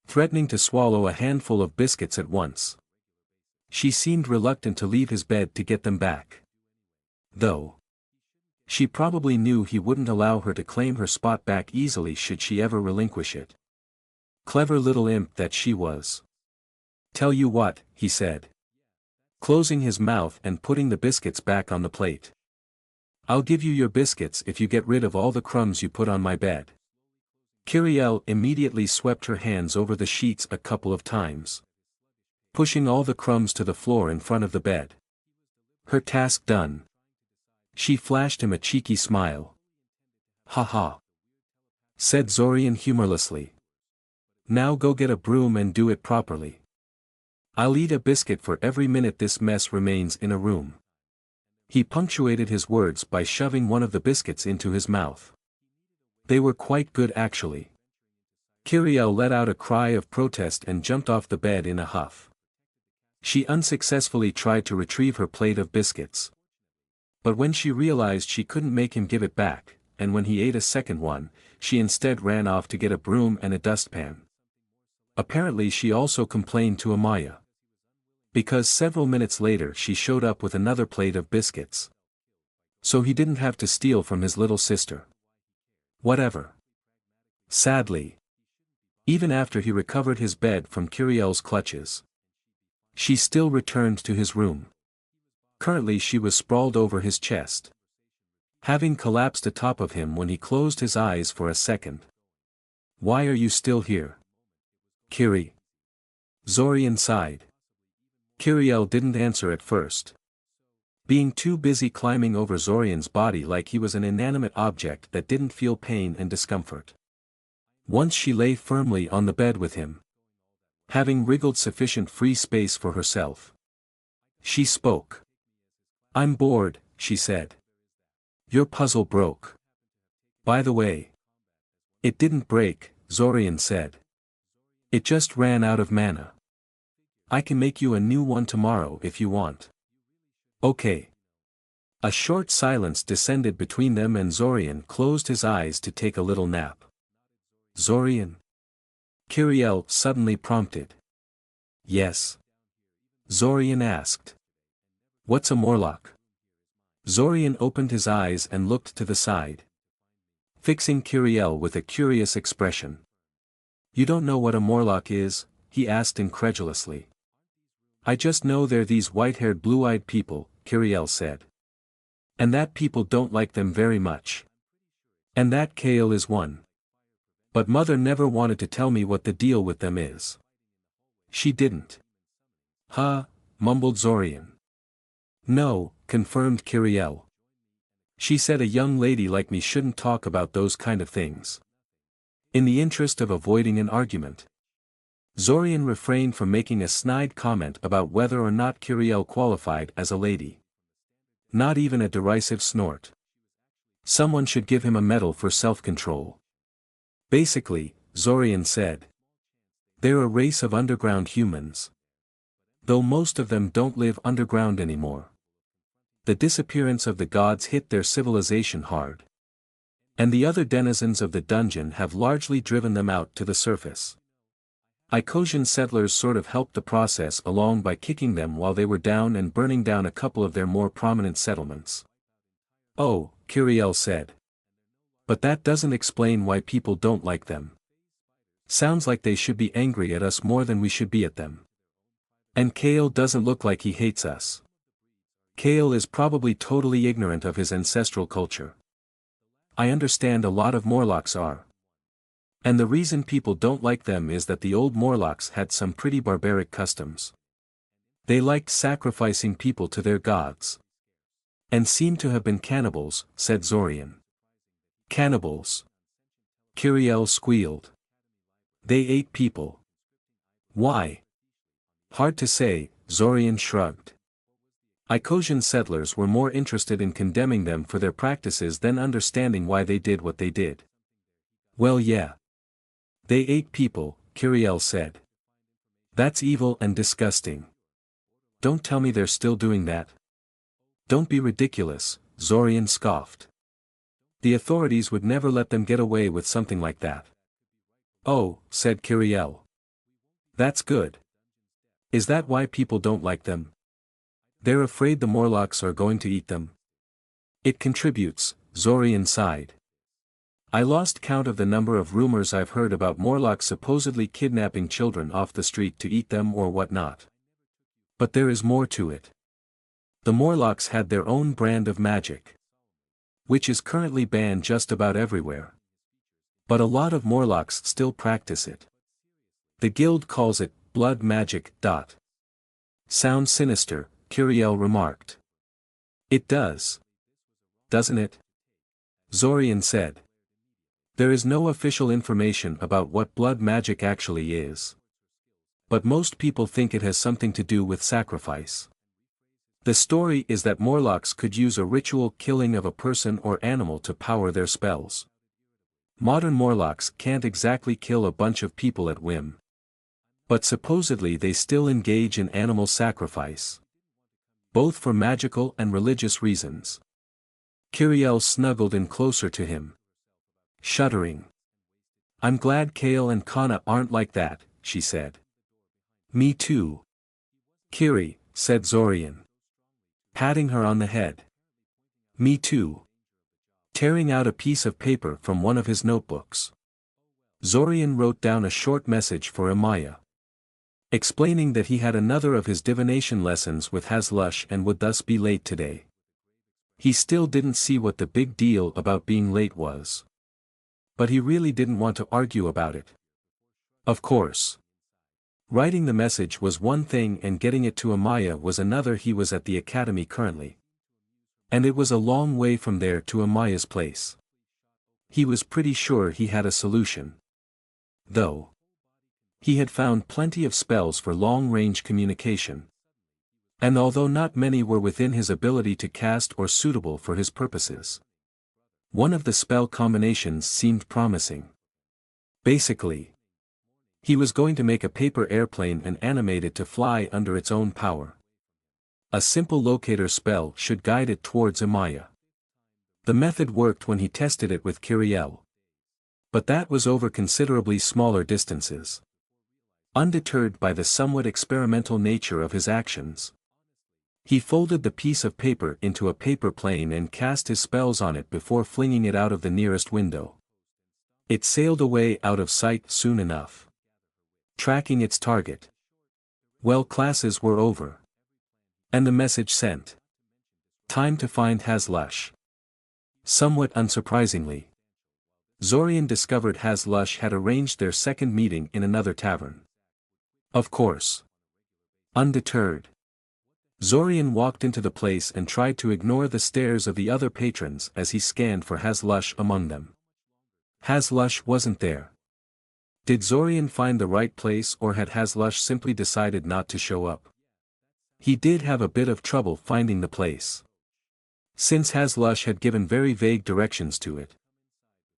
threatening to swallow a handful of biscuits at once. She seemed reluctant to leave his bed to get them back. Though. She probably knew he wouldn't allow her to claim her spot back easily should she ever relinquish it. Clever little imp that she was. Tell you what, he said, closing his mouth and putting the biscuits back on the plate. I'll give you your biscuits if you get rid of all the crumbs you put on my bed. Kiriel immediately swept her hands over the sheets a couple of times, pushing all the crumbs to the floor in front of the bed. Her task done. She flashed him a cheeky smile. Ha ha, said Zorian humorlessly. Now go get a broom and do it properly. I'll eat a biscuit for every minute this mess remains in a room. He punctuated his words by shoving one of the biscuits into his mouth. They were quite good actually. Kiriel let out a cry of protest and jumped off the bed in a huff. She unsuccessfully tried to retrieve her plate of biscuits. But when she realized she couldn't make him give it back, and when he ate a second one, she instead ran off to get a broom and a dustpan. Apparently she also complained to Amaya, because several minutes later she showed up with another plate of biscuits. So he didn't have to steal from his little sister. Whatever. Sadly. Even after he recovered his bed from Kiriel's clutches, she still returned to his room. Currently she was sprawled over his chest, having collapsed atop of him when he closed his eyes for a second. Why are you still here? Kiri. Zorian sighed. Kiriel didn't answer at first, being too busy climbing over Zorian's body like he was an inanimate object that didn't feel pain and discomfort. Once she lay firmly on the bed with him, having wriggled sufficient free space for herself, she spoke. I'm bored, she said. Your puzzle broke. By the way. It didn't break, Zorian said. It just ran out of mana. I can make you a new one tomorrow if you want. Okay. A short silence descended between them and Zorian closed his eyes to take a little nap. Zorian? Kiriel suddenly prompted. Yes. Zorian asked. What's a Morlock? Zorian opened his eyes and looked to the side, fixing Kiriel with a curious expression. You don't know what a Morlock is? He asked incredulously. I just know they're these white-haired blue-eyed people, Kiriel said. And that people don't like them very much. And that Kale is one. But mother never wanted to tell me what the deal with them is. She didn't. Huh, mumbled Zorian. No, confirmed Kiriel. She said a young lady like me shouldn't talk about those kind of things. In the interest of avoiding an argument, Zorian refrained from making a snide comment about whether or not Kiriel qualified as a lady. Not even a derisive snort. Someone should give him a medal for self-control. Basically, Zorian said, they're a race of underground humans. Though most of them don't live underground anymore. The disappearance of the gods hit their civilization hard. And the other denizens of the dungeon have largely driven them out to the surface. Icosian settlers sort of helped the process along by kicking them while they were down and burning down a couple of their more prominent settlements. Oh, Kiriel said. But that doesn't explain why people don't like them. Sounds like they should be angry at us more than we should be at them. And Kale doesn't look like he hates us. Kale is probably totally ignorant of his ancestral culture. I understand a lot of Morlocks are. And the reason people don't like them is that the old Morlocks had some pretty barbaric customs. They liked sacrificing people to their gods. And seem to have been cannibals, said Zorian. Cannibals? Kiriel squealed. They ate people. Why? Hard to say, Zorian shrugged. Icosian settlers were more interested in condemning them for their practices than understanding why they did what they did. Well, yeah. They ate people, Kyriel said. That's evil and disgusting. Don't tell me they're still doing that. Don't be ridiculous, Zorian scoffed. The authorities would never let them get away with something like that. Oh, said Kyriel. That's good. Is that why people don't like them? They're afraid the Morlocks are going to eat them. It contributes, Zorian sighed. I lost count of the number of rumors I've heard about Morlocks supposedly kidnapping children off the street to eat them or whatnot. But there is more to it. The Morlocks had their own brand of magic, which is currently banned just about everywhere. But a lot of Morlocks still practice it. The guild calls it blood magic. Sounds sinister, Kyriel remarked. It does. Doesn't it? Zorian said. There is no official information about what blood magic actually is. But most people think it has something to do with sacrifice. The story is that Morlocks could use a ritual killing of a person or animal to power their spells. Modern Morlocks can't exactly kill a bunch of people at whim. But supposedly they still engage in animal sacrifice. Both for magical and religious reasons. Kyriel snuggled in closer to him, shuddering. I'm glad Kale and Kana aren't like that, she said. Me too. Kiri, said Zorian, patting her on the head. Me too. Tearing out a piece of paper from one of his notebooks, Zorian wrote down a short message for Amaya, explaining that he had another of his divination lessons with Hazlush and would thus be late today. He still didn't see what the big deal about being late was. But he really didn't want to argue about it. Of course. Writing the message was one thing and getting it to Amaya was another. He was at the academy currently. And it was a long way from there to Amaya's place. He was pretty sure he had a solution. Though. He had found plenty of spells for long-range communication. And although not many were within his ability to cast or suitable for his purposes, one of the spell combinations seemed promising. Basically, he was going to make a paper airplane and animate it to fly under its own power. A simple locator spell should guide it towards Amaya. The method worked when he tested it with Kyriel. But that was over considerably smaller distances. Undeterred by the somewhat experimental nature of his actions, he folded the piece of paper into a paper plane and cast his spells on it before flinging it out of the nearest window. It sailed away out of sight soon enough, tracking its target. Well, classes were over. And the message sent. Time to find Hazlush. Somewhat unsurprisingly, Zorian discovered Hazlush had arranged their second meeting in another tavern. Of course. Undeterred, Zorian walked into the place and tried to ignore the stares of the other patrons as he scanned for Hazlush among them. Hazlush wasn't there. Did Zorian find the right place, or had Hazlush simply decided not to show up? He did have a bit of trouble finding the place, since Hazlush had given very vague directions to it.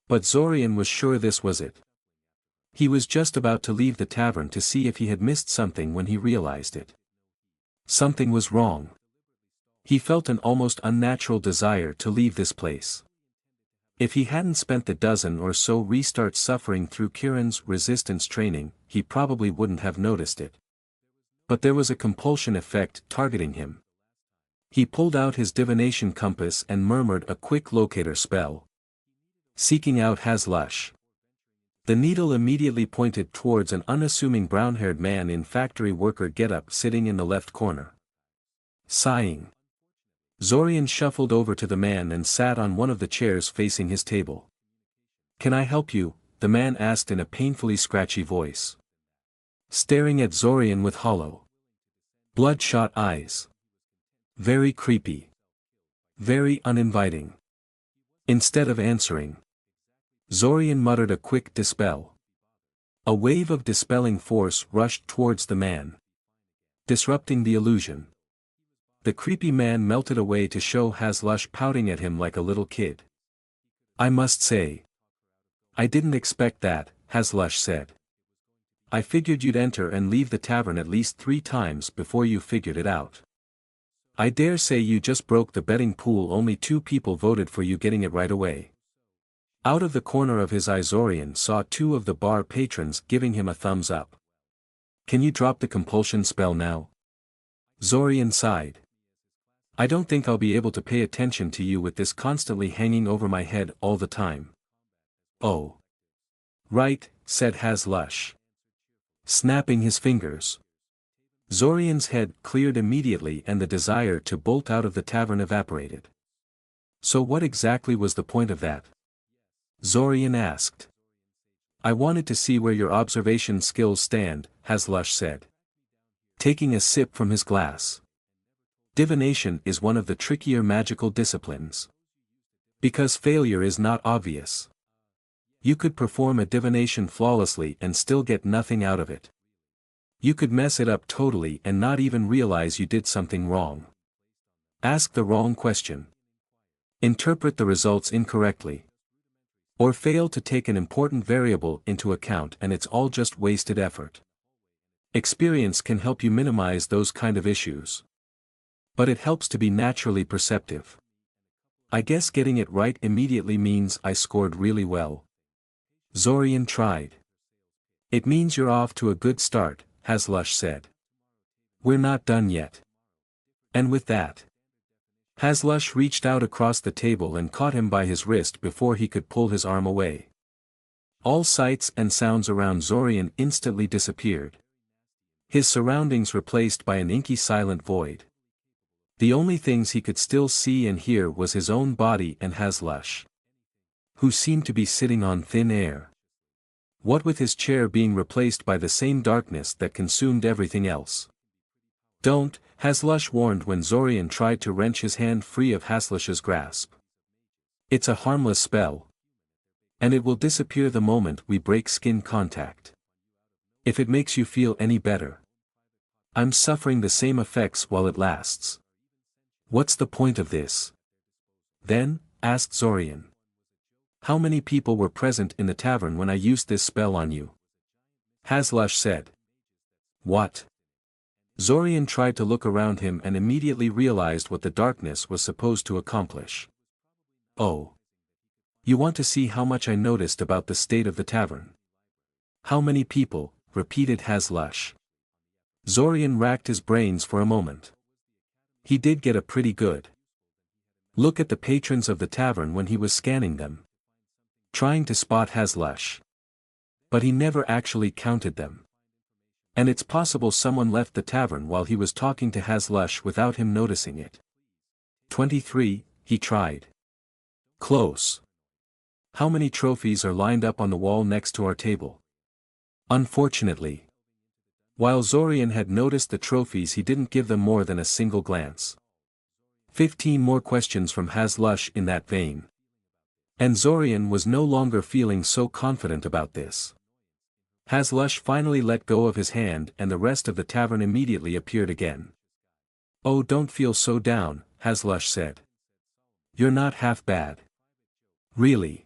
But Zorian was sure this was it. He was just about to leave the tavern to see if he had missed something when he realized it. Something was wrong. He felt an almost unnatural desire to leave this place. If he hadn't spent the dozen or so restarts suffering through Kiran's resistance training, he probably wouldn't have noticed it. But there was a compulsion effect targeting him. He pulled out his divination compass and murmured a quick locator spell, seeking out Hazlush. The needle immediately pointed towards an unassuming brown-haired man in factory worker getup sitting in the left corner. Sighing, Zorian shuffled over to the man and sat on one of the chairs facing his table. "Can I help you?" the man asked in a painfully scratchy voice, staring at Zorian with hollow, bloodshot eyes. Very creepy. Very uninviting. Instead of answering, Zorian muttered a quick dispel. A wave of dispelling force rushed towards the man, disrupting the illusion. The creepy man melted away to show Haslush pouting at him like a little kid. I must say. I didn't expect that, Haslush said. I figured you'd enter and leave the tavern at least 3 times before you figured it out. I dare say you just broke the betting pool. Only 2 people voted for you getting it right away. Out of the corner of his eye Zorian saw 2 of the bar patrons giving him a thumbs up. Can you drop the compulsion spell now? Zorian sighed. I don't think I'll be able to pay attention to you with this constantly hanging over my head all the time. Oh. Right, said Haslush, snapping his fingers. Zorian's head cleared immediately and the desire to bolt out of the tavern evaporated. So what exactly was the point of that? Zorian asked. I wanted to see where your observation skills stand, Haslush said, taking a sip from his glass. Divination is one of the trickier magical disciplines. Because failure is not obvious. You could perform a divination flawlessly and still get nothing out of it. You could mess it up totally and not even realize you did something wrong. Ask the wrong question. Interpret the results incorrectly. Or fail to take an important variable into account and it's all just wasted effort. Experience can help you minimize those kind of issues. But it helps to be naturally perceptive. I guess getting it right immediately means I scored really well. Zorian tried. It means you're off to a good start, Haslush said. We're not done yet. And with that, Haslush reached out across the table and caught him by his wrist before he could pull his arm away. All sights and sounds around Zorian instantly disappeared. His surroundings replaced by an inky silent void. The only things he could still see and hear was his own body and Haslush, who seemed to be sitting on thin air. What with his chair being replaced by the same darkness that consumed everything else. Don't, Haslush warned when Zorian tried to wrench his hand free of Haslush's grasp. It's a harmless spell. And it will disappear the moment we break skin contact. If it makes you feel any better. I'm suffering the same effects while it lasts. What's the point of this? Then, asked Zorian. How many people were present in the tavern when I used this spell on you? Haslush said. What? Zorian tried to look around him and immediately realized what the darkness was supposed to accomplish. Oh. You want to see how much I noticed about the state of the tavern? How many people, repeated Haslush. Zorian racked his brains for a moment. He did get a pretty good look at the patrons of the tavern when he was scanning them, trying to spot Haslush. But he never actually counted them. And it's possible someone left the tavern while he was talking to Haslush without him noticing it. 23, he tried. Close. How many trophies are lined up on the wall next to our table? Unfortunately. While Zorian had noticed the trophies, he didn't give them more than a single glance. 15 more questions from Haslush in that vein. And Zorian was no longer feeling so confident about this. Haslush finally let go of his hand and the rest of the tavern immediately appeared again. Oh, don't feel so down, Haslush said. You're not half bad. Really.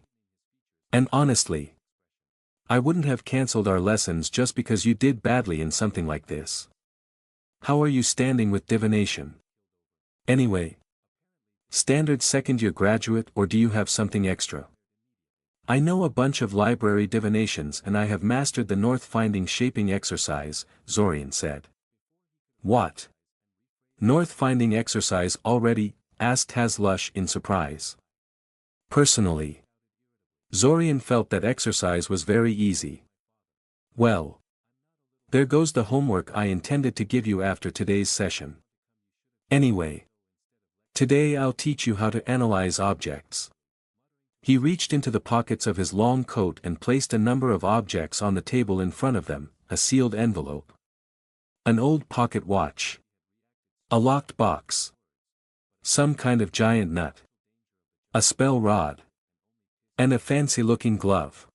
And honestly, I wouldn't have cancelled our lessons just because you did badly in something like this. How are you standing with divination? Anyway. Standard second-year graduate, or do you have something extra? I know a bunch of library divinations and I have mastered the north-finding shaping exercise, Zorian said. What? North-finding exercise already? Asked Haslush in surprise. Personally, Zorian felt that exercise was very easy. Well. There goes the homework I intended to give you after today's session. Anyway. Today I'll teach you how to analyze objects. He reached into the pockets of his long coat and placed a number of objects on the table in front of them, a sealed envelope. An old pocket watch. A locked box. Some kind of giant nut. A spell rod. And a fancy-looking glove.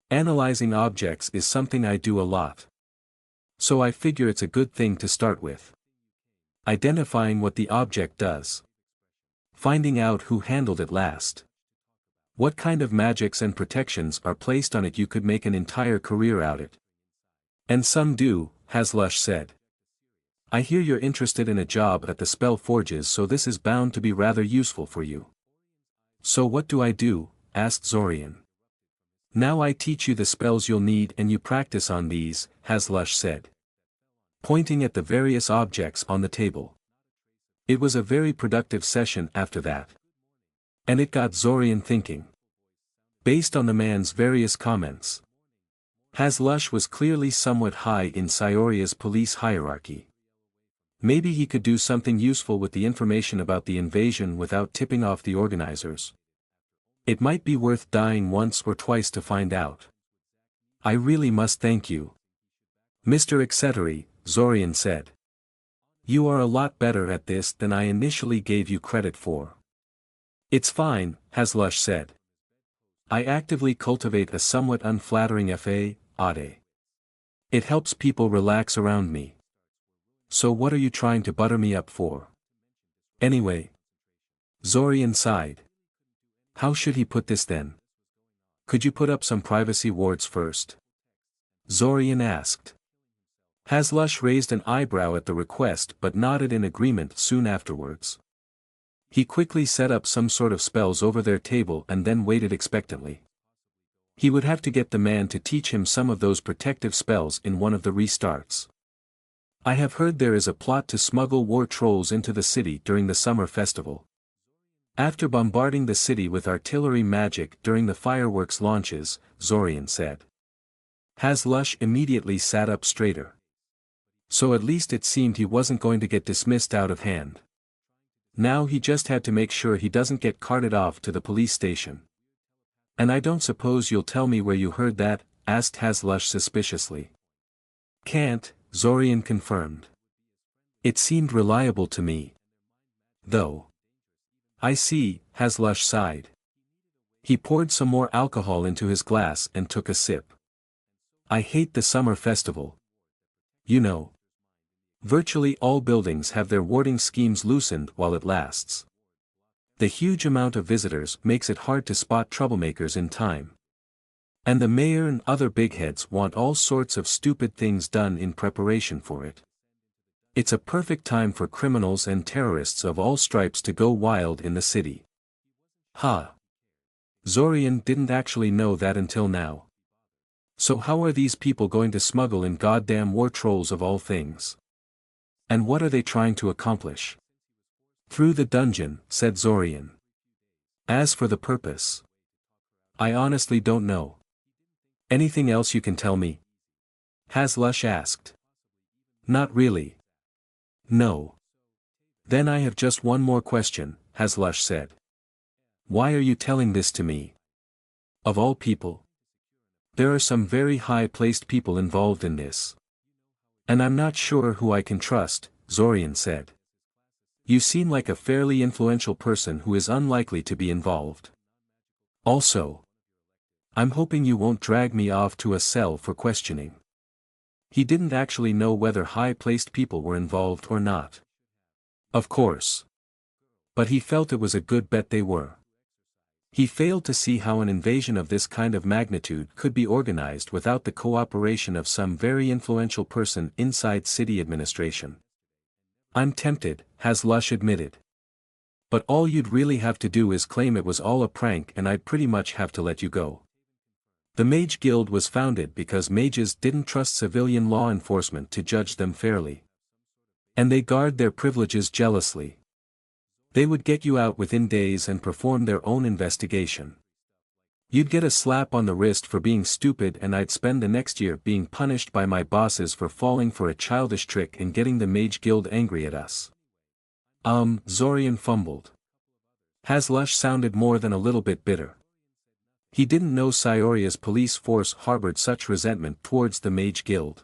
Analyzing objects is something I do a lot. So I figure it's a good thing to start with. Identifying what the object does. Finding out who handled it last. What kind of magics and protections are placed on it. You could make an entire career out of it. And some do, Haslush said. I hear you're interested in a job at the Spell Forges, so this is bound to be rather useful for you. So what do I do? Asked Zorian. Now I teach you the spells you'll need and you practice on these, Haslush said, pointing at the various objects on the table. It was a very productive session after that. And it got Zorian thinking. Based on the man's various comments, Haslush was clearly somewhat high in Scioria's police hierarchy. Maybe he could do something useful with the information about the invasion without tipping off the organizers. It might be worth dying once or twice to find out. I really must thank you, Mr. Etc., Zorian said. You are a lot better at this than I initially gave you credit for. It's fine, Haslush said. I actively cultivate a somewhat unflattering fa. It helps people relax around me. So what are you trying to butter me up for? Anyway. Zorian sighed. How should he put this then? Could you put up some privacy wards first? Zorian asked. Haslush raised an eyebrow at the request but nodded in agreement soon afterwards. He quickly set up some sort of spells over their table and then waited expectantly. He would have to get the man to teach him some of those protective spells in one of the restarts. I have heard there is a plot to smuggle war trolls into the city during the summer festival. After bombarding the city with artillery magic during the fireworks launches, Zorian said. Haslush immediately sat up straighter. So at least it seemed he wasn't going to get dismissed out of hand. Now he just had to make sure he doesn't get carted off to the police station. And I don't suppose you'll tell me where you heard that? Asked Haslush suspiciously. Can't, Zorian confirmed. It seemed reliable to me. Though. I see, Haslush sighed. He poured some more alcohol into his glass and took a sip. I hate the summer festival. You know. Virtually all buildings have their warding schemes loosened while it lasts. The huge amount of visitors makes it hard to spot troublemakers in time. And the mayor and other bigheads want all sorts of stupid things done in preparation for it. It's a perfect time for criminals and terrorists of all stripes to go wild in the city. Ha! Zorian didn't actually know that until now. So how are these people going to smuggle in goddamn war trolls of all things? And what are they trying to accomplish? Through the dungeon, said Zorian. As for the purpose, I honestly don't know. Anything else you can tell me? Haslush asked. Not really. No. Then I have just one more question, Haslush said. Why are you telling this to me? Of all people? There are some very high-placed people involved in this. And I'm not sure who I can trust, Zorian said. You seem like a fairly influential person who is unlikely to be involved. Also, I'm hoping you won't drag me off to a cell for questioning. He didn't actually know whether high-placed people were involved or not. Of course. But he felt it was a good bet they were. He failed to see how an invasion of this kind of magnitude could be organized without the cooperation of some very influential person inside city administration. I'm tempted, Haslush admitted. But all you'd really have to do is claim it was all a prank and I'd pretty much have to let you go. The Mage Guild was founded because mages didn't trust civilian law enforcement to judge them fairly. And they guard their privileges jealously. They would get you out within days and perform their own investigation. You'd get a slap on the wrist for being stupid and I'd spend the next year being punished by my bosses for falling for a childish trick and getting the Mage Guild angry at us. Zorian fumbled. Haslush sounded more than a little bit bitter. He didn't know Scioria's police force harbored such resentment towards the Mage Guild.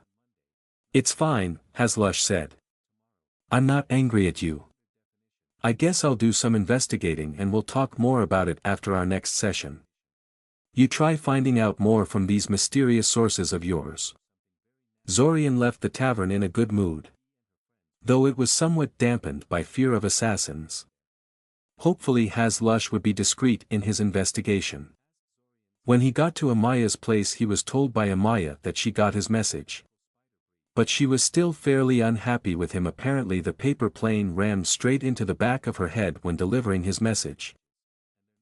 It's fine, Haslush said. I'm not angry at you. I guess I'll do some investigating and we'll talk more about it after our next session. You try finding out more from these mysterious sources of yours. Zorian left the tavern in a good mood. though it was somewhat dampened by fear of assassins. Hopefully Haslush would be discreet in his investigation. When he got to Amaya's place he was told by Amaya that she got his message. But she was still fairly unhappy with him. Apparently the paper plane rammed straight into the back of her head when delivering his message.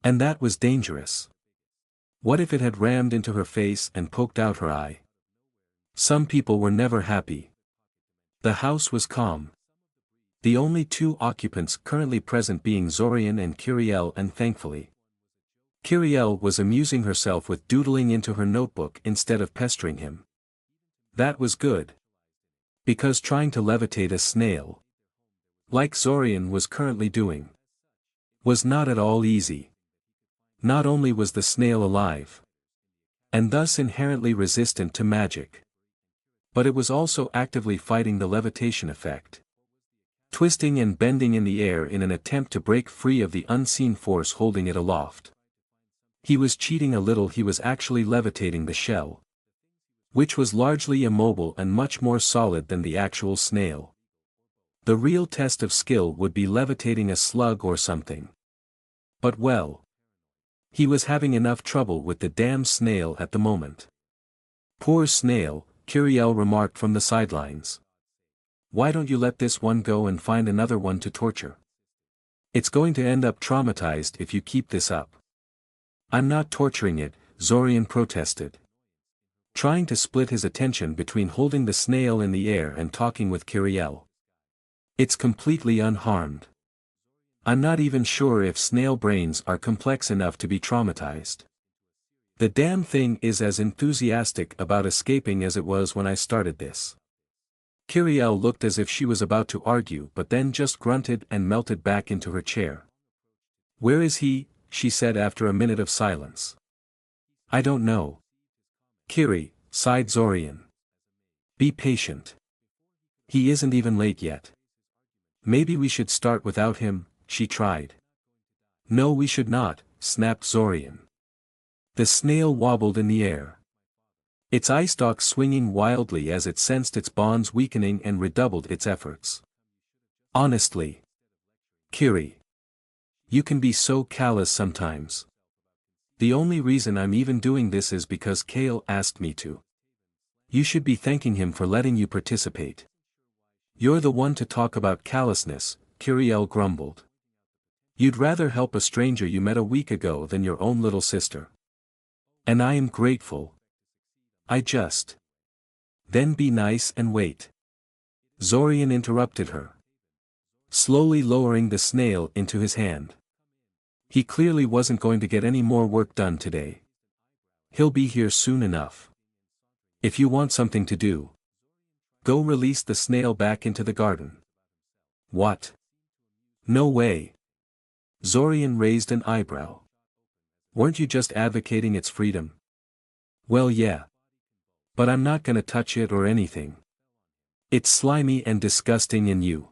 And that was dangerous. What if it had rammed into her face and poked out her eye? Some people were never happy. The house was calm. The only two occupants currently present being Zorian and Kiriel, and thankfully, Kiriel was amusing herself with doodling into her notebook instead of pestering him. That was good. Because trying to levitate a snail, like Zorian was currently doing, was not at all easy. Not only was the snail alive, and thus inherently resistant to magic, but it was also actively fighting the levitation effect, twisting and bending in the air in an attempt to break free of the unseen force holding it aloft. He was cheating a little. He was actually levitating the shell, which was largely immobile and much more solid than the actual snail. The real test of skill would be levitating a slug or something. But well, he was having enough trouble with the damn snail at the moment. Poor snail, Kiriel remarked from the sidelines. Why don't you let this one go and find another one to torture? It's going to end up traumatized if you keep this up. I'm not torturing it, Zorian protested, trying to split his attention between holding the snail in the air and talking with Kiriel. It's completely unharmed. I'm not even sure if snail brains are complex enough to be traumatized. The damn thing is as enthusiastic about escaping as it was when I started this. Kiriel looked as if she was about to argue but then just grunted and melted back into her chair. Where is he? She said after a minute of silence. I don't know. Kiri, sighed Zorian. Be patient. He isn't even late yet. Maybe we should start without him, she tried. No, we should not, snapped Zorian. The snail wobbled in the air, its eye stalk swinging wildly as it sensed its bonds weakening and redoubled its efforts. Honestly, Kiri, you can be so callous sometimes. The only reason I'm even doing this is because Kale asked me to. You should be thanking him for letting you participate. You're the one to talk about callousness, Kiriel grumbled. You'd rather help a stranger you met a week ago than your own little sister. And I am grateful. I just. Then be nice and wait. Zorian interrupted her, slowly lowering the snail into his hand. He clearly wasn't going to get any more work done today. He'll be here soon enough. If you want something to do, go release the snail back into the garden. What? No way. Zorian raised an eyebrow. Weren't you just advocating its freedom? Well, yeah. But I'm not gonna touch it or anything. It's slimy and disgusting, and you.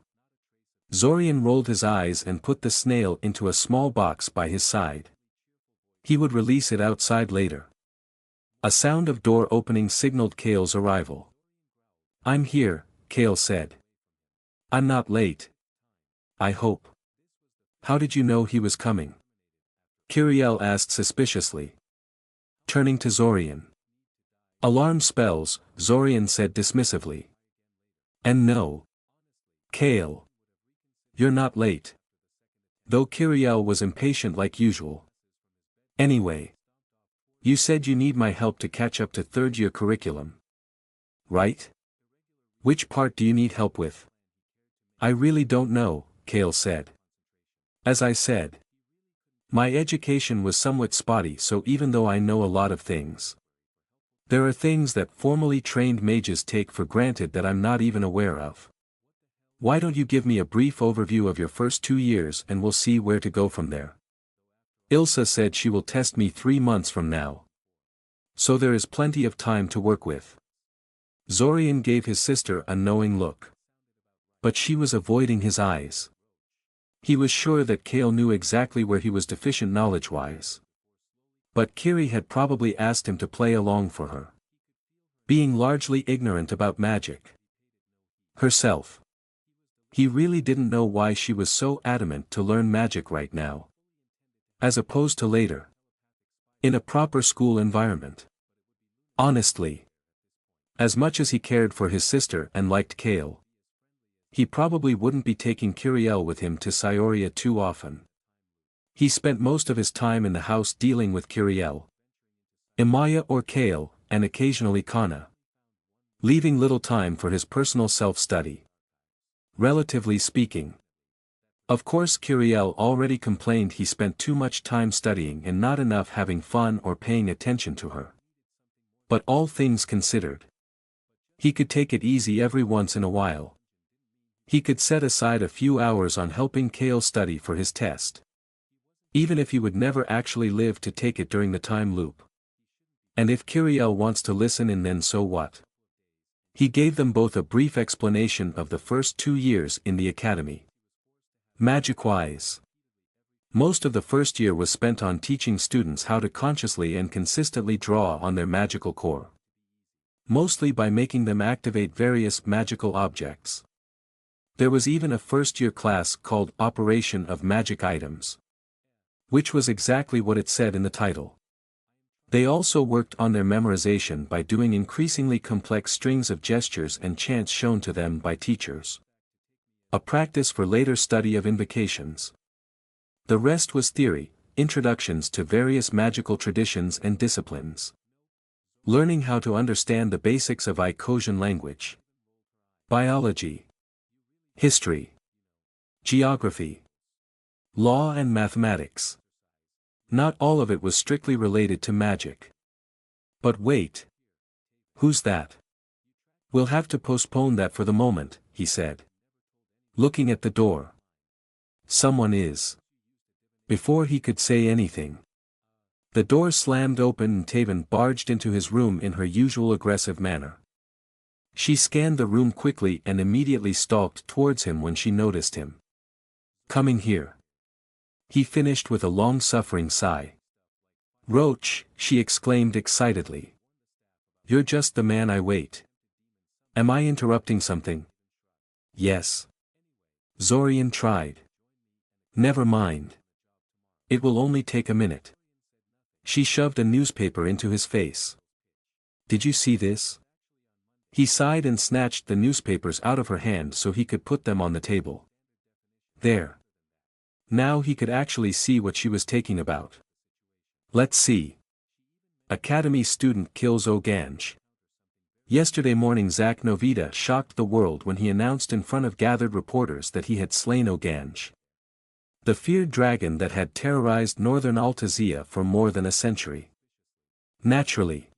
Zorian rolled his eyes and put the snail into a small box by his side. He would release it outside later. A sound of door opening signaled Kale's arrival. I'm here, Kale said. I'm not late. I hope. How did you know he was coming? Kiriel asked suspiciously, turning to Zorian. Alarm spells, Zorian said dismissively. And no. Kale. You're not late. Though Kiriel was impatient like usual. Anyway. You said you need my help to catch up to third-year curriculum. Right? Which part do you need help with? I really don't know, Kale said. As I said, my education was somewhat spotty, so even though I know a lot of things, there are things that formally trained mages take for granted that I'm not even aware of. Why don't you give me a brief overview of your first 2 years and we'll see where to go from there? Ilsa said she will test me 3 months from now. So there is plenty of time to work with. Zorian gave his sister a knowing look. But she was avoiding his eyes. He was sure that Kale knew exactly where he was deficient knowledge-wise. But Kiri had probably asked him to play along for her, being largely ignorant about magic herself. He really didn't know why she was so adamant to learn magic right now. As opposed to later. In a proper school environment. Honestly. As much as he cared for his sister and liked Kale, he probably wouldn't be taking Kiriel with him to Scioria too often. He spent most of his time in the house dealing with Kiriel, Imaya or Kale, and occasionally Kana. Leaving little time for his personal self-study. Relatively speaking. Of course Kiriel already complained he spent too much time studying and not enough having fun or paying attention to her. But all things considered, he could take it easy every once in a while. He could set aside a few hours on helping Kale study for his test. Even if he would never actually live to take it during the time loop. And if Kiriel wants to listen in, then so what? He gave them both a brief explanation of the first 2 years in the academy. Magic-wise, most of the first year was spent on teaching students how to consciously and consistently draw on their magical core. Mostly by making them activate various magical objects. There was even a first-year class called Operation of Magic Items. Which was exactly what it said in the title. They also worked on their memorization by doing increasingly complex strings of gestures and chants shown to them by teachers. A practice for later study of invocations. The rest was theory, introductions to various magical traditions and disciplines. Learning how to understand the basics of Icosian language. Biology. History. Geography. Law and mathematics. Not all of it was strictly related to magic. But wait. Who's that? We'll have to postpone that for the moment, he said. Looking at the door. Someone is. Before he could say anything, the door slammed open and Taven barged into his room in her usual aggressive manner. She scanned the room quickly and immediately stalked towards him when she noticed him. Coming here. He finished with a long-suffering sigh. Roach, she exclaimed excitedly. You're just the man I wait. Am I interrupting something? Yes. Zorian tried. Never mind. It will only take a minute. She shoved a newspaper into his face. Did you see this? He sighed and snatched the newspapers out of her hand so he could put them on the table. There. Now he could actually see what she was taking about. Let's see. Academy student kills Oganj. Yesterday morning Zak Novita shocked the world when he announced in front of gathered reporters that he had slain Oganj. The feared dragon that had terrorized northern Altazia for more than a century. Naturally.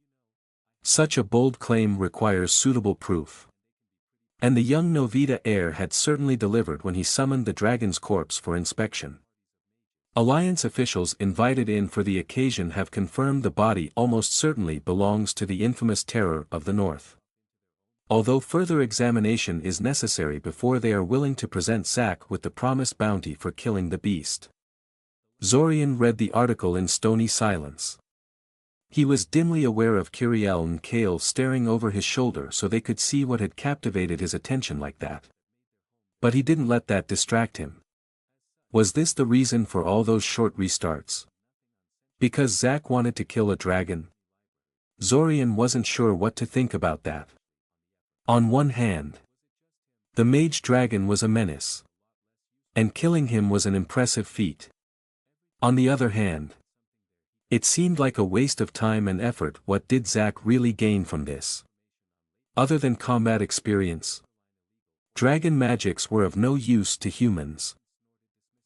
Such a bold claim requires suitable proof. And the young Novita heir had certainly delivered when he summoned the dragon's corpse for inspection. Alliance officials invited in for the occasion have confirmed the body almost certainly belongs to the infamous terror of the north. Although further examination is necessary before they are willing to present Zak with the promised bounty for killing the beast. Zorian read the article in stony silence. He was dimly aware of Kiriel and Kale staring over his shoulder so they could see what had captivated his attention like that. But he didn't let that distract him. Was this the reason for all those short restarts? Because Zak wanted to kill a dragon? Zorian wasn't sure what to think about that. On one hand, the mage dragon was a menace. And killing him was an impressive feat. On the other hand, it seemed like a waste of time and effort. What did Zak really gain from this? Other than combat experience? Dragon magics were of no use to humans.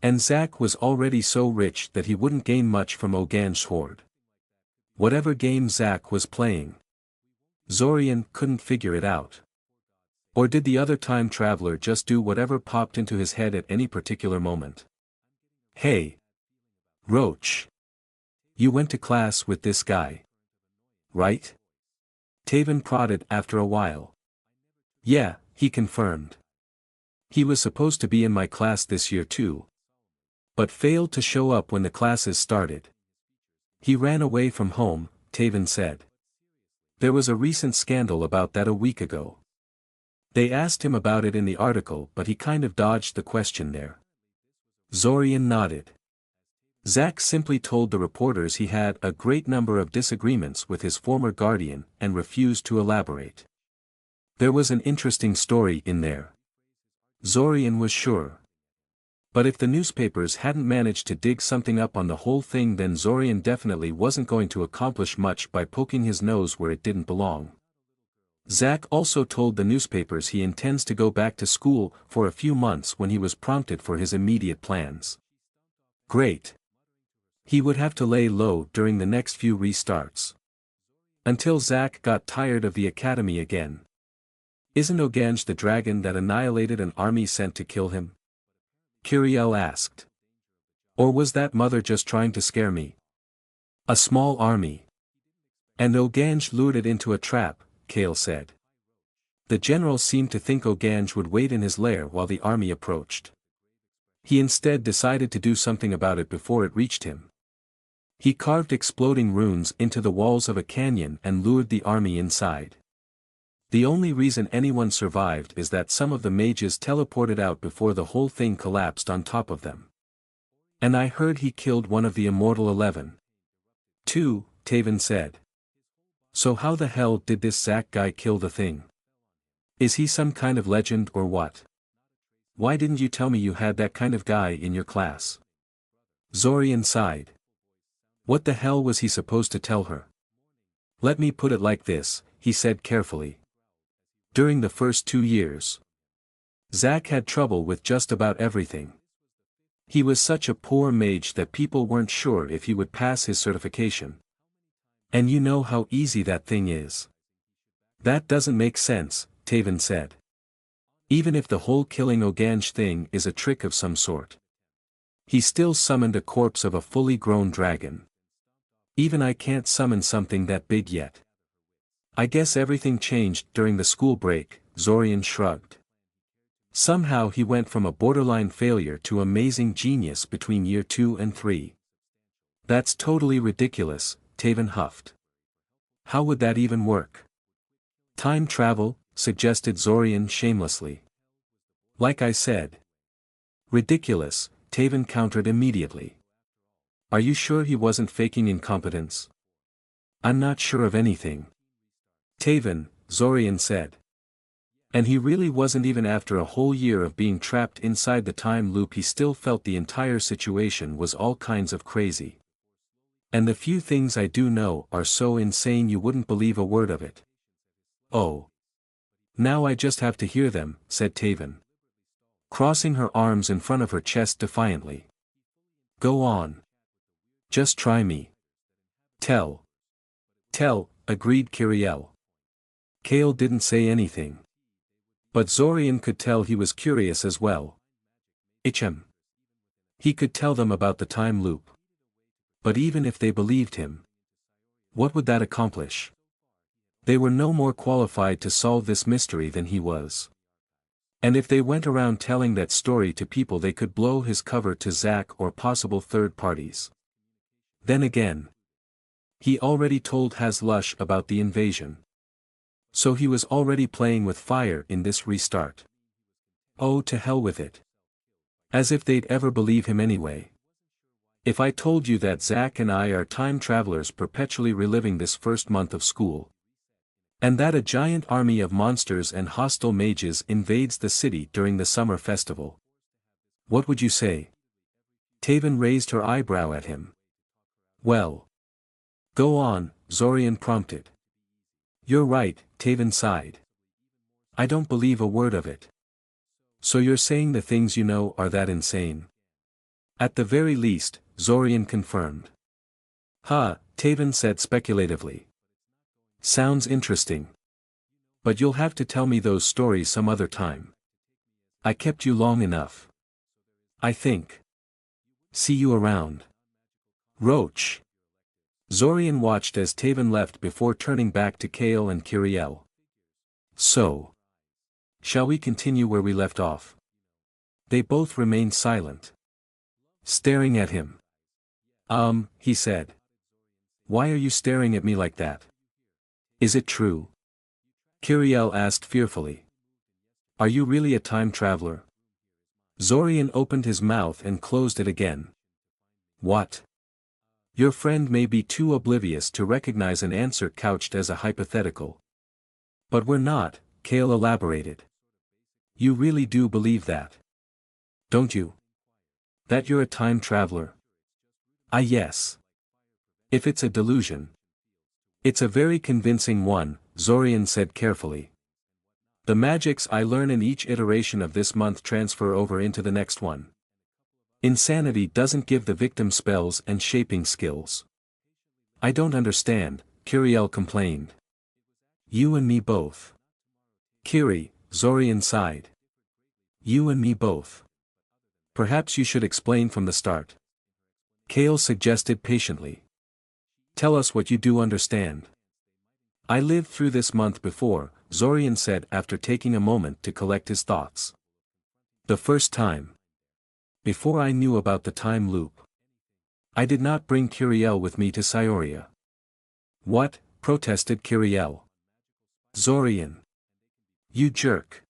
And Zak was already so rich that he wouldn't gain much from Oganj's horde. Whatever game Zak was playing, Zorian couldn't figure it out. Or did the other time traveler just do whatever popped into his head at any particular moment? Hey! Roach! You went to class with this guy. Right? Taven prodded after a while. Yeah, he confirmed. He was supposed to be in my class this year too. But failed to show up when the classes started. He ran away from home, Taven said. There was a recent scandal about that a week ago. They asked him about it in the article, but he kind of dodged the question there. Zorian nodded. Zack simply told the reporters he had a great number of disagreements with his former guardian and refused to elaborate. There was an interesting story in there. Zorian was sure. But if the newspapers hadn't managed to dig something up on the whole thing, then Zorian definitely wasn't going to accomplish much by poking his nose where it didn't belong. Zack also told the newspapers he intends to go back to school for a few months when he was prompted for his immediate plans. Great. He would have to lay low during the next few restarts. Until Zack got tired of the academy again. Isn't Ogange the dragon that annihilated an army sent to kill him? Kiriel asked. Or was that mother just trying to scare me? A small army. And Ogange lured it into a trap, Kale said. The general seemed to think Ogange would wait in his lair while the army approached. He instead decided to do something about it before it reached him. He carved exploding runes into the walls of a canyon and lured the army inside. The only reason anyone survived is that some of the mages teleported out before the whole thing collapsed on top of them. And I heard he killed one of the Immortal 11. Too, Taven said. So how the hell did this Zack guy kill the thing? Is he some kind of legend or what? Why didn't you tell me you had that kind of guy in your class? Zorian sighed. What the hell was he supposed to tell her? Let me put it like this, he said carefully. During the first 2 years, Zack had trouble with just about everything. He was such a poor mage that people weren't sure if he would pass his certification. And you know how easy that thing is. That doesn't make sense, Taven said. Even if the whole killing Ogange thing is a trick of some sort. He still summoned a corpse of a fully grown dragon. Even I can't summon something that big yet. I guess everything changed during the school break, Zorian shrugged. Somehow he went from a borderline failure to amazing genius between year 2 and 3. That's totally ridiculous, Taven huffed. How would that even work? Time travel, suggested Zorian shamelessly. Like I said. Ridiculous, Taven countered immediately. Are you sure he wasn't faking incompetence? I'm not sure of anything. Taven, Zorian said. And he really wasn't. Even after a whole year of being trapped inside the time loop, he still felt the entire situation was all kinds of crazy. And the few things I do know are so insane you wouldn't believe a word of it. Oh. Now I just have to hear them, said Taven. Crossing her arms in front of her chest defiantly. Go on. Just try me. Tell, agreed Kiriel. Kale didn't say anything. But Zorian could tell he was curious as well. He could tell them about the time loop. But even if they believed him, what would that accomplish? They were no more qualified to solve this mystery than he was. And if they went around telling that story to people, they could blow his cover to Zack or possible third parties. Then again, he already told Hazlush about the invasion. So he was already playing with fire in this restart. Oh, to hell with it. As if they'd ever believe him anyway. If I told you that Zack and I are time travelers perpetually reliving this first month of school, and that a giant army of monsters and hostile mages invades the city during the summer festival, what would you say? Taven raised her eyebrow at him. Well. Go on, Zorian prompted. You're right, Taven sighed. I don't believe a word of it. So you're saying the things you know are that insane? At the very least, Zorian confirmed. Taven said speculatively. Sounds interesting. But you'll have to tell me those stories some other time. I kept you long enough. I think. See you around. Roach. Zorian watched as Taven left before turning back to Kale and Kiriel. So. Shall we continue where we left off? They both remained silent. Staring at him. He said. Why are you staring at me like that? Is it true? Kiriel asked fearfully. Are you really a time traveler? Zorian opened his mouth and closed it again. What? Your friend may be too oblivious to recognize an answer couched as a hypothetical. But we're not, Kale elaborated. You really do believe that? Don't you? That you're a time traveler? Yes. If it's a delusion. It's a very convincing one, Zorian said carefully. The magics I learn in each iteration of this month transfer over into the next one. Insanity doesn't give the victim spells and shaping skills. I don't understand, Kiriel complained. You and me both. Kiri, Zorian sighed. You and me both. Perhaps you should explain from the start. Kale suggested patiently. Tell us what you do understand. I lived through this month before, Zorian said after taking a moment to collect his thoughts. The first time. Before I knew about the time loop. I did not bring Kiriel with me to Scioria. What? Protested Kiriel. Zorian. You jerk.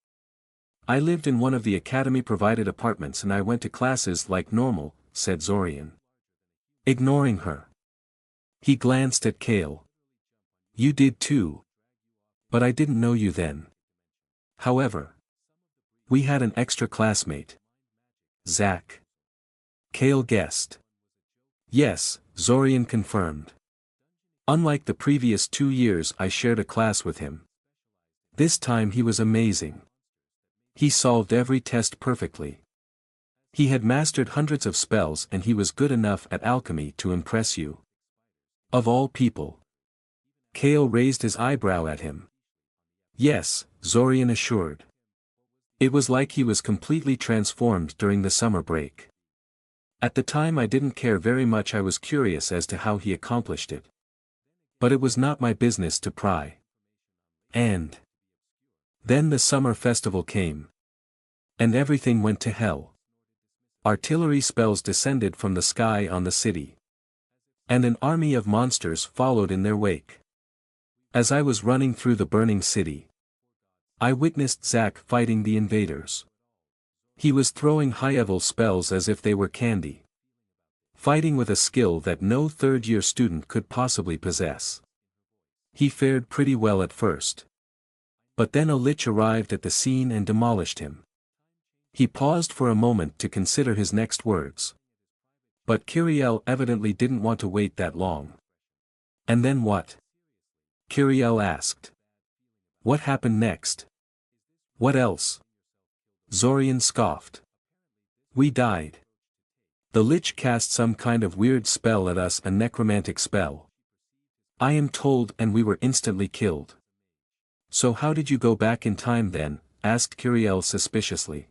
I lived in one of the academy-provided apartments and I went to classes like normal, said Zorian. Ignoring her. He glanced at Kale. You did too. But I didn't know you then. However. We had an extra classmate. Zach. Kale guessed. Yes, Zorian confirmed. Unlike the previous 2 years I shared a class with him. This time he was amazing. He solved every test perfectly. He had mastered hundreds of spells and he was good enough at alchemy to impress you. Of all people. Kale raised his eyebrow at him. Yes, Zorian assured. It was like he was completely transformed during the summer break. At the time I didn't care very much. I was curious as to how he accomplished it. But it was not my business to pry. And then the summer festival came. And everything went to hell. Artillery spells descended from the sky on the city. And an army of monsters followed in their wake. As I was running through the burning city, I witnessed Zach fighting the invaders. He was throwing high-level spells as if they were candy. Fighting with a skill that no third-year student could possibly possess. He fared pretty well at first. But then a lich arrived at the scene and demolished him. He paused for a moment to consider his next words. But Kiriel evidently didn't want to wait that long. And then what? Kiriel asked. What happened next? What else? Zorian scoffed. We died. The lich cast some kind of weird spell at us, a necromantic spell. I am told, and we were instantly killed. So how did you go back in time then? Asked Kiriel suspiciously.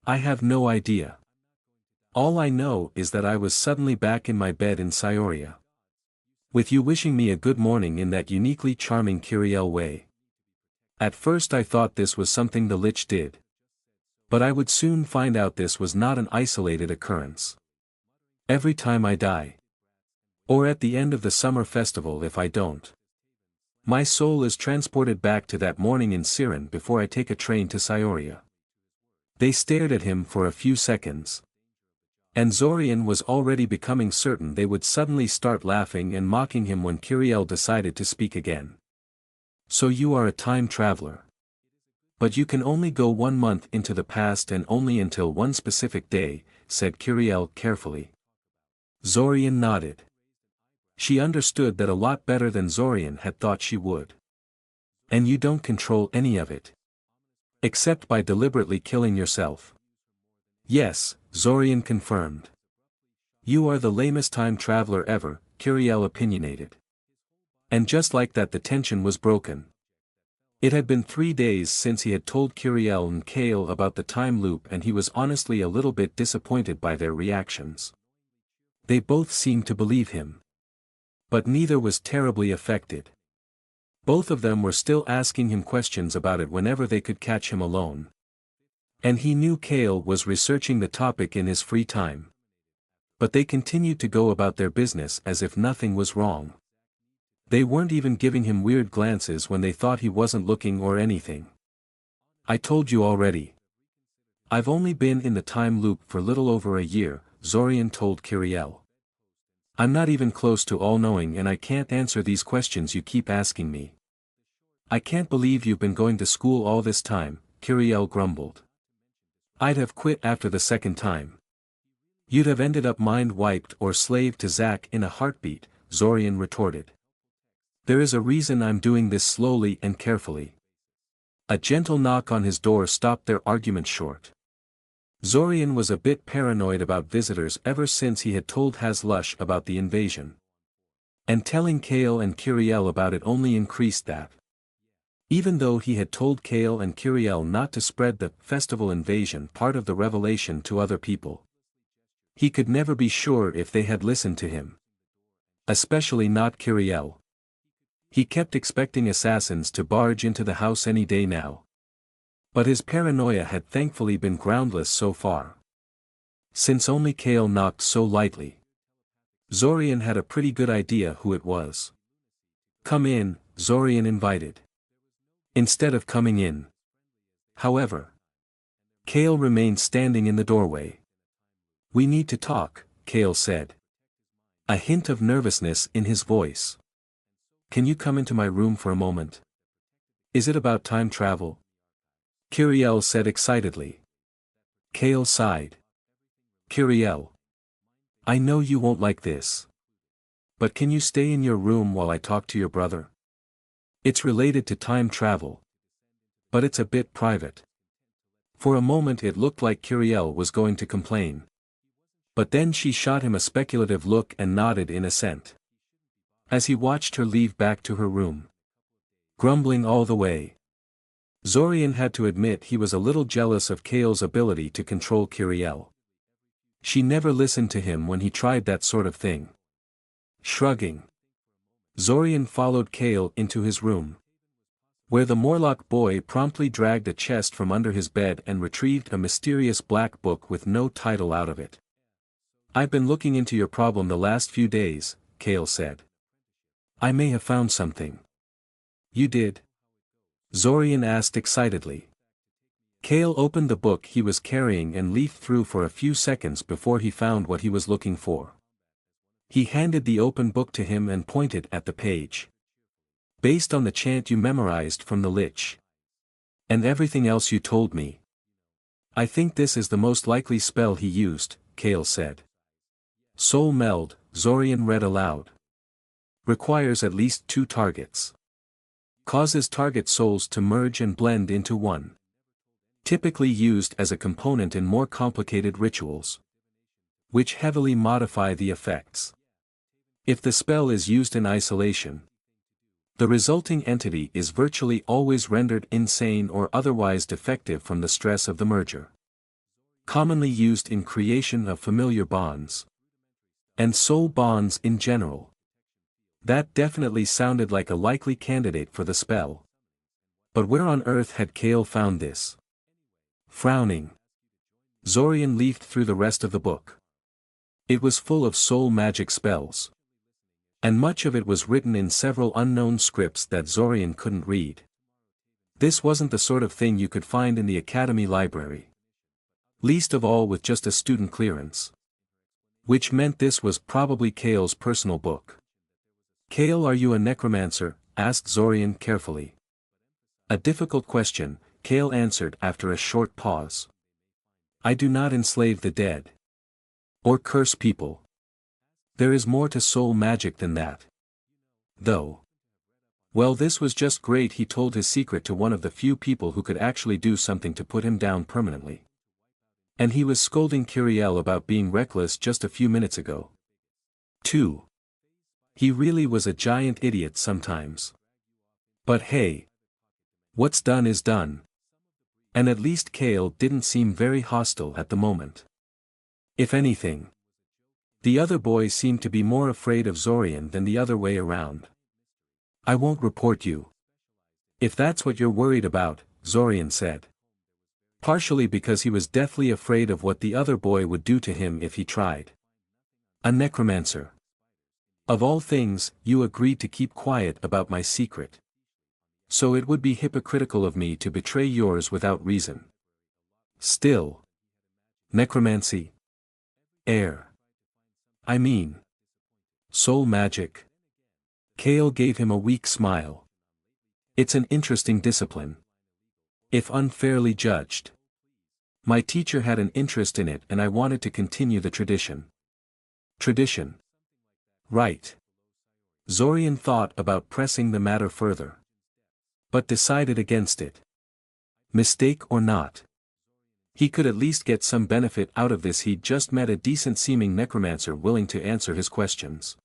I have no idea. All I know is that I was suddenly back in my bed in Scioria. With you wishing me a good morning in that uniquely charming Kiriel way. At first I thought this was something the lich did. But I would soon find out this was not an isolated occurrence. Every time I die. Or at the end of the summer festival if I don't. My soul is transported back to that morning in Siren before I take a train to Scioria. They stared at him for a few seconds. And Zorian was already becoming certain they would suddenly start laughing and mocking him when Kiriel decided to speak again. So you are a time traveler. But you can only go 1 month into the past and only until one specific day, said Kiriel carefully. Zorian nodded. She understood that a lot better than Zorian had thought she would. And you don't control any of it. Except by deliberately killing yourself. Yes, Zorian confirmed. You are the lamest time traveler ever, Kiriel opinionated. And just like that the tension was broken. It had been 3 days since he had told Kiriel and Kale about the time loop and he was honestly a little bit disappointed by their reactions. They both seemed to believe him. But neither was terribly affected. Both of them were still asking him questions about it whenever they could catch him alone. And he knew Kale was researching the topic in his free time. But they continued to go about their business as if nothing was wrong. They weren't even giving him weird glances when they thought he wasn't looking or anything. I told you already. I've only been in the time loop for little over a year, Zorian told Kiriel. I'm not even close to all-knowing and I can't answer these questions you keep asking me. I can't believe you've been going to school all this time, Kiriel grumbled. I'd have quit after the second time. You'd have ended up mind-wiped or slave to Zack in a heartbeat, Zorian retorted. There is a reason I'm doing this slowly and carefully. A gentle knock on his door stopped their argument short. Zorian was a bit paranoid about visitors ever since he had told Hazlush about the invasion. And telling Kale and Kiriel about it only increased that. Even though he had told Kale and Kiriel not to spread the festival invasion part of the revelation to other people. He could never be sure if they had listened to him. Especially not Kiriel. He kept expecting assassins to barge into the house any day now. But his paranoia had thankfully been groundless so far. Since only Kale knocked so lightly. Zorian had a pretty good idea who it was. Come in, Zorian invited. Instead of coming in. However. Kale remained standing in the doorway. We need to talk, Kale said. A hint of nervousness in his voice. Can you come into my room for a moment? Is it about time travel? Kiriel said excitedly. Kale sighed. Kiriel. I know you won't like this. But can you stay in your room while I talk to your brother? It's related to time travel. But it's a bit private. For a moment it looked like Kiriel was going to complain. But then she shot him a speculative look and nodded in assent. As he watched her leave back to her room. Grumbling all the way. Zorian had to admit he was a little jealous of Kale's ability to control Kiriel. She never listened to him when he tried that sort of thing. Shrugging. Zorian followed Kale into his room. Where the Morlock boy promptly dragged a chest from under his bed and retrieved a mysterious black book with no title out of it. I've been looking into your problem the last few days, Kale said. I may have found something. You did? Zorian asked excitedly. Kale opened the book he was carrying and leafed through for a few seconds before he found what he was looking for. He handed the open book to him and pointed at the page. Based on the chant you memorized from the Lich. And everything else you told me. I think this is the most likely spell he used, Kale said. Soul Meld, Zorian read aloud. Requires at least 2 targets. Causes target souls to merge and blend into one. Typically used as a component in more complicated rituals. Which heavily modify the effects. If the spell is used in isolation, the resulting entity is virtually always rendered insane or otherwise defective from the stress of the merger. Commonly used in creation of familiar bonds. And soul bonds in general. That definitely sounded like a likely candidate for the spell. But where on earth had Kale found this? Frowning. Zorian leafed through the rest of the book. It was full of soul magic spells. And much of it was written in several unknown scripts that Zorian couldn't read. This wasn't the sort of thing you could find in the Academy library. Least of all with just a student clearance. Which meant this was probably Kale's personal book. Kale, are you a necromancer? Asked Zorian carefully. A difficult question, Kale answered after a short pause. I do not enslave the dead. Or curse people. There is more to soul magic than that. Though. Well, this was just great. He told his secret to one of the few people who could actually do something to put him down permanently. And he was scolding Kiriel about being reckless just a few minutes ago. 2. He really was a giant idiot sometimes. But hey. What's done is done. And at least Kale didn't seem very hostile at the moment. If anything. The other boy seemed to be more afraid of Zorian than the other way around. I won't report you. If that's what you're worried about, Zorian said. Partially because he was deathly afraid of what the other boy would do to him if he tried. A necromancer. Of all things, you agreed to keep quiet about my secret. So it would be hypocritical of me to betray yours without reason. Still. Necromancy. Air. I mean. Soul magic. Kale gave him a weak smile. It's an interesting discipline. If unfairly judged. My teacher had an interest in it and I wanted to continue the tradition. Tradition. Right. Zorian thought about pressing the matter further. But decided against it. Mistake or not. He could at least get some benefit out of this. He'd just met a decent-seeming necromancer willing to answer his questions.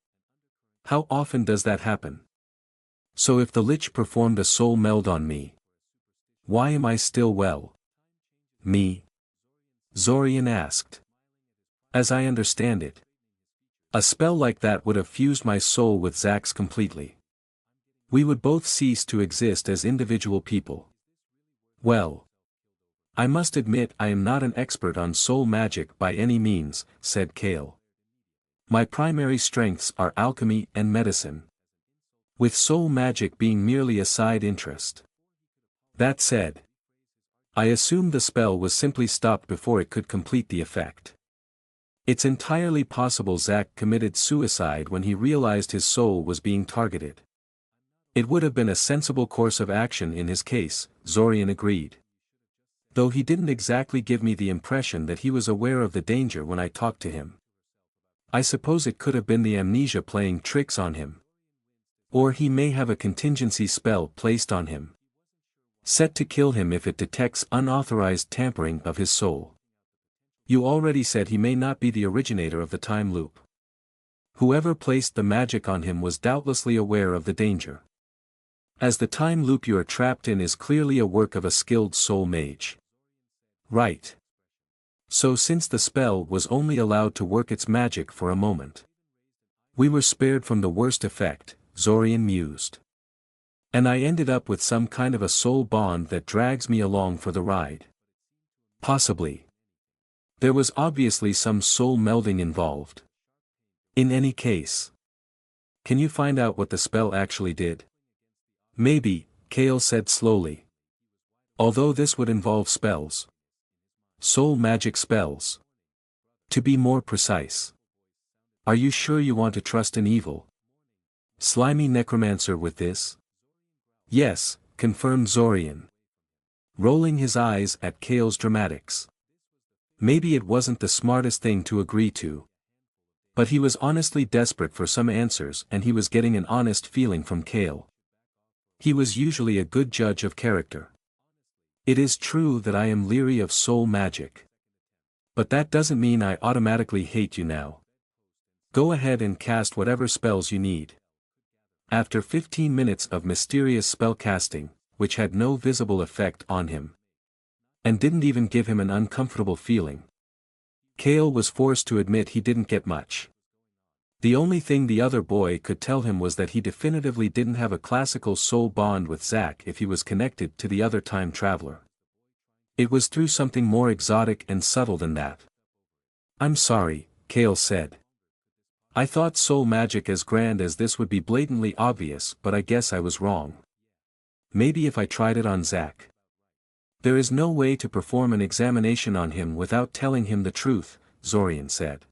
How often does that happen? So if the lich performed a soul meld on me, why am I still well? Me? Zorian asked. As I understand it, a spell like that would have fused my soul with Zack's completely. We would both cease to exist as individual people. Well, I must admit I am not an expert on soul magic by any means, said Kale. My primary strengths are alchemy and medicine, with soul magic being merely a side interest. That said, I assume the spell was simply stopped before it could complete the effect. It's entirely possible Zack committed suicide when he realized his soul was being targeted. It would have been a sensible course of action in his case, Zorian agreed. Though he didn't exactly give me the impression that he was aware of the danger when I talked to him. I suppose it could have been the amnesia playing tricks on him. Or he may have a contingency spell placed on him, set to kill him if it detects unauthorized tampering of his soul. You already said he may not be the originator of the time loop. Whoever placed the magic on him was doubtlessly aware of the danger. As the time loop you are trapped in is clearly a work of a skilled soul mage. Right. So since the spell was only allowed to work its magic for a moment, we were spared from the worst effect, Zorian mused. And I ended up with some kind of a soul bond that drags me along for the ride. Possibly. There was obviously some soul melding involved. In any case, can you find out what the spell actually did? Maybe, Kale said slowly. Although this would involve spells. Soul magic spells. To be more precise. Are you sure you want to trust an evil, slimy necromancer with this? Yes, confirmed Zorian, rolling his eyes at Kale's dramatics. Maybe it wasn't the smartest thing to agree to. But he was honestly desperate for some answers and he was getting an honest feeling from Kale. He was usually a good judge of character. It is true that I am leery of soul magic. But that doesn't mean I automatically hate you now. Go ahead and cast whatever spells you need. After 15 minutes of mysterious spell casting, which had no visible effect on him, and didn't even give him an uncomfortable feeling, Kale was forced to admit he didn't get much. The only thing the other boy could tell him was that he definitively didn't have a classical soul bond with Zack if he was connected to the other time traveler. It was through something more exotic and subtle than that. I'm sorry, Kale said. I thought soul magic as grand as this would be blatantly obvious, but I guess I was wrong. Maybe if I tried it on Zack. There is no way to perform an examination on him without telling him the truth, Zorian said.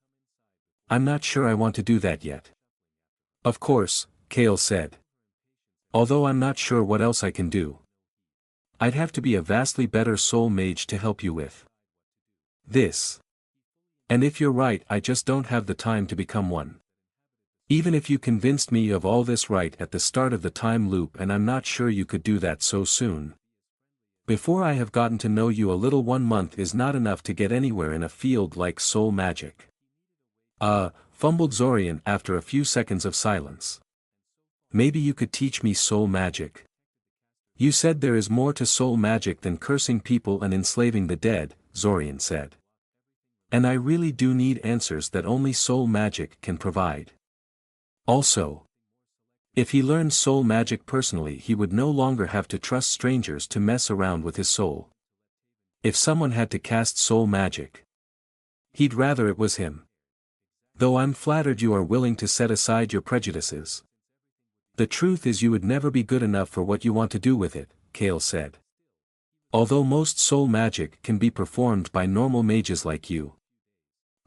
I'm not sure I want to do that yet. Of course, Kale said. Although I'm not sure what else I can do. I'd have to be a vastly better soul mage to help you with this. And if you're right, I just don't have the time to become one. Even if you convinced me of all this right at the start of the time loop, and I'm not sure you could do that so soon. Before I have gotten to know you a little, 1 month is not enough to get anywhere in a field like soul magic. Fumbled Zorian after a few seconds of silence. Maybe you could teach me soul magic. You said there is more to soul magic than cursing people and enslaving the dead, Zorian said. And I really do need answers that only soul magic can provide. Also, if he learned soul magic personally, he would no longer have to trust strangers to mess around with his soul. If someone had to cast soul magic, he'd rather it was him. Though I'm flattered you are willing to set aside your prejudices. The truth is you would never be good enough for what you want to do with it, Kale said. Although most soul magic can be performed by normal mages like you.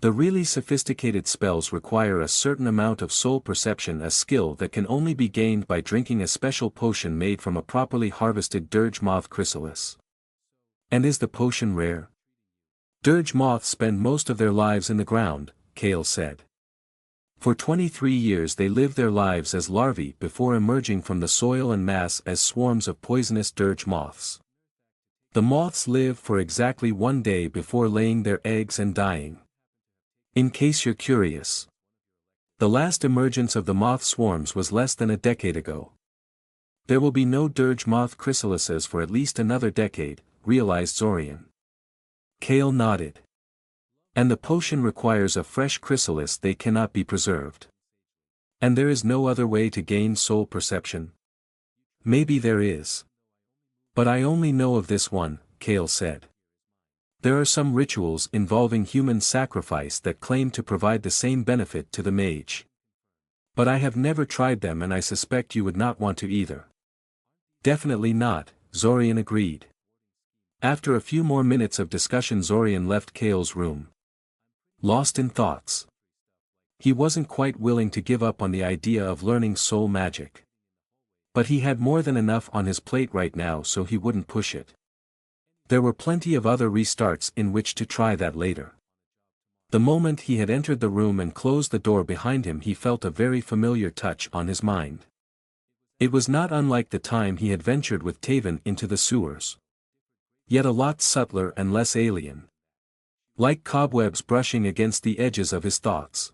The really sophisticated spells require a certain amount of soul perception, a skill that can only be gained by drinking a special potion made from a properly harvested dirge moth chrysalis. And is the potion rare? Dirge moths spend most of their lives in the ground, Kale said. For 23 years they live their lives as larvae before emerging from the soil and mass as swarms of poisonous dirge moths. The moths live for exactly 1 day before laying their eggs and dying. In case you're curious. The last emergence of the moth swarms was less than a decade ago. There will be no dirge moth chrysalises for at least another decade, realized Zorian. Kale nodded. And the potion requires a fresh chrysalis, they cannot be preserved. And there is no other way to gain soul perception? Maybe there is. But I only know of this one, Kale said. There are some rituals involving human sacrifice that claim to provide the same benefit to the mage. But I have never tried them and I suspect you would not want to either. Definitely not, Zorian agreed. After a few more minutes of discussion Zorian left Kale's room. Lost in thoughts. He wasn't quite willing to give up on the idea of learning soul magic. But he had more than enough on his plate right now, so he wouldn't push it. There were plenty of other restarts in which to try that later. The moment he had entered the room and closed the door behind him he felt a very familiar touch on his mind. It was not unlike the time he had ventured with Taven into the sewers. Yet a lot subtler and less alien. Like cobwebs brushing against the edges of his thoughts.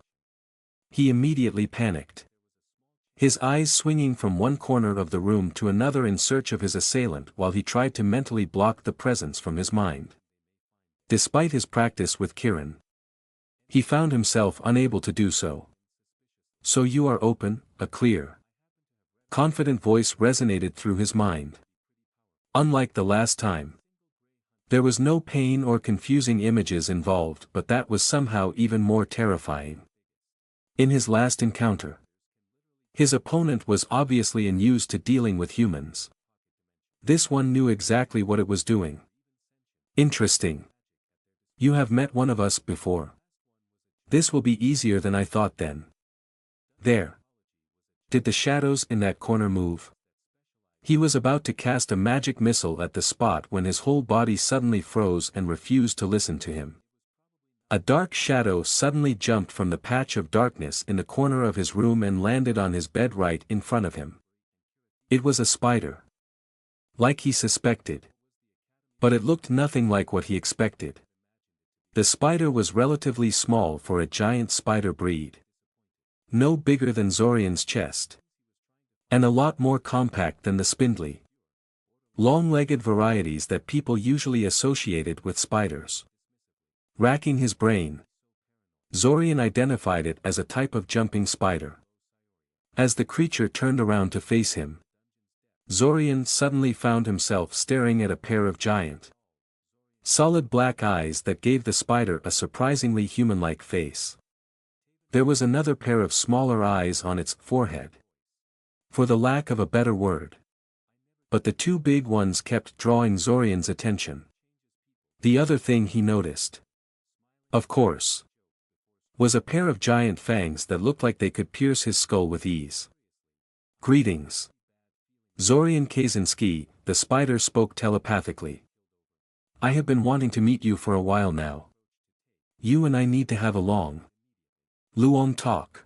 He immediately panicked. His eyes swinging from one corner of the room to another in search of his assailant while he tried to mentally block the presence from his mind. Despite his practice with Kiran, he found himself unable to do so. So you are open, a clear, confident voice resonated through his mind. Unlike the last time. There was no pain or confusing images involved, but that was somehow even more terrifying. In his last encounter, his opponent was obviously unused to dealing with humans. This one knew exactly what it was doing. Interesting. You have met one of us before. This will be easier than I thought then. There. Did the shadows in that corner move? He was about to cast a magic missile at the spot when his whole body suddenly froze and refused to listen to him. A dark shadow suddenly jumped from the patch of darkness in the corner of his room and landed on his bed right in front of him. It was a spider. Like he suspected. But it looked nothing like what he expected. The spider was relatively small for a giant spider breed. No bigger than Zorian's chest. And a lot more compact than the spindly, long-legged varieties that people usually associated with spiders. Racking his brain, Zorian identified it as a type of jumping spider. As the creature turned around to face him, Zorian suddenly found himself staring at a pair of giant, solid black eyes that gave the spider a surprisingly human-like face. There was another pair of smaller eyes on its forehead. For the lack of a better word. But the two big ones kept drawing Zorian's attention. The other thing he noticed, of course, was a pair of giant fangs that looked like they could pierce his skull with ease. Greetings. Zorian Kaczynski, the spider spoke telepathically. I have been wanting to meet you for a while now. You and I need to have a long, Luong talk.